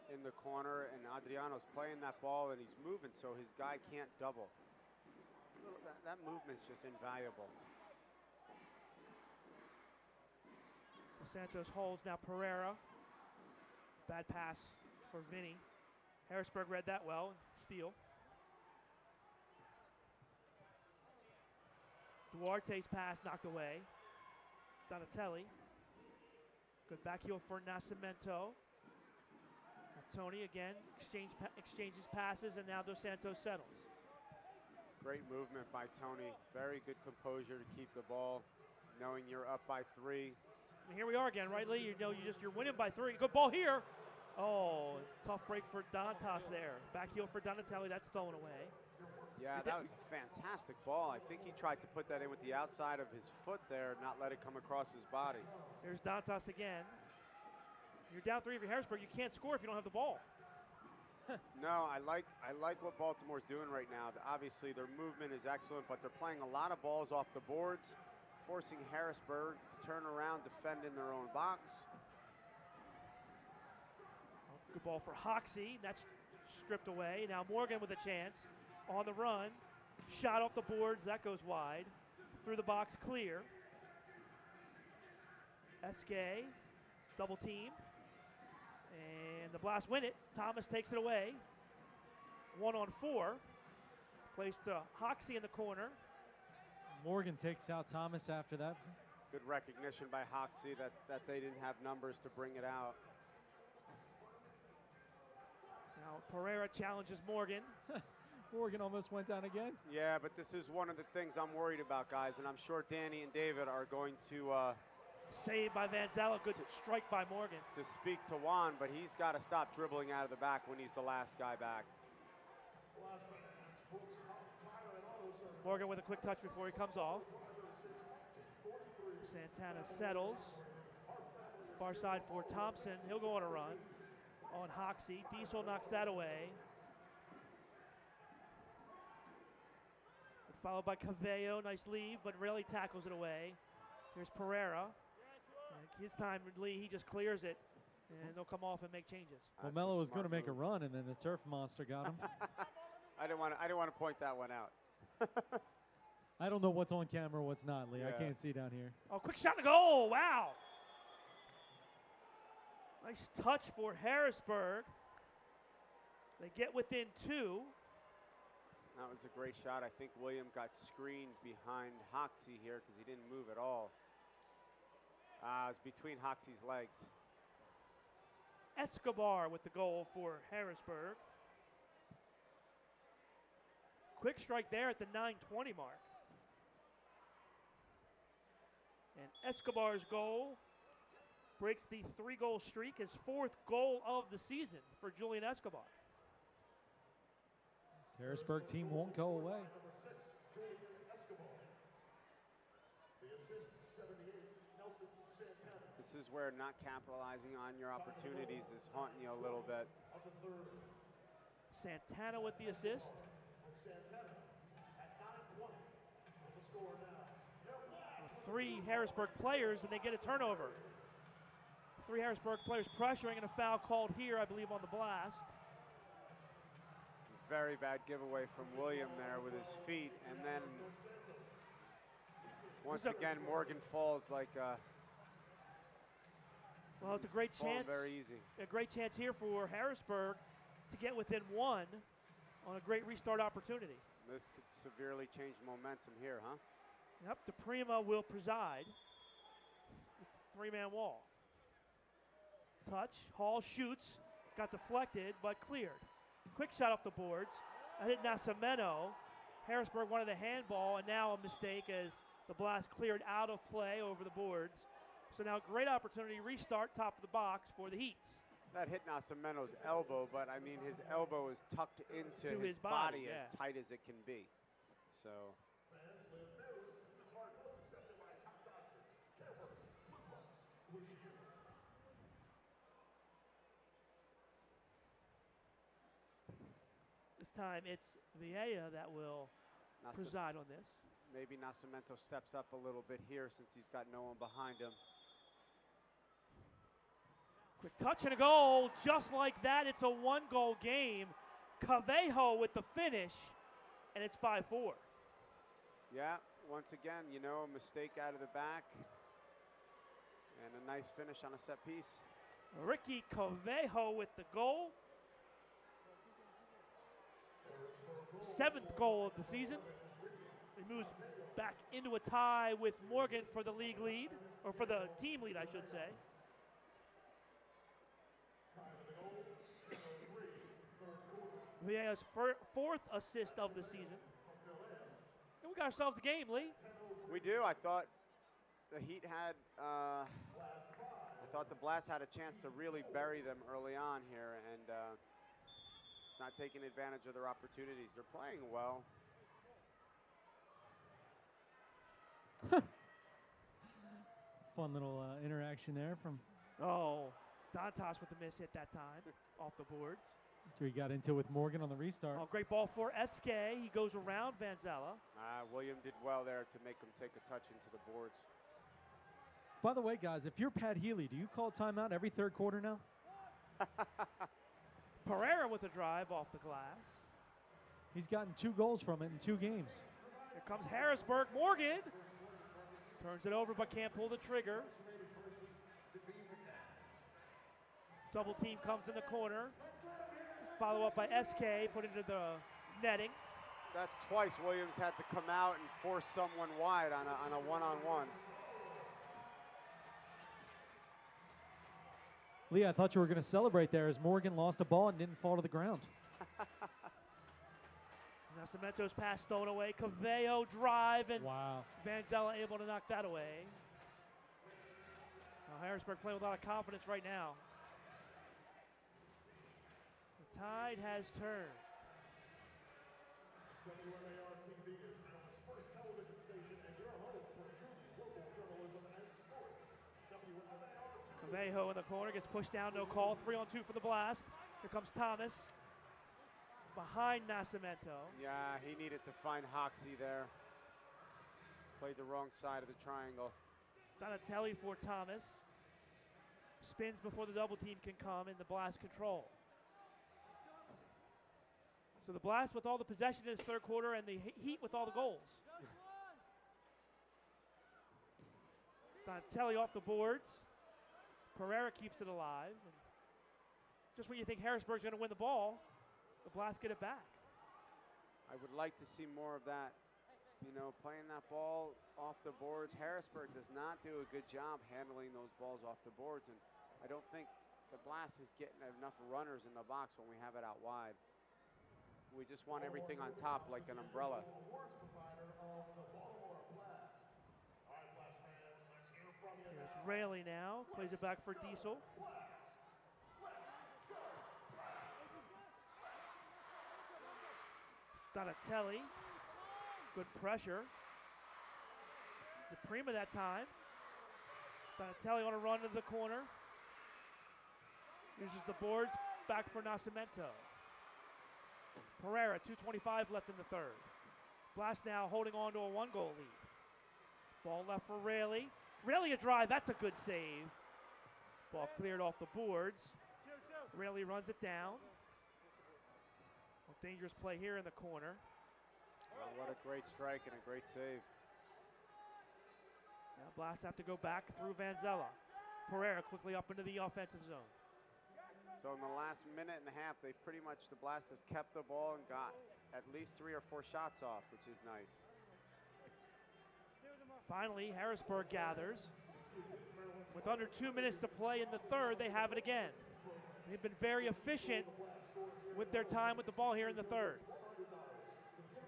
in the corner, and Adriano's playing that ball, and he's moving so his guy can't double. That movement's just invaluable. Dos Santos holds now Pereira. Bad pass for Vinny. Harrisburg read that well. Steal. Duarte's pass knocked away. Donatelli. Good back heel for Nascimento. Tony again exchanges passes, and now Dos Santos settles. Great movement by Tony. Very good composure to keep the ball, knowing you're up by 3. And here we are again, right, Lee? You're winning by 3. Good ball here. Oh, tough break for Dantas there. Back heel for Donatelli. That's stolen away. Yeah, that was a fantastic ball. I think he tried to put that in with the outside of his foot there, not let it come across his body. Here's Dantas again. You're down 3 for Harrisburg. You can't score if you don't have the ball. No, I like what Baltimore's doing right now. Obviously, their movement is excellent, but they're playing a lot of balls off the boards, forcing Harrisburg to turn around, defend in their own box. Good ball for Hoxie. That's stripped away. Now Morgan with a chance on the run. Shot off the boards. That goes wide. Through the box, clear. Eske, double teamed. And the Blast win it. Thomas takes it away. 1-on-4. Plays to Hoxie in the corner. Morgan takes out Thomas after that. Good recognition by Hoxie that they didn't have numbers to bring it out. Now Pereira challenges Morgan. Morgan almost went down again. Yeah, but this is one of the things I'm worried about, guys, and I'm sure Danny and David are going to saved by Van Zala. Good strike by Morgan. To speak to Juan, but he's got to stop dribbling out of the back when he's the last guy back. Morgan with a quick touch before he comes off. Santana settles. Far side for Thompson. He'll go on a run on Hoxie. Diesel knocks that away. Followed by Cavello. Nice leave, but really tackles it away. Here's Pereira. And his time, Lee, he just clears it, and they'll come off and make changes. Well, Melo was going to make a run, and then the turf monster got him. I didn't want to point that one out. I don't know what's on camera, what's not, Lee. Yeah. I can't see down here. Oh, quick shot to goal. Wow. Nice touch for Harrisburg. They get within 2. That was a great shot. I think William got screened behind Hoxie here because he didn't move at all. It's between Hoxie's legs. Escobar with the goal for Harrisburg. Quick strike there at the 9:20 mark. And Escobar's goal breaks the 3-goal streak, his 4th goal of the season for Julian Escobar. This Harrisburg team won't go away. This is where not capitalizing on your opportunities is haunting you a little bit. Santana with the assist. 3 Harrisburg players, and they get a turnover. 3 Harrisburg players pressuring, and a foul called here, I believe, on the Blast. It's a very bad giveaway from William there with his feet, and then once again Morgan falls like well, it's a great chance. Very easy. A great chance here for Harrisburg to get within 1 on a great restart opportunity. This could severely change momentum here, huh? Yep, DePrima will preside. 3-man wall. Touch, Hall shoots, got deflected, but cleared. Quick shot off the boards. That hit Nascimento. Harrisburg wanted a handball, and now a mistake as the Blast cleared out of play over the boards. So now great opportunity, restart, top of the box for the Heats. That hit Nascimento's elbow, but I mean his elbow is tucked into his body yeah. as tight as it can be. So. This time it's Vieja that will preside on this. Maybe Nascimento steps up a little bit here since he's got no one behind him. Quick touch and a goal. Just like that, it's a 1-goal game. Cavejo with the finish, and it's 5-4. Yeah, once again, you know, a mistake out of the back. And a nice finish on a set piece. Ricky Cavejo with the goal. 7th goal of the season. He moves back into a tie with Morgan for the league lead, or for the team lead, I should say. Vieja's 4th assist of the season. And we got ourselves a game, Lee. We do. I thought the Heat had, I thought the Blast had a chance to really bury them early on here, and it's not taking advantage of their opportunities. They're playing well. Fun little interaction there from. Oh, Dantas with the miss hit that time off the boards. That's where he got into with Morgan on the restart. Oh, great ball for SK. He goes around Vanzella. William did well there to make him take a touch into the boards. By the way, guys, if you're Pat Healy, do you call timeout every third quarter now? Pereira with a drive off the glass. He's gotten 2 goals from it in 2 games. Here comes Harrisburg. Morgan turns it over but can't pull the trigger. Double team comes in the corner. Follow up by SK, put into the netting. That's twice Williams had to come out and force someone wide on a one-on-one. Lee, I thought you were going to celebrate there as Morgan lost a ball and didn't fall to the ground. Nascimento's pass stolen away. Cavello drive, and wow. Vanzella able to knock that away. Now Harrisburg playing with a lot of confidence right now. The tide has turned. WMAR-TV is Maryland's first television station and your home for truly local journalism and sports. Cavello in the corner gets pushed down, no call. 3-on-2 for the Blast. Here comes Thomas behind Nascimento. Yeah, he needed to find Hoxie there. Played the wrong side of the triangle. Donatelli for Thomas. Spins before the double team can come in the Blast control. So the Blast with all the possession in this third quarter and the Heat with all the goals. Donatelli off the boards. Pereira keeps it alive. And just when you think Harrisburg's going to win the ball, the Blast get it back. I would like to see more of that. You know, playing that ball off the boards. Harrisburg does not do a good job handling those balls off the boards, and I don't think the Blast is getting enough runners in the box when we have it out wide. We just want everything on top like an umbrella. Here's Rayleigh now, plays it back for Diesel. Donatelli, good pressure. DePrima that time. Donatelli on a run to the corner. Uses the boards, back for Nascimento. Pereira, 2:25 left in the third. Blast now holding on to a 1-goal lead. Ball left for Rayleigh. Rayleigh a drive, that's a good save. Ball cleared off the boards. Rayleigh runs it down. Well, dangerous play here in the corner. Well, what a great strike and a great save. Now Blast have to go back through Vanzella. Pereira quickly up into the offensive zone. So in the last minute and a half, they pretty much, the Blast has kept the ball and got at least 3 or 4 shots off, which is nice. Finally, Harrisburg gathers. With under 2 minutes to play in the third, they have it again. They've been very efficient with their time with the ball here in the third.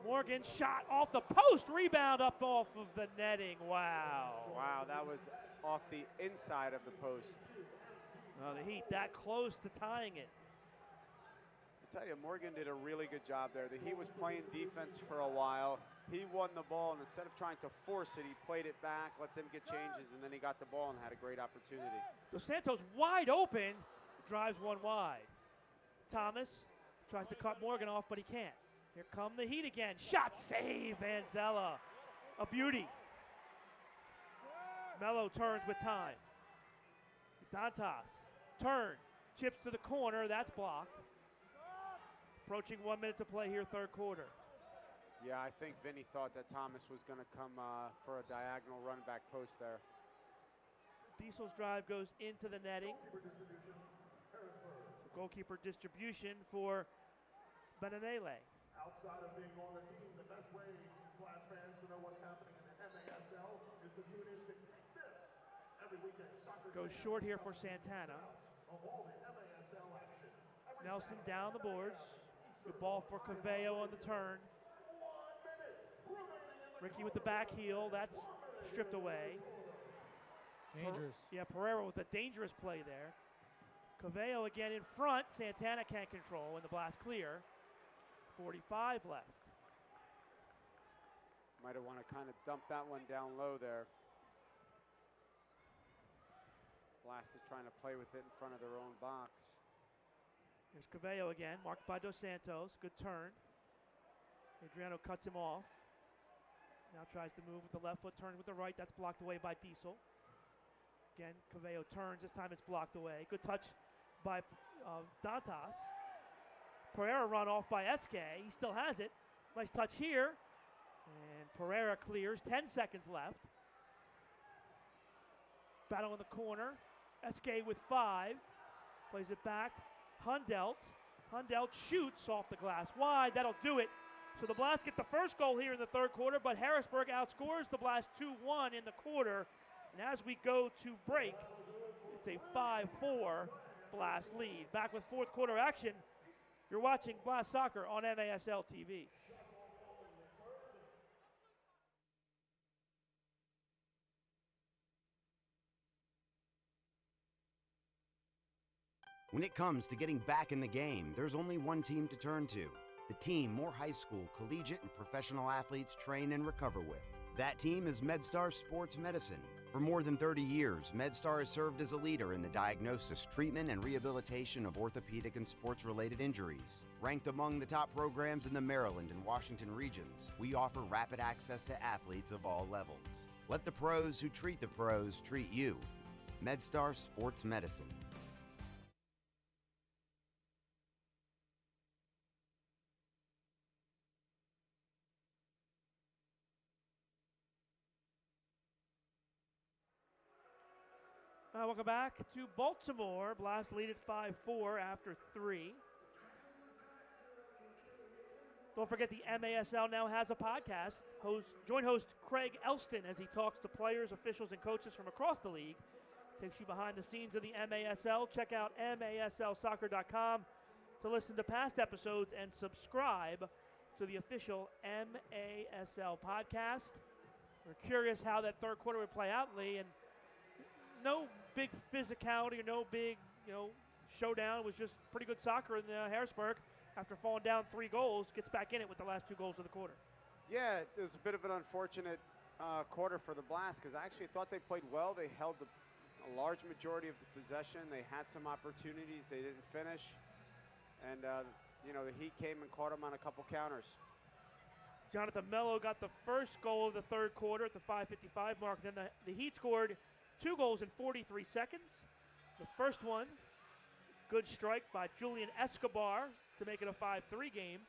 Morgan shot off the post, rebound up off of the netting. Wow. Wow, that was off the inside of the post. Well, the Heat that close to tying it. I tell you, Morgan did a really good job there. The Heat was playing defense for a while. He won the ball, and instead of trying to force it, he played it back, let them get changes, and then he got the ball and had a great opportunity. Dos Santos wide open, drives one wide. Thomas tries to cut Morgan off, but he can't. Here come the Heat again. Shot save, Vanzella. A beauty. Melo turns with time. Dantas, turn, chips to the corner, that's blocked. Approaching 1 minute to play here, third quarter. Yeah, I think Vinny thought that Thomas was going to come for a diagonal run back post there. Diesel's drive goes into the netting. Goalkeeper distribution for Benanele. Outside of being on the team, the best way Blast fans to know what's happening in the MASL is to tune in to Kick This every weekend. Goes short here for Santana. Nelson down the boards. Good ball for Cavello on the turn. Ricky with the back heel. That's stripped away. Dangerous. Pereira with a dangerous play there. Cavello again in front. Santana can't control, and the Blast clear. 45 left. Might have want to kind of dump that one down low there. Blast is trying to play with it in front of their own box. Here's Cavello again, marked by Dos Santos. Good turn. Adriano cuts him off. Now tries to move with the left foot, turns with the right. That's blocked away by Diesel. Again, Cavello turns. This time it's blocked away. Good touch by Dantas. Pereira run off by Esque. He still has it. Nice touch here. And Pereira clears. 10 seconds left. Battle in the corner. Esque with 5. Plays it back. Hundelt shoots off the glass. Wide. That'll do it. So the Blast get the first goal here in the third quarter, but Harrisburg outscores the Blast 2-1 in the quarter. And as we go to break, it's a 5-4 Blast lead. Back with fourth quarter action. You're watching Blast Soccer on MASL TV. When it comes to getting back in the game, there's only one team to turn to. The team more high school, collegiate, and professional athletes train and recover with. That team is MedStar Sports Medicine. For more than 30 years, MedStar has served as a leader in the diagnosis, treatment, and rehabilitation of orthopedic and sports-related injuries. Ranked among the top programs in the Maryland and Washington regions, we offer rapid access to athletes of all levels. Let the pros who treat the pros treat you. MedStar Sports Medicine. Welcome back to Baltimore. Blast lead at 5-4 after 3. Don't forget the MASL now has a podcast. Join host Craig Elston as he talks to players, officials, and coaches from across the league. Takes you behind the scenes of the MASL. Check out maslsoccer.com to listen to past episodes and subscribe to the official MASL podcast. We're curious how that third quarter would play out, Lee, and no big physicality or no big, showdown. It was just pretty good soccer in Harrisburg. After falling down 3 goals, gets back in it with the last 2 goals of the quarter. Yeah, it was a bit of an unfortunate quarter for the Blast because I actually thought they played well. They held a large majority of the possession. They had some opportunities. They didn't finish. And, the Heat came and caught them on a couple counters. Jonathan Melo got the first goal of the third quarter at the 5:55 mark. Then the Heat scored 2 goals in 43 seconds. The first one, good strike by Julian Escobar to make it a 5-3 game.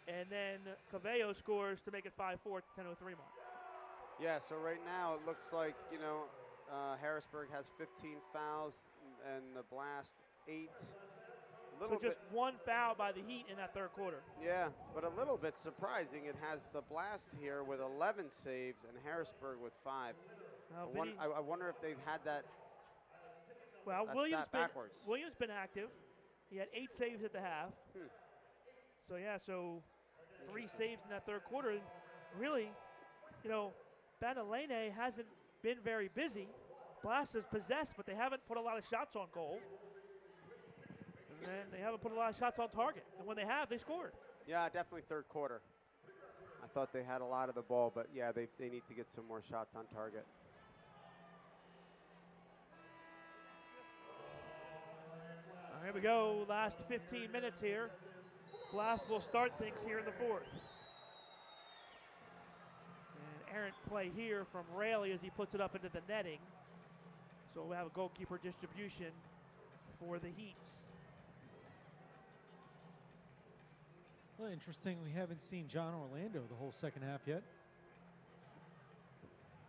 And then Cavello scores to make it 5-4 at the 10:03 mark. Yeah, so right now it looks like, Harrisburg has 15 fouls and the Blast 8. So just 1 foul by the Heat in that third quarter. Yeah, but a little bit surprising. It has the Blast here with 11 saves and Harrisburg with 5. I wonder if they've had that. Well, backwards. Williams been active. He had 8 saves at the half. So 3 saves in that third quarter. And really, Banalene hasn't been very busy. Blast is possessed, but they haven't put a lot of shots on goal. And then they haven't put a lot of shots on target. And when they have, they scored. Yeah, definitely third quarter. I thought they had a lot of the ball, but yeah, they need to get some more shots on target. Here we go, last 15 minutes here. Blast will start things here in the fourth. And errant play here from Raley as he puts it up into the netting. So we'll have a goalkeeper distribution for the Heat. Well, interesting, we haven't seen John Orlando the whole second half yet.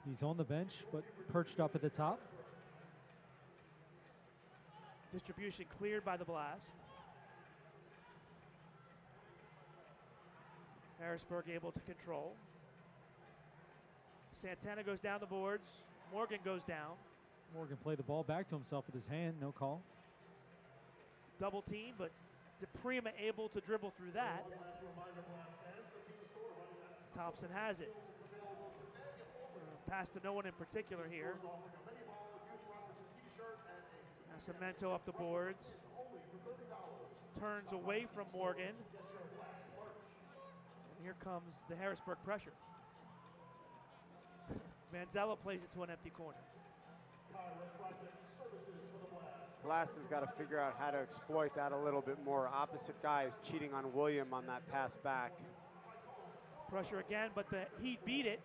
He's on the bench, but perched up at the top. Distribution cleared by the Blast. Harrisburg able to control. Santana goes down the boards. Morgan goes down. Morgan played the ball back to himself with his hand, no call. Double team, but DePrima able to dribble through that. Thompson has it. Pass to no one in particular here. Nascimento up the boards. Turns away from Morgan. And here comes the Harrisburg pressure. Manzella plays it to an empty corner. Blast has got to figure out how to exploit that a little bit more. Opposite guy is cheating on William on that pass back. Pressure again, but the Heat beat it.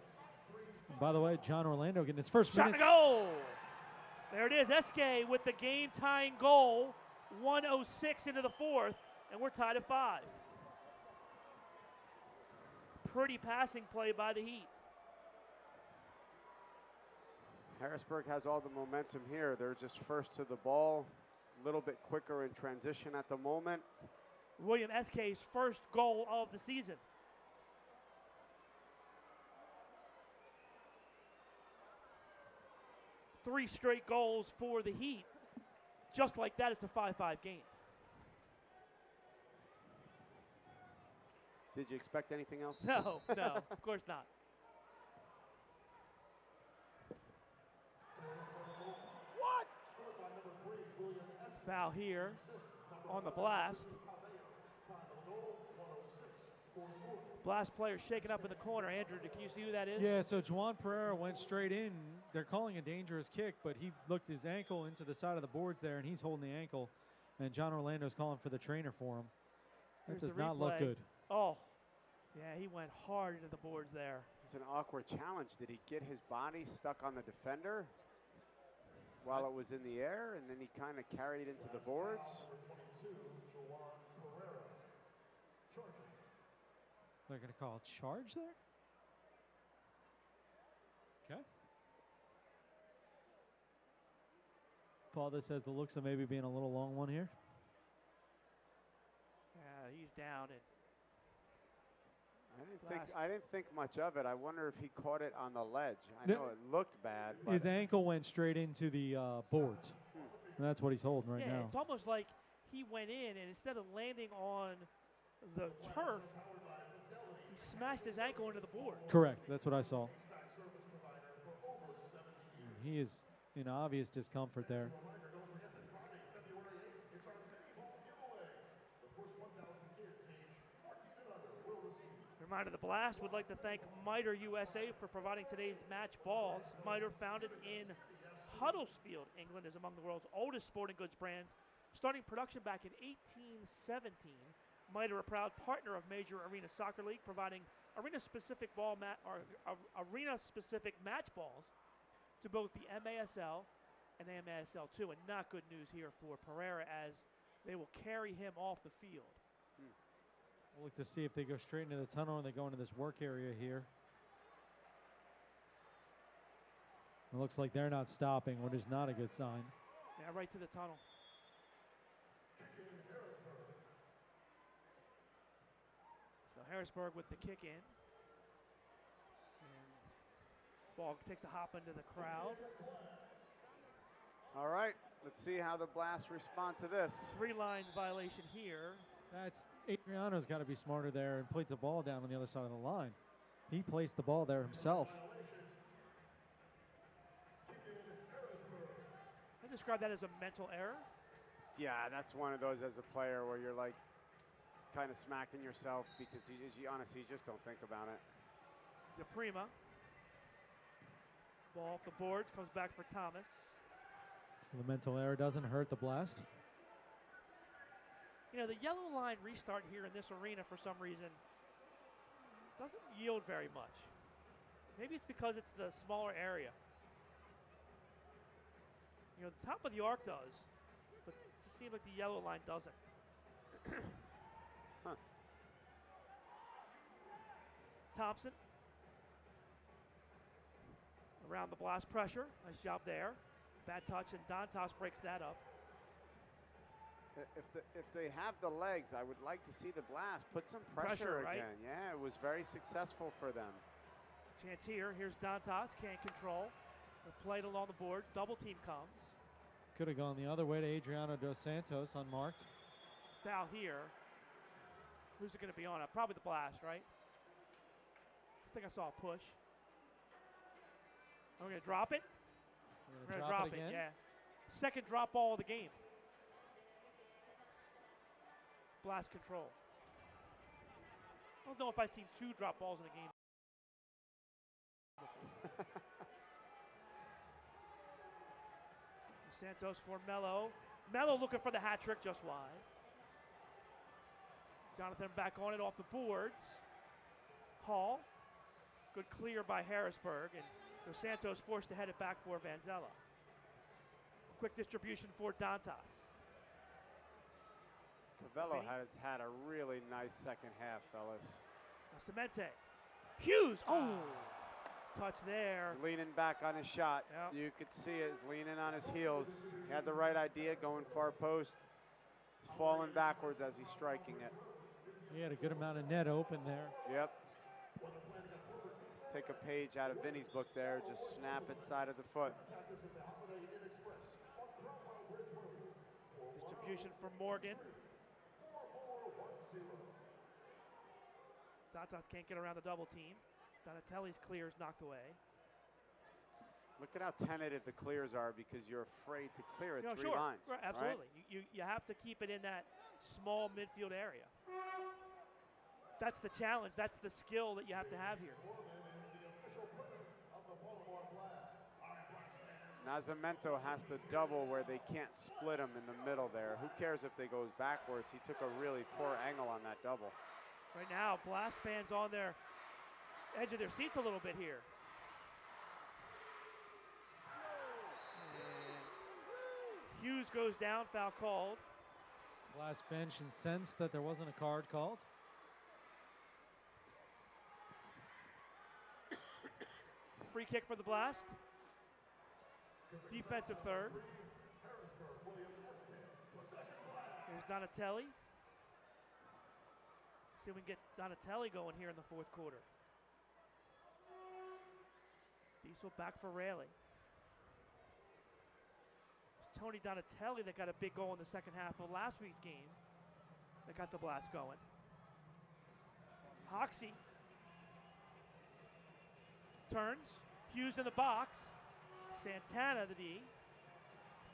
And by the way, John Orlando getting his first Shot minutes. and goal! There it is, SK with the game-tying goal. 1:06 into the fourth, and we're tied at 5. Pretty passing play by the Heat. Harrisburg has all the momentum here. They're just first to the ball, a little bit quicker in transition at the moment. William SK's first goal of the season. Three straight goals for the Heat. Just like that, it's a 5-5 game. Did you expect anything else? No, of course not. What? Foul here on the Blast. Blast player shaken up in the corner. Andrew, can you see who that is? Yeah, so Juan Pereira went straight in. They're calling a dangerous kick, but he looked his ankle into the side of the boards there, and he's holding the ankle. And John Orlando's calling for the trainer for him. That does not look good. Oh, yeah, he went hard into the boards there. It's an awkward challenge. Did he get his body stuck on the defender while it was in the air, and then he kind of carried it into the boards? They're going to call a charge there? Okay. Paul, this has the looks of maybe being a little long one here. Yeah, he's down. And I didn't think much of it. I wonder if he caught it on the ledge. I know it looked bad. But his ankle went straight into the boards. And that's what he's holding right now. It's almost like he went in, and instead of landing on the turf, he smashed his ankle into the board. Correct. That's what I saw. And he is in obvious discomfort there. Reminder, the Blast would like to thank Miter USA for providing today's match balls. Miter, founded in Huddersfield, England, is among the world's oldest sporting goods brands, starting production back in 1817. Miter, a proud partner of Major Arena Soccer League, providing arena-specific match balls to both the MASL and MASL2. And not good news here for Pereira, as they will carry him off the field. We'll look to see if they go straight into the tunnel or they go into this work area here. It looks like they're not stopping, which is not a good sign. Yeah, right to the tunnel. So Harrisburg with the kick in. And ball takes a hop into the crowd. All right, let's see how the Blast respond to this. 3-line violation here. That's Adriano's got to be smarter there and put the ball down on the other side of the line. He placed the ball there himself. I describe that as a mental error. Yeah, that's one of those as a player where you're like kind of smacking yourself because you honestly just don't think about it. DePrima. Ball off the boards, comes back for Thomas. So the mental error doesn't hurt the Blast. You know, the yellow line restart here in this arena for some reason doesn't yield very much. Maybe it's because it's the smaller area. You know, the top of the arc does, but it just seems like the yellow line doesn't. Thompson. Around the Blast pressure. Nice job there. Bad touch, and Dantas breaks that up. If they have the legs, I would like to see the Blast put some pressure right? again. Yeah, it was very successful for them. Chance here. Here's Dantas. Can't control. They're played along the boards. Double team comes. Could have gone the other way to Adriano Dos Santos, unmarked. Foul here. Who's it going to be on? Probably the Blast, right? I think I saw a push. Are we going to drop it? We're going to drop it again? Yeah. Second drop ball of the game. Blast control. I don't know if I've seen 2 drop balls in a game before. Santos for Melo. Melo looking for the hat trick, just wide. Jonathan back on it off the boards. Hall. Good clear by Harrisburg, and Dos Santos forced to head it back for Vanzella. Quick distribution for Dantas. Cavello has had a really nice second half, fellas. Cemente. Hughes. Oh, touch there. He's leaning back on his shot. Yep. You could see it. He's leaning on his heels. He had the right idea, going far post. He's falling backwards as he's striking it. He had a good amount of net open there. Yep. Take a page out of Vinny's book there. Just snap it side of the foot. Distribution for Morgan. Dantas can't get around the double team. Donatelli's clear is knocked away. Look at how tentative the clears are because you're afraid to clear it three sure. lines. Right, absolutely. Right? You have to keep it in that small midfield area. That's the challenge. That's the skill that you have to have here. Nascimento has to double where they can't split him in the middle there. Who cares if they goes backwards? He took a really poor angle on that double. Right now, Blast fans on their edge of their seats a little bit here. And Hughes goes down, foul called. Blast bench incensed that there wasn't a card called. Free kick for the Blast. Defensive third. Here's Donatelli. See if we can get Donatelli going here in the fourth quarter. Diesel back for Rayleigh. It's Tony Donatelli that got a big goal in the second half of last week's game that got the Blast going. Hoxie turns. Hughes in the box. Santana, the D.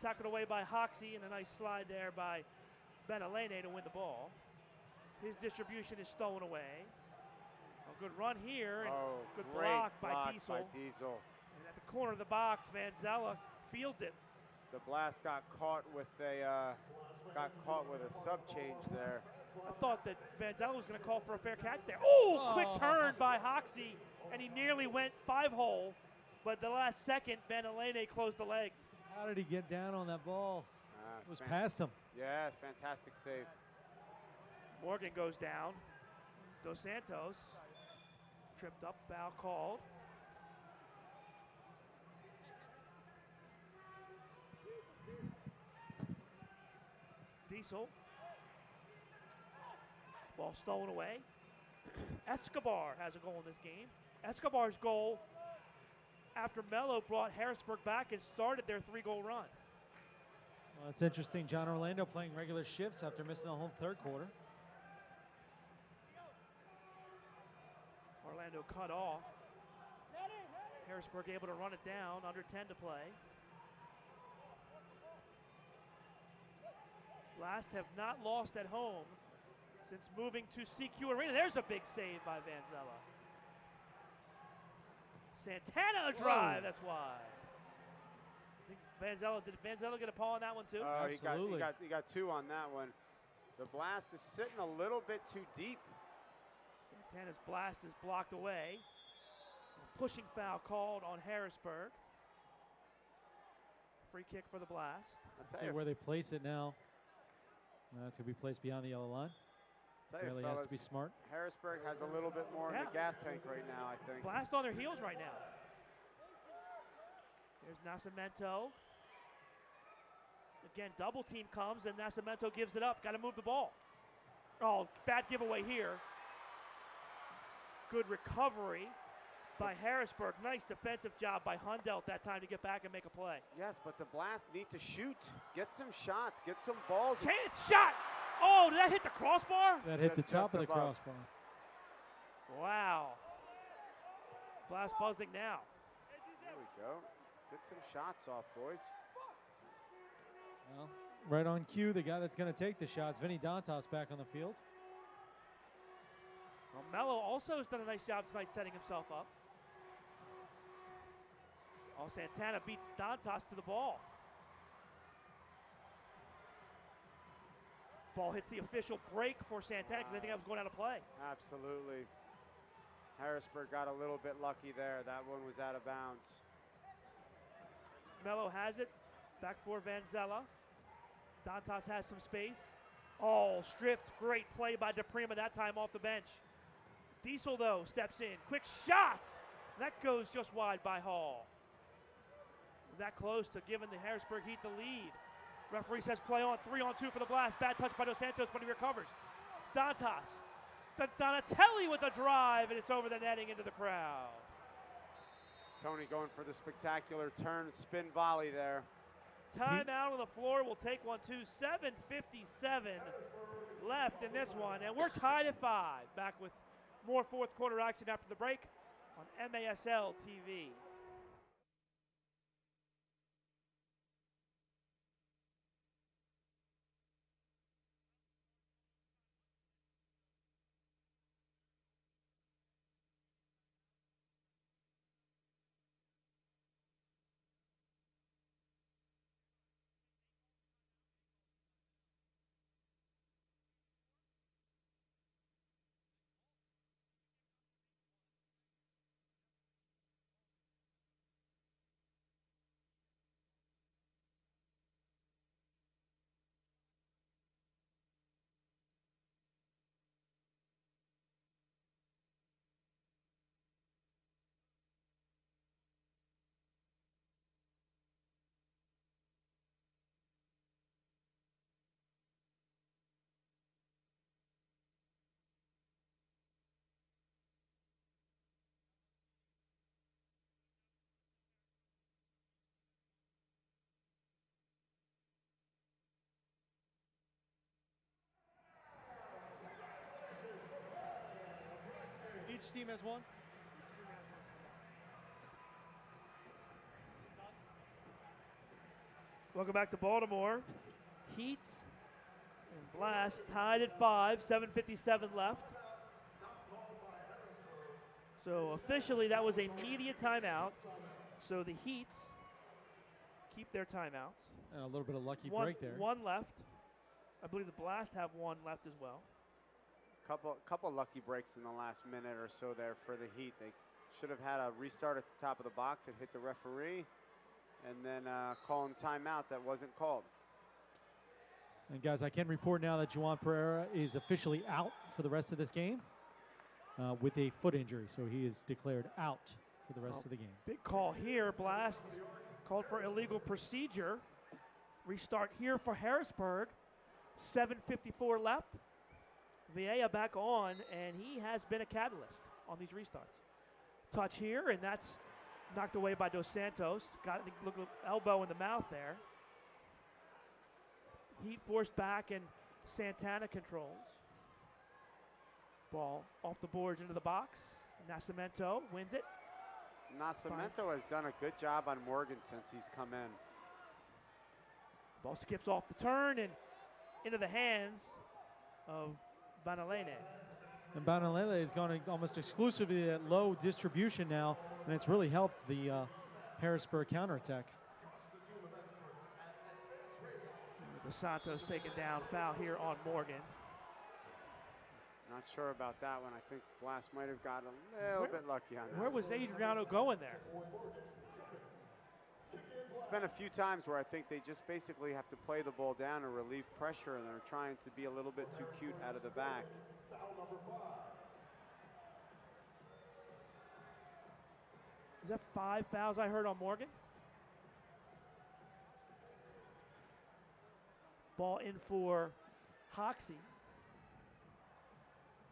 Tackled away by Hoxie, and a nice slide there by Benalene to win the ball. His distribution is stolen away. A good run here, and good block by Diesel. And at the corner of the box, Vanzella fields it. The Blast got caught with a sub change there. I thought that Vanzella was going to call for a fair catch there. Oh, quick turn by Hoxie, and he nearly went 5-hole. But the last second, Benalene closed the legs. How did he get down on that ball? It was past him. Yeah, fantastic save. Morgan goes down. Dos Santos tripped up, foul called. Diesel. Ball stolen away. Escobar has a goal in this game. Escobar's goal after Melo brought Harrisburg back and started their 3-goal run. Well, it's interesting. John Orlando playing regular shifts after missing the whole third quarter. Orlando cut off. Harrisburg able to run it down, under 10 to play. Blast have not lost at home since moving to CQ Arena. There's a big save by Vanzella. Santana a drive, that's wide. I think did Vanzella get a paw on that one too? Absolutely. He got 2 on that one. The Blast is sitting a little bit too deep. Santana's blast is blocked away. A pushing foul called on Harrisburg. Free kick for the Blast. Let's see where they place it now. It's going to be placed beyond the yellow line. Really has to be smart. Harrisburg has a little bit more in the gas tank right now, I think. Blast on their heels right now. There's Nascimento. Again, double team comes and Nascimento gives it up. Got to move the ball. Oh, bad giveaway here. Good recovery by Harrisburg. Nice defensive job by Hundelt at that time to get back and make a play. Yes, but the Blast need to shoot. Get some shots. Get some balls. Chance shot. Oh, did that hit the crossbar? That hit the top of the crossbar. Wow. Blast buzzing now. There we go. Get some shots off, boys. Well, right on cue, the guy that's going to take the shots, Vinny Dantas, back on the field. Well, Melo also has done a nice job tonight setting himself up. Oh, Santana beats Dantas to the ball. Ball hits the official break for Santana because I think that was going out of play. Absolutely. Harrisburg got a little bit lucky there. That one was out of bounds. Melo has it. Back for Vanzella. Dantas has some space. Oh, stripped. Great play by DePrima that time off the bench. Diesel, though, steps in. Quick shot. That goes just wide by Hall. That close to giving the Harrisburg Heat the lead. Referee says play on, 3-on-2 for the Blast. Bad touch by Dos Santos, but he recovers. Dantas. Donatelli with a drive, and it's over the netting into the crowd. Tony going for the spectacular turn spin volley there. Timeout on the floor. We'll take one, too. 7:57 left in this one, and we're tied at 5. Back with more fourth quarter action after the break on MASL TV. Each team has one. Welcome back to Baltimore. Heat and Blast tied at 5, 7:57 left. So officially that was a media timeout. So the Heat keep their timeouts. And a little bit of lucky break there. One left. I believe the Blast have one left as well. Couple lucky breaks in the last minute or so there for the Heat. They should have had a restart at the top of the box and hit the referee, and then calling timeout that wasn't called. And guys, I can report now that Juwan Pereira is officially out for the rest of this game with a foot injury, so he is declared out for the rest of the game. Big call here. Blast called for illegal procedure. Restart here for Harrisburg. 7:54 left. Vieira back on, and he has been a catalyst on these restarts. Touch here, and that's knocked away by Dos Santos. Got look elbow in the mouth there. Heat forced back, and Santana controls. Ball off the boards into the box. Nascimento wins it. Nascimento has done a good job on Morgan since he's come in. Ball skips off the turn and into the hands of Banalene. And Banalele has gone almost exclusively at low distribution now, and it's really helped the Harrisburg counterattack. Dos Santos taken down, foul here on Morgan. Not sure about that one. I think Blast might have got a little bit lucky on that. Where was Adriano going there? It's been a few times where I think they just basically have to play the ball down and relieve pressure, and they're trying to be a little bit too cute out of the back. Is that 5 fouls I heard on Morgan? Ball in for Hoxie.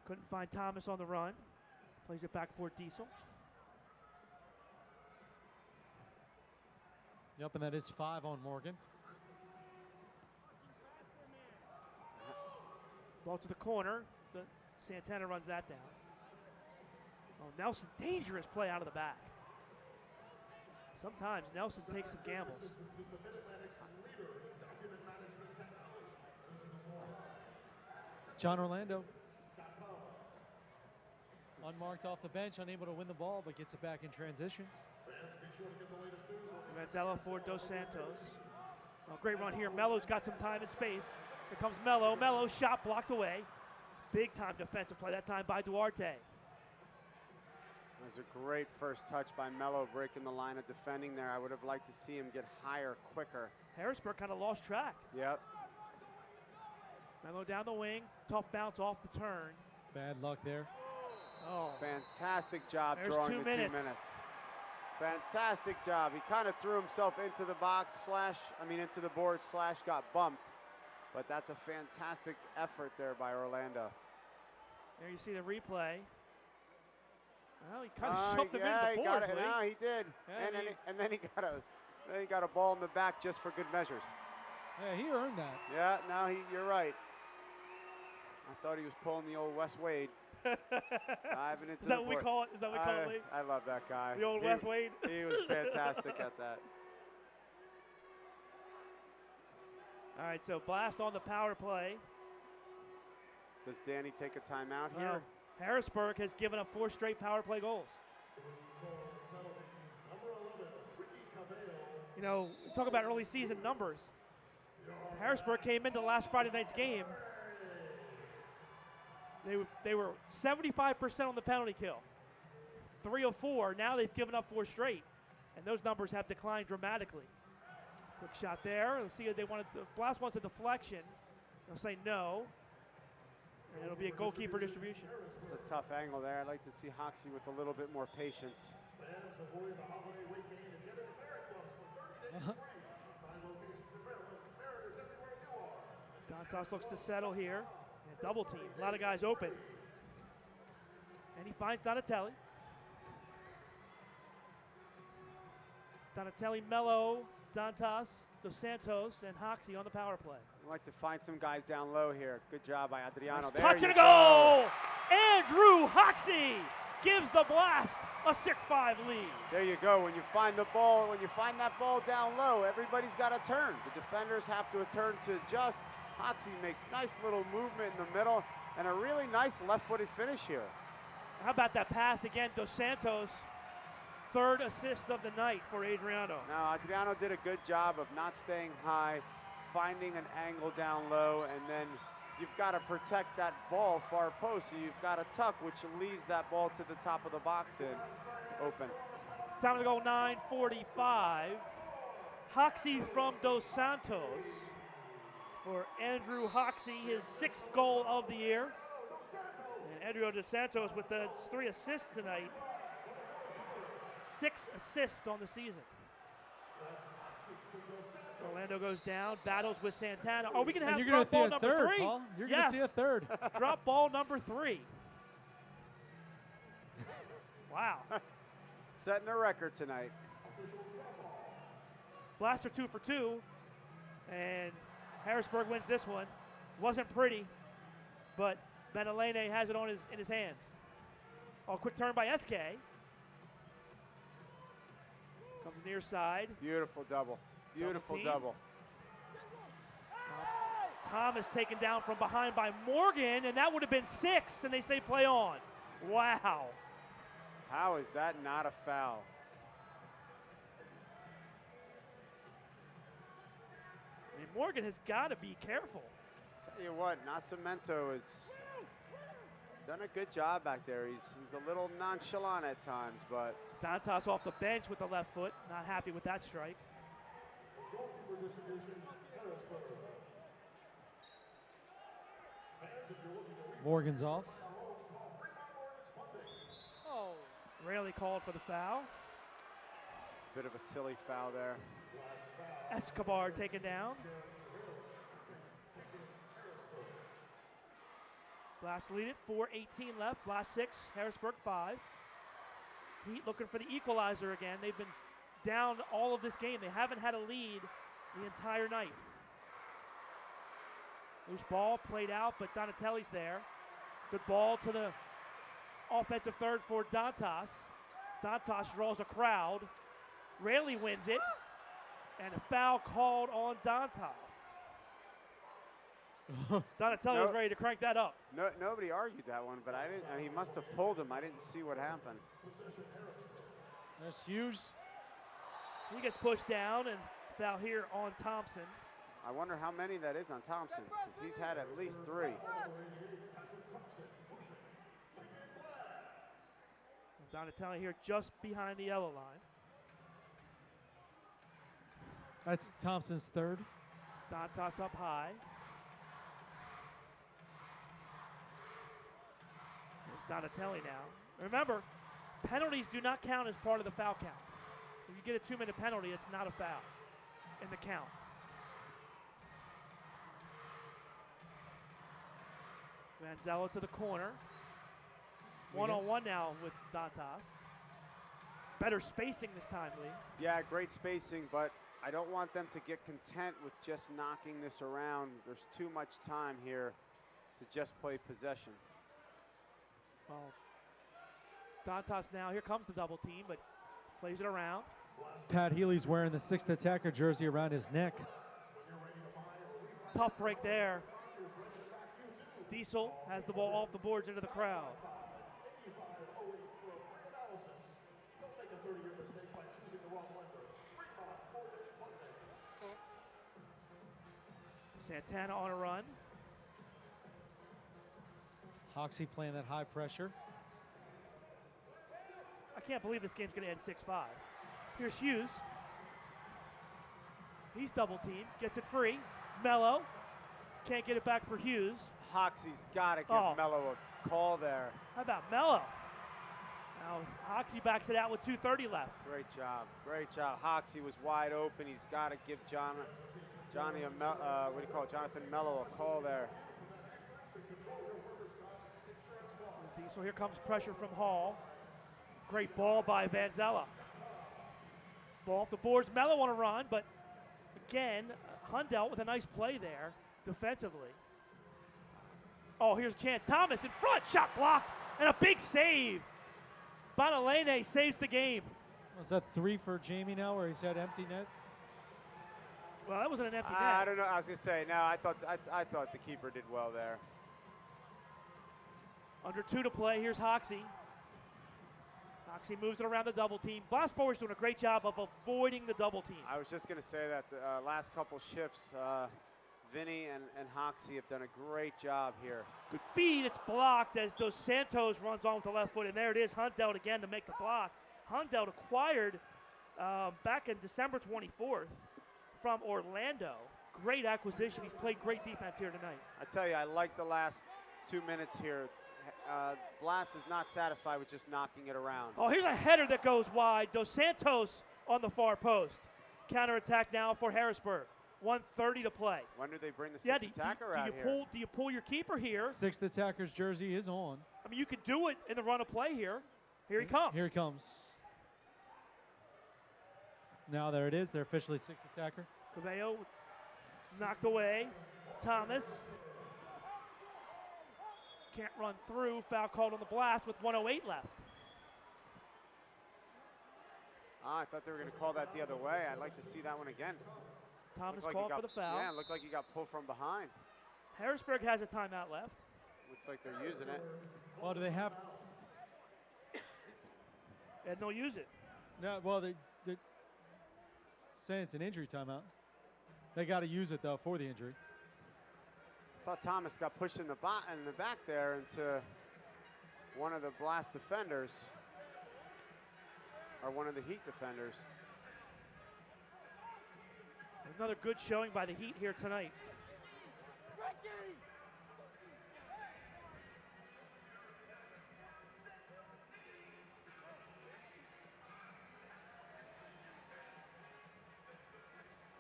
Couldn't find Thomas on the run. Plays it back for Diesel. Yep, and that is 5 on Morgan. Ball to the corner. Santana runs that down. Oh, Nelson, dangerous play out of the back. Sometimes Nelson takes some gambles. John Orlando. Unmarked off the bench, unable to win the ball, but gets it back in transition. Vanzella for Dos Santos. Oh, great run here. Melo's got some time and space. Here comes Melo. Melo shot blocked away. Big time defensive play that time by Duarte. That was a great first touch by Melo, breaking the line of defending there. I would have liked to see him get higher, quicker. Harrisburg kind of lost track. Yep. Melo down the wing. Tough bounce off the turn. Bad luck there. Oh. Fantastic job There's drawing 2 the minutes. 2 minutes. Fantastic job. He kind of threw himself into the box into the board / got bumped. But that's a fantastic effort there by Orlando. There you see the replay. Well, he kind of shoved him into the he boards, got it. Lee. No, he did. Yeah, and then he got a ball in the back just for good measures. Yeah, he earned that. Yeah, no, you're right. I thought he was pulling the old Wes Wade. Diving into Is that the what we board. call it? Is that what we call it, Lee? I love that guy. The old Wes Wade? He was fantastic at that. All right, so blast on the power play. Does Danny take a timeout here? Well, Harrisburg has given up 4 straight power play goals. You know, talk about early season numbers. Harrisburg came into last Friday night's game. They were 75% on the penalty kill. 3 of 4. Now they've given up 4 straight. And those numbers have declined dramatically. Quick shot there. Let's see if they wanted to. Blast wants a deflection. They'll say no. And it'll be a goalkeeper distribution. It's a tough angle there. I'd like to see Hoxie with a little bit more patience. Dantas looks to settle here. And double team. A lot of guys open. And he finds Donatelli. Donatelli, Melo, Dantas, Dos Santos, and Hoxie on the power play. I'd like to find some guys down low here. Good job by Adriano. There Touch you and a goal! Andrew Hoxie gives the Blast a 6-5 lead. There you go. When you find the ball, when you find that ball down low, everybody's got to turn. The defenders have to turn to adjust. Hoxie makes nice little movement in the middle and a really nice left-footed finish here. How about that pass again? Dos Santos, 3rd assist of the night for Adriano. Now, Adriano did a good job of not staying high, finding an angle down low, and then you've got to protect that ball far post. So you've got to tuck, which leaves that ball to the top of the box and open. Time of the goal, 9:45. Hoxie from Dos Santos for Andrew Hoxie, his 6th goal of the year. And Andrew Dos Santos with the 3 assists tonight. 6 assists on the season. Orlando goes down, battles with Santana. Are we going to have drop ball number 3? Paul. You're going to see a third. Drop ball number 3. Wow. Setting a record tonight. Blaster 2 for 2. And Harrisburg wins this one. Wasn't pretty, but Benelene has it in his hands. Oh, quick turn by SK. Comes near side. Beautiful double. Beautiful double. Thomas taken down from behind by Morgan, and that would have been 6, and they say play on. Wow. How is that not a foul? I mean, Morgan has got to be careful. Tell you what, Nascimento has done a good job back there. He's a little nonchalant at times, but Dantas off the bench with the left foot. Not happy with that strike. Morgan's off. Oh. Raley called for the foul. It's a bit of a silly foul there. Escobar taken down. Blast lead it, 4:18 left. Blast 6, Harrisburg 5. Heat looking for the equalizer again. They've been down all of this game. They haven't had a lead the entire night. Loose ball played out, but Donatelli's there. Good ball to the offensive third for Dantas. Dantas draws a crowd. Raley wins it. And a foul called on Dantas. Donatelli was ready to crank that up. No, nobody argued that one, but I didn't. He must have pulled him. I didn't see what happened. That's Hughes. He gets pushed down and foul here on Thompson. I wonder how many that is on Thompson, because he's had at least 3. Donatelli here just behind the yellow line. That's Thompson's 3rd. Dantas up high. There's Donatelli now. Remember, penalties do not count as part of the foul count. If you get a 2-minute penalty, it's not a foul in the count. Vanzella to the corner. One-on-one now with Dantas. Better spacing this time, Lee. Yeah, great spacing, but I don't want them to get content with just knocking this around. There's too much time here to just play possession. Well, Dantas now, here comes the double team, but plays it around. Pat Healy's wearing the 6th attacker jersey around his neck. Tough break there. Diesel has the ball off the boards into the crowd. Santana on a run. Hoxie playing that high pressure. I can't believe this game's going to end 6-5. Here's Hughes. He's double teamed, gets it free. Melo can't get it back for Hughes. Hoxie's got to give Melo a call there. How about Melo? Now Hoxie backs it out with 2:30 left. Great job, great job. Hoxie was wide open. He's got to give Jonathan Melo a call there. So here comes pressure from Hall. Great ball by Vanzella. Ball off the boards. Melo on a run, but again, Hundelt with a nice play there defensively. Oh, here's a chance. Thomas in front, shot blocked, and a big save. Bonalene saves the game. Was that 3 for Jamie now, where he's had empty net? Well, that wasn't an empty net. I don't know. I was gonna say no. I thought the keeper did well there. Under 2 to play. Here's Hoxie. Hoxie moves it around the double team. Blast forward's doing a great job of avoiding the double team. I was just gonna say that the last couple shifts, Vinny and Hoxie have done a great job here. Good feed. It's blocked as Dos Santos runs on with the left foot, and there it is. Hundelt again to make the block. Hundelt acquired back in December 24th from Orlando. Great acquisition. He's played great defense here tonight. I tell you, I like the last 2 minutes here. Blast is not satisfied with just knocking it around. Oh, here's a header that goes wide. Dos Santos on the far post. Counterattack now for Harrisburg. 1:30 to play. When do they bring the 6th attacker out here? Do you pull your keeper here? 6th attacker's jersey is on. I mean, you can do it in the run of play here. Here he comes. Here he comes. Now there it is. They're officially 6th attacker. Cabello knocked away. Thomas can't run through. Foul called on the Blast with 1:08 left. I thought they were going to call that the other way. I'd like to see that one again. Thomas called for the foul. Yeah, it looked like he got pulled from behind. Harrisburg has a timeout left. Looks like they're using it. Well, do they have? And they'll use it. No, well, they're saying it's an injury timeout. They got to use it, though, for the injury. I thought Thomas got pushed in the back there into one of the Blast defenders, or one of the Heat defenders. Another good showing by the Heat here tonight.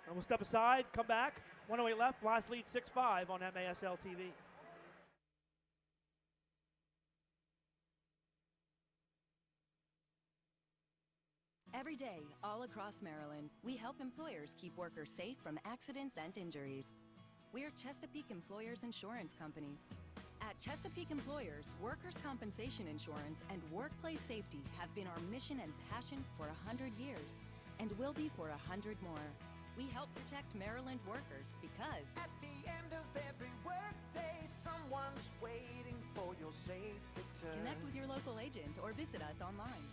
And we'll step aside, come back. 1:08 left. Blast lead 6-5 on MASL TV. Every day, all across Maryland, we help employers keep workers safe from accidents and injuries. We're Chesapeake Employers Insurance Company. At Chesapeake Employers, workers' compensation insurance and workplace safety have been our mission and passion for 100 years, and will be for 100 more. We help protect Maryland workers because at the end of every workday, someone's waiting for your safe return. Connect with your local agent or visit us online.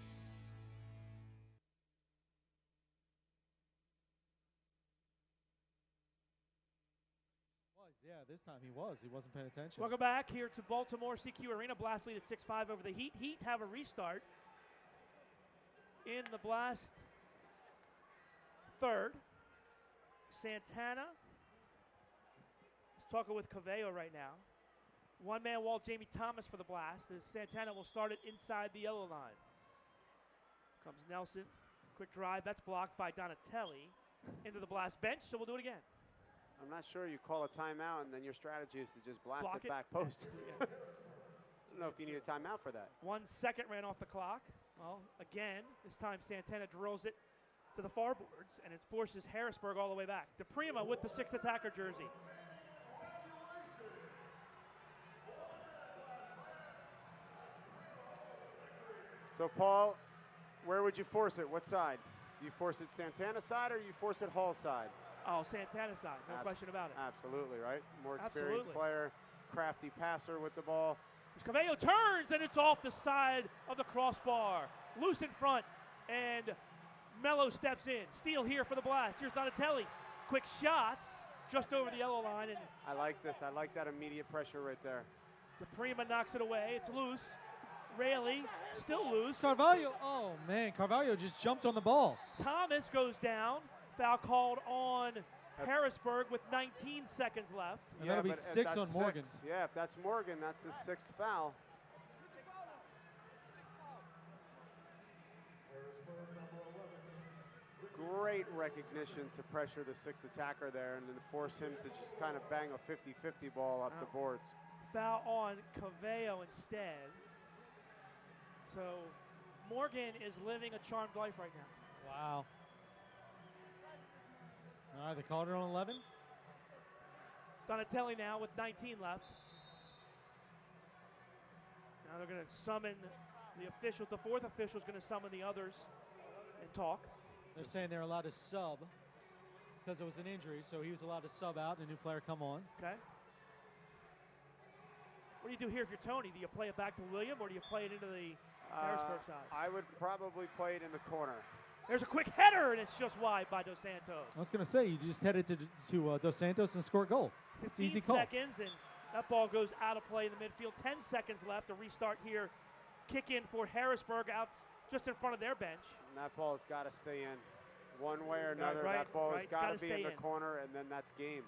Yeah, this time he was. He wasn't paying attention. Welcome back here to Baltimore CQ Arena. Blast lead at 6-5 over the Heat. Heat have a restart in the Blast third. Santana is talking with Caveo right now. One-man wall, Jamie Thomas for the Blast, as Santana will start it inside the yellow line. Comes Nelson. Quick drive. That's blocked by Donatelli into the Blast bench, so we'll do it again. I'm not sure you call a timeout and then your strategy is to just blast Block it it. back post. Yeah. I don't know if you need a timeout for that. 1 second ran off the clock. Well, again, this time Santana drills it to the far boards, and it forces Harrisburg all the way back. DePrima with the 6th attacker jersey. So, Paul, where would you force it? What side? Do you force it Santana side or you force it Hall side? Oh, Santana side, no question about it. Absolutely, right? More experienced Absolutely. player, crafty passer with the ball. Caveo turns, and it's off the side of the crossbar. Loose in front, and Melo steps in. Steal here for the Blast. Here's Donatelli. Quick shots just over the yellow line, and I like this. I like that immediate pressure right there. DePrima knocks it away. It's loose. Rayleigh still loose. Carvalho, oh man, Carvalho just jumped on the ball. Thomas goes down. Foul called on Harrisburg with 19 seconds left. And that'll be but if 6 that's on Morgan. 6, yeah, if that's Morgan, that's his 6th foul. Great recognition to pressure the 6th attacker there and then force him to just kind of bang a 50-50 ball up the boards. Foul on Caveo instead. So Morgan is living a charmed life right now. Wow. All right, they called it on 11. Donatelli now with 19 left. Now they're going to summon the officials. The 4th official is going to summon the others and talk. They're saying they're allowed to sub because it was an injury, so he was allowed to sub out and a new player come on. Okay. What do you do here if you're Tony? Do you play it back to William or do you play it into the Harrisburg side? I would probably play it in the corner. There's a quick header, and it's just wide by Dos Santos. I was going to say, you just headed to Dos Santos and score a goal. 15 easy call. seconds, and that ball goes out of play in the midfield. 10 seconds left. A restart here. Kick in for Harrisburg out just in front of their bench. And that ball's got to stay in. One way or another, that ball has got to be in the corner, and then that's game.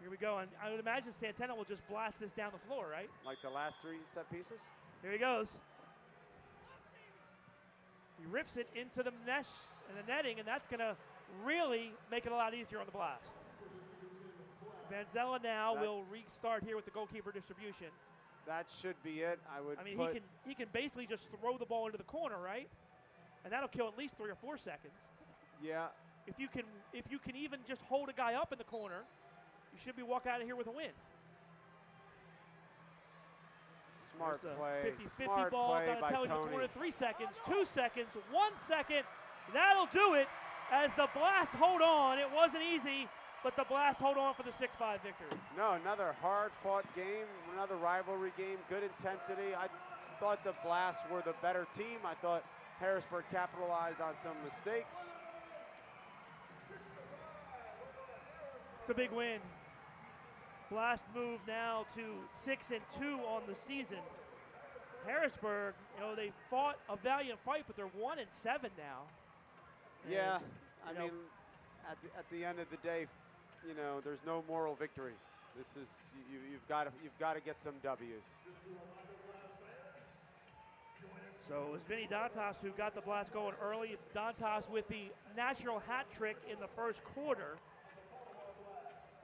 Here we go, and I would imagine Santana will just blast this down the floor, right? Like the last 3 set pieces? Here he goes. He rips it into the mesh and the netting, and that's going to really make it a lot easier on the Blast. Vanzella now will restart here with the goalkeeper distribution. That should be it. I mean, he can basically just throw the ball into the corner, right? And that'll kill at least 3 or 4 seconds. Yeah. If you can even just hold a guy up in the corner, you should be walking out of here with a win. Smart play. 50-50 ball. Donatelli in the corner. 3 seconds, 2 seconds, 1 second. That'll do it as the Blast hold on. It wasn't easy, but the Blast hold on for the 6-5 victory. No, another hard-fought game, another rivalry game, good intensity. I thought the Blast were the better team. I thought Harrisburg capitalized on some mistakes. It's a big win. Blast move now to 6-2 on the season. Harrisburg, they fought a valiant fight, but they're 1-7 now. Yeah, I mean, at the end of the day, there's no moral victories. This is you've got to get some W's. So it was Vinny Dantas who got the Blast going early. It's Dantas with the natural hat trick in the first quarter.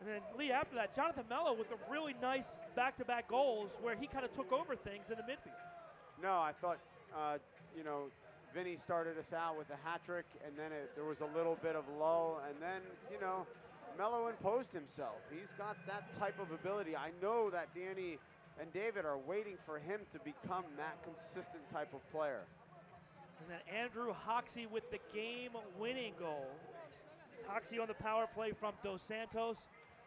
And then, Lee, after that, Jonathan Melo with the really nice back-to-back goals where he kind of took over things in the midfield. No, I thought, Vinny started us out with a hat trick, and then there was a little bit of lull, and then, Melo imposed himself. He's got that type of ability. I know that Danny and David are waiting for him to become that consistent type of player. And then Andrew Hoxie with the game-winning goal. It's Hoxie on the power play from Dos Santos.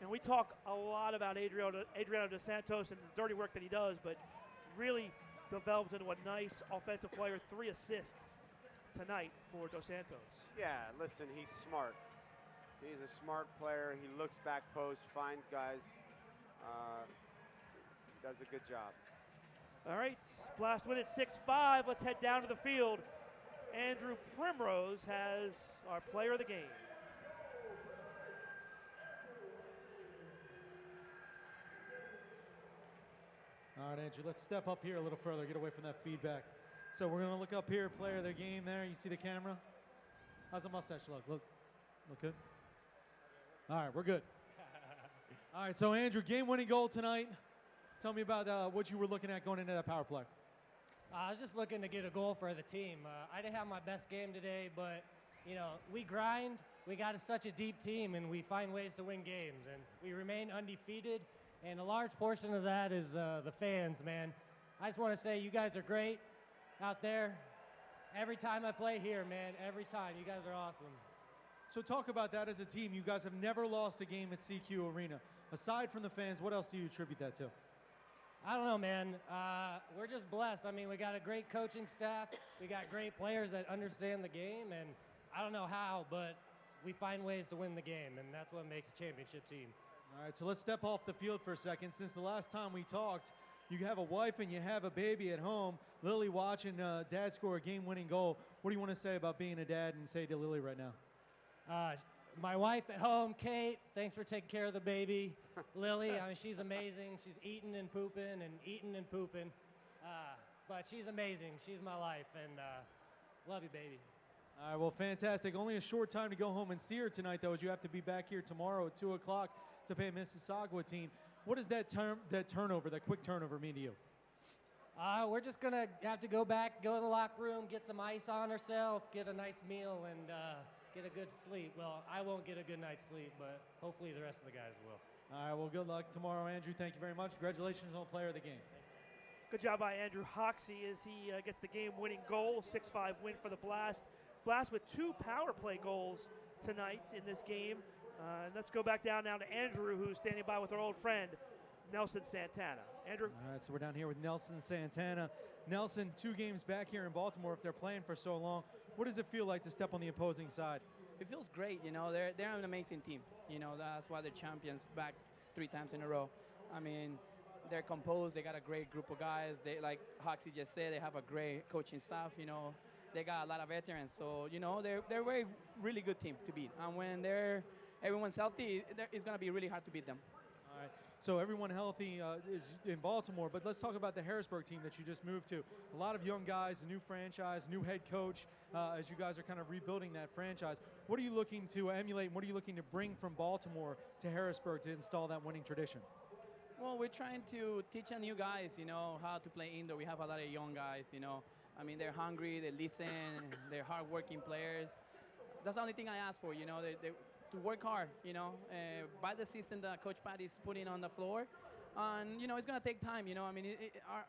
And we talk a lot about Adriano Dos Santos and the dirty work that he does, but really developed into a nice offensive player. 3 assists tonight for Dos Santos. Yeah, listen, he's smart. He's a smart player. He looks back post, finds guys, does a good job. All right, Blast win at 6-5. Let's head down to the field. Andrew Primrose has our player of the game. All right, Andrew, let's step up here a little further, get away from that feedback. So we're going to look up here, player of the game there. You see the camera? How's the mustache look? Look good? All right, we're good. All right, so Andrew, game-winning goal tonight. Tell me about what you were looking at going into that power play. I was just looking to get a goal for the team. I didn't have my best game today, but, you know, we grind. We got such a deep team, and we find ways to win games. And we remain undefeated, and a large portion of that is the fans, man. I just want to say you guys are great out there. Every time I play here, man, every time. You guys are awesome. So talk about that as a team. You guys have never lost a game at CQ Arena. Aside from the fans, what else do you attribute that to? I don't know, man. We're just blessed. I mean, we got a great coaching staff. We got great players that understand the game, and I don't know how, but we find ways to win the game, and that's what makes a championship team. All right, so let's step off the field for a second. Since the last time we talked, you have a wife and you have a baby at home. Lily watching dad score a game-winning goal. What do you want to say about being a dad and say to Lily right now? My wife at home, Kate, thanks for taking care of the baby. Lily, I mean, she's amazing. She's eating and pooping and eating and pooping. But she's amazing. She's my life, and love you, baby. All right, well, fantastic. Only a short time to go home and see her tonight, though, as you have to be back here tomorrow at 2 o'clock to play a Mississauga team. What does that turnover, that quick turnover, mean to you? We're just going to have to go back, go in the locker room, get some ice on ourselves, get a nice meal, and get a good sleep. Well, I won't get a good night's sleep, but hopefully the rest of the guys will. All right, well, good luck tomorrow, Andrew. Thank you very much. Congratulations on player of the game. Good job by Andrew Hoxie as he gets the game-winning goal, 6-5 win for the Blast. Blast with 2 power play goals tonight in this game. Let's go back down now to Andrew, who's standing by with our old friend, Nelson Santana. Andrew? All right, so we're down here with Nelson Santana. Nelson, 2 games back here in Baltimore. If they're playing for so long, what does it feel like to step on the opposing side? It feels great, you know. They're an amazing team. You know, that's why they're champions back 3 times in a row. I mean, they're composed. They got a great group of guys. They, like Hoxie just said, they have a great coaching staff, you know. They got a lot of veterans. So, you know, they're a very, really good team to beat. And when everyone's healthy, it's going to be really hard to beat them. All right. So everyone healthy is in Baltimore, but let's talk about the Harrisburg team that you just moved to. A lot of young guys, a new franchise, new head coach, as you guys are kind of rebuilding that franchise. What are you looking to emulate, and what are you looking to bring from Baltimore to Harrisburg to install that winning tradition? Well, we're trying to teach our new guys, you know, how to play indoor. We have a lot of young guys, you know. I mean, they're hungry, they listen, they're hardworking players. That's the only thing I ask for, you know, to work hard, you know, by the system that Coach Pat is putting on the floor. And, you know, it's going to take time, you know. I mean,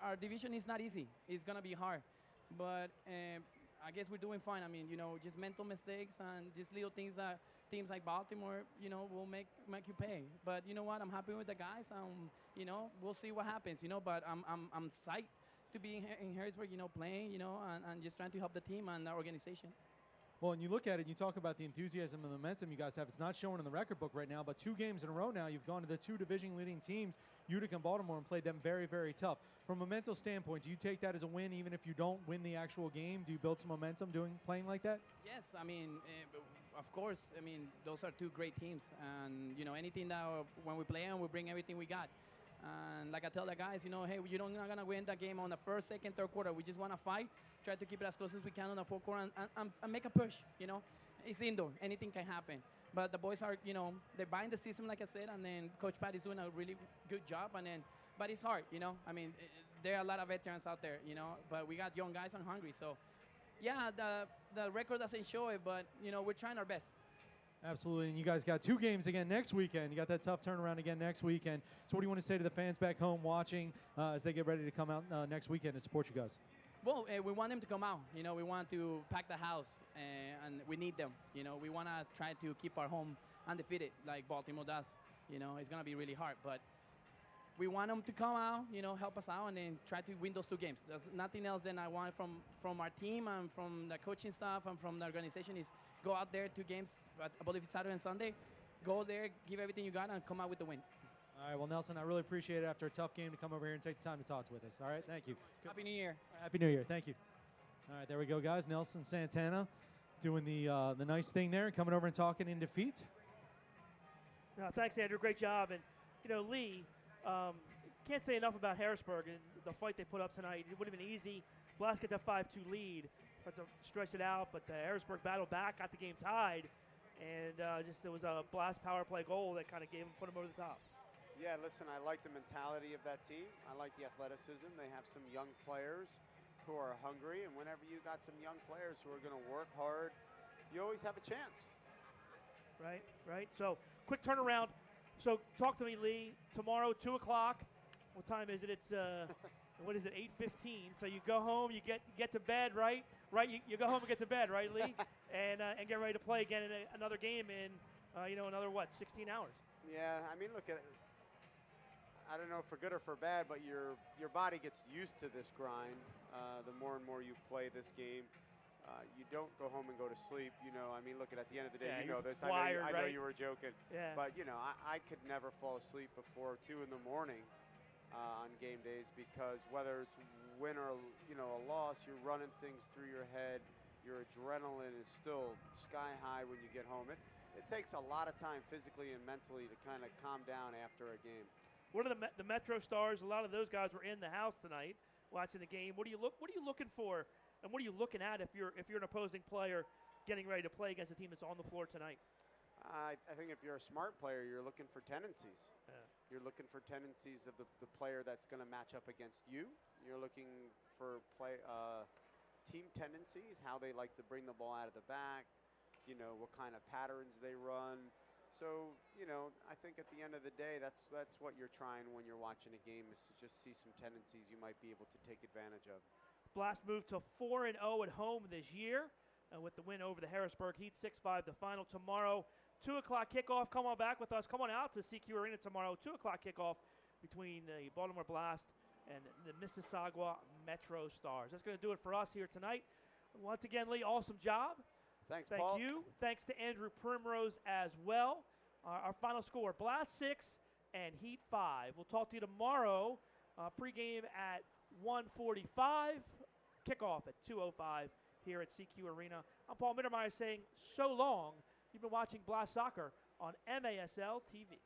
our division is not easy. It's going to be hard. But I guess we're doing fine. I mean, you know, just mental mistakes and just little things that teams like Baltimore, you know, will make you pay. But you know what? I'm happy with the guys. You know, we'll see what happens, you know. But I'm psyched to be in Harrisburg, you know, playing, you know, and just trying to help the team and the organization. Well, and you look at it, and you talk about the enthusiasm and momentum you guys have. It's not showing in the record book right now, but 2 games in a row now, you've gone to the 2 division-leading teams, Utica and Baltimore, and played them very, very tough. From a mental standpoint, do you take that as a win, even if you don't win the actual game? Do you build some momentum playing like that? Yes, I mean, of course. I mean, those are 2 great teams, and you know, anything that when we play them, we bring everything we got. And like I tell the guys, you know, hey, you're not gonna win that game on the first, second, third quarter. We just want to fight, try to keep it as close as we can on the fourth quarter, and make a push. You know, it's indoor, anything can happen. But the boys are, you know, they're buying the system, like I said, and then Coach Pat is doing a really good job. But it's hard, you know. I mean, there are a lot of veterans out there, you know, but we got young guys and hungry. So, yeah, the record doesn't show it, but you know, we're trying our best. Absolutely, and you guys got 2 games again next weekend. You got that tough turnaround again next weekend. So what do you want to say to the fans back home watching as they get ready to come out next weekend to support you guys? Well, we want them to come out. You know, we want to pack the house, and we need them. You know, we want to try to keep our home undefeated like Baltimore does. You know, it's going to be really hard, but we want them to come out, you know, help us out, and then try to win those 2 games. There's nothing else than I want from our team and from the coaching staff and from the organization is go out there 2 games, I believe it's Saturday and Sunday. Go there, give everything you got, and come out with the win. All right, well, Nelson, I really appreciate it after a tough game to come over here and take the time to talk with us. All right, thank you. Happy New Year. Happy New Year. Thank you. All right, there we go, guys. Nelson Santana doing the nice thing there, coming over and talking in defeat. No, thanks, Andrew. Great job. And, Lee, can't say enough about Harrisburg and the fight they put up tonight. It would have been easy. Blast get that 5-2 lead, had to stretch it out, but the Harrisburg battled back, got the game tied, and it was a Blast power play goal that kind of put them over the top. Yeah, listen, I like the mentality of that team. I like the athleticism. They have some young players who are hungry, and whenever you got some young players who are going to work hard, you always have a chance. Right. So, quick turnaround. So, talk to me, Lee. Tomorrow, 2 o'clock. What time is it? It's, what is it, 8:15. So, you go home, you get to bed, right? Right, you go home and get to bed, right, Lee? and get ready to play again in another game in, another, 16 hours? Yeah, I mean, look at it. I don't know for good or for bad, but your body gets used to this grind. The more and more you play this game, you don't go home and go to sleep. I mean, look at the end of the day, yeah, you know this. Wired, I know right? you were joking. Yeah. But I could never fall asleep before 2 in the morning on game days, because whether it's win or a loss, you're running things through your head. Your adrenaline is still sky high when you get home. It takes a lot of time physically and mentally to kind of calm down after a game. What are the Metro Stars? A lot of those guys were in the house tonight watching the game. What are you looking for, and what are you looking at if you're an opposing player getting ready to play against a team that's on the floor tonight? I think if you're a smart player, you're looking for tendencies. Yeah. You're looking for tendencies of the player that's going to match up against you. You're looking for team tendencies, how they like to bring the ball out of the back, what kind of patterns they run. So, I think at the end of the day, that's what you're trying when you're watching a game, is to just see some tendencies you might be able to take advantage of. Blast moved to 4-0 at home this year with the win over the Harrisburg Heat, 6-5 the final. Tomorrow, 2 o'clock kickoff. Come on back with us. Come on out to CQ Arena tomorrow, 2 o'clock kickoff between the Baltimore Blast and the Mississauga Metro Stars. That's going to do it for us here tonight. Once again, Lee, awesome job. Thanks, Thank Paul. you. Thanks to Andrew Primrose as well. Our final score, Blast 6 and Heat 5. We'll talk to you tomorrow, pregame at 1:45, kickoff at 2:05 here at CQ Arena. I'm Paul Mittermeier saying so long. You've been watching Blast Soccer on MASL TV.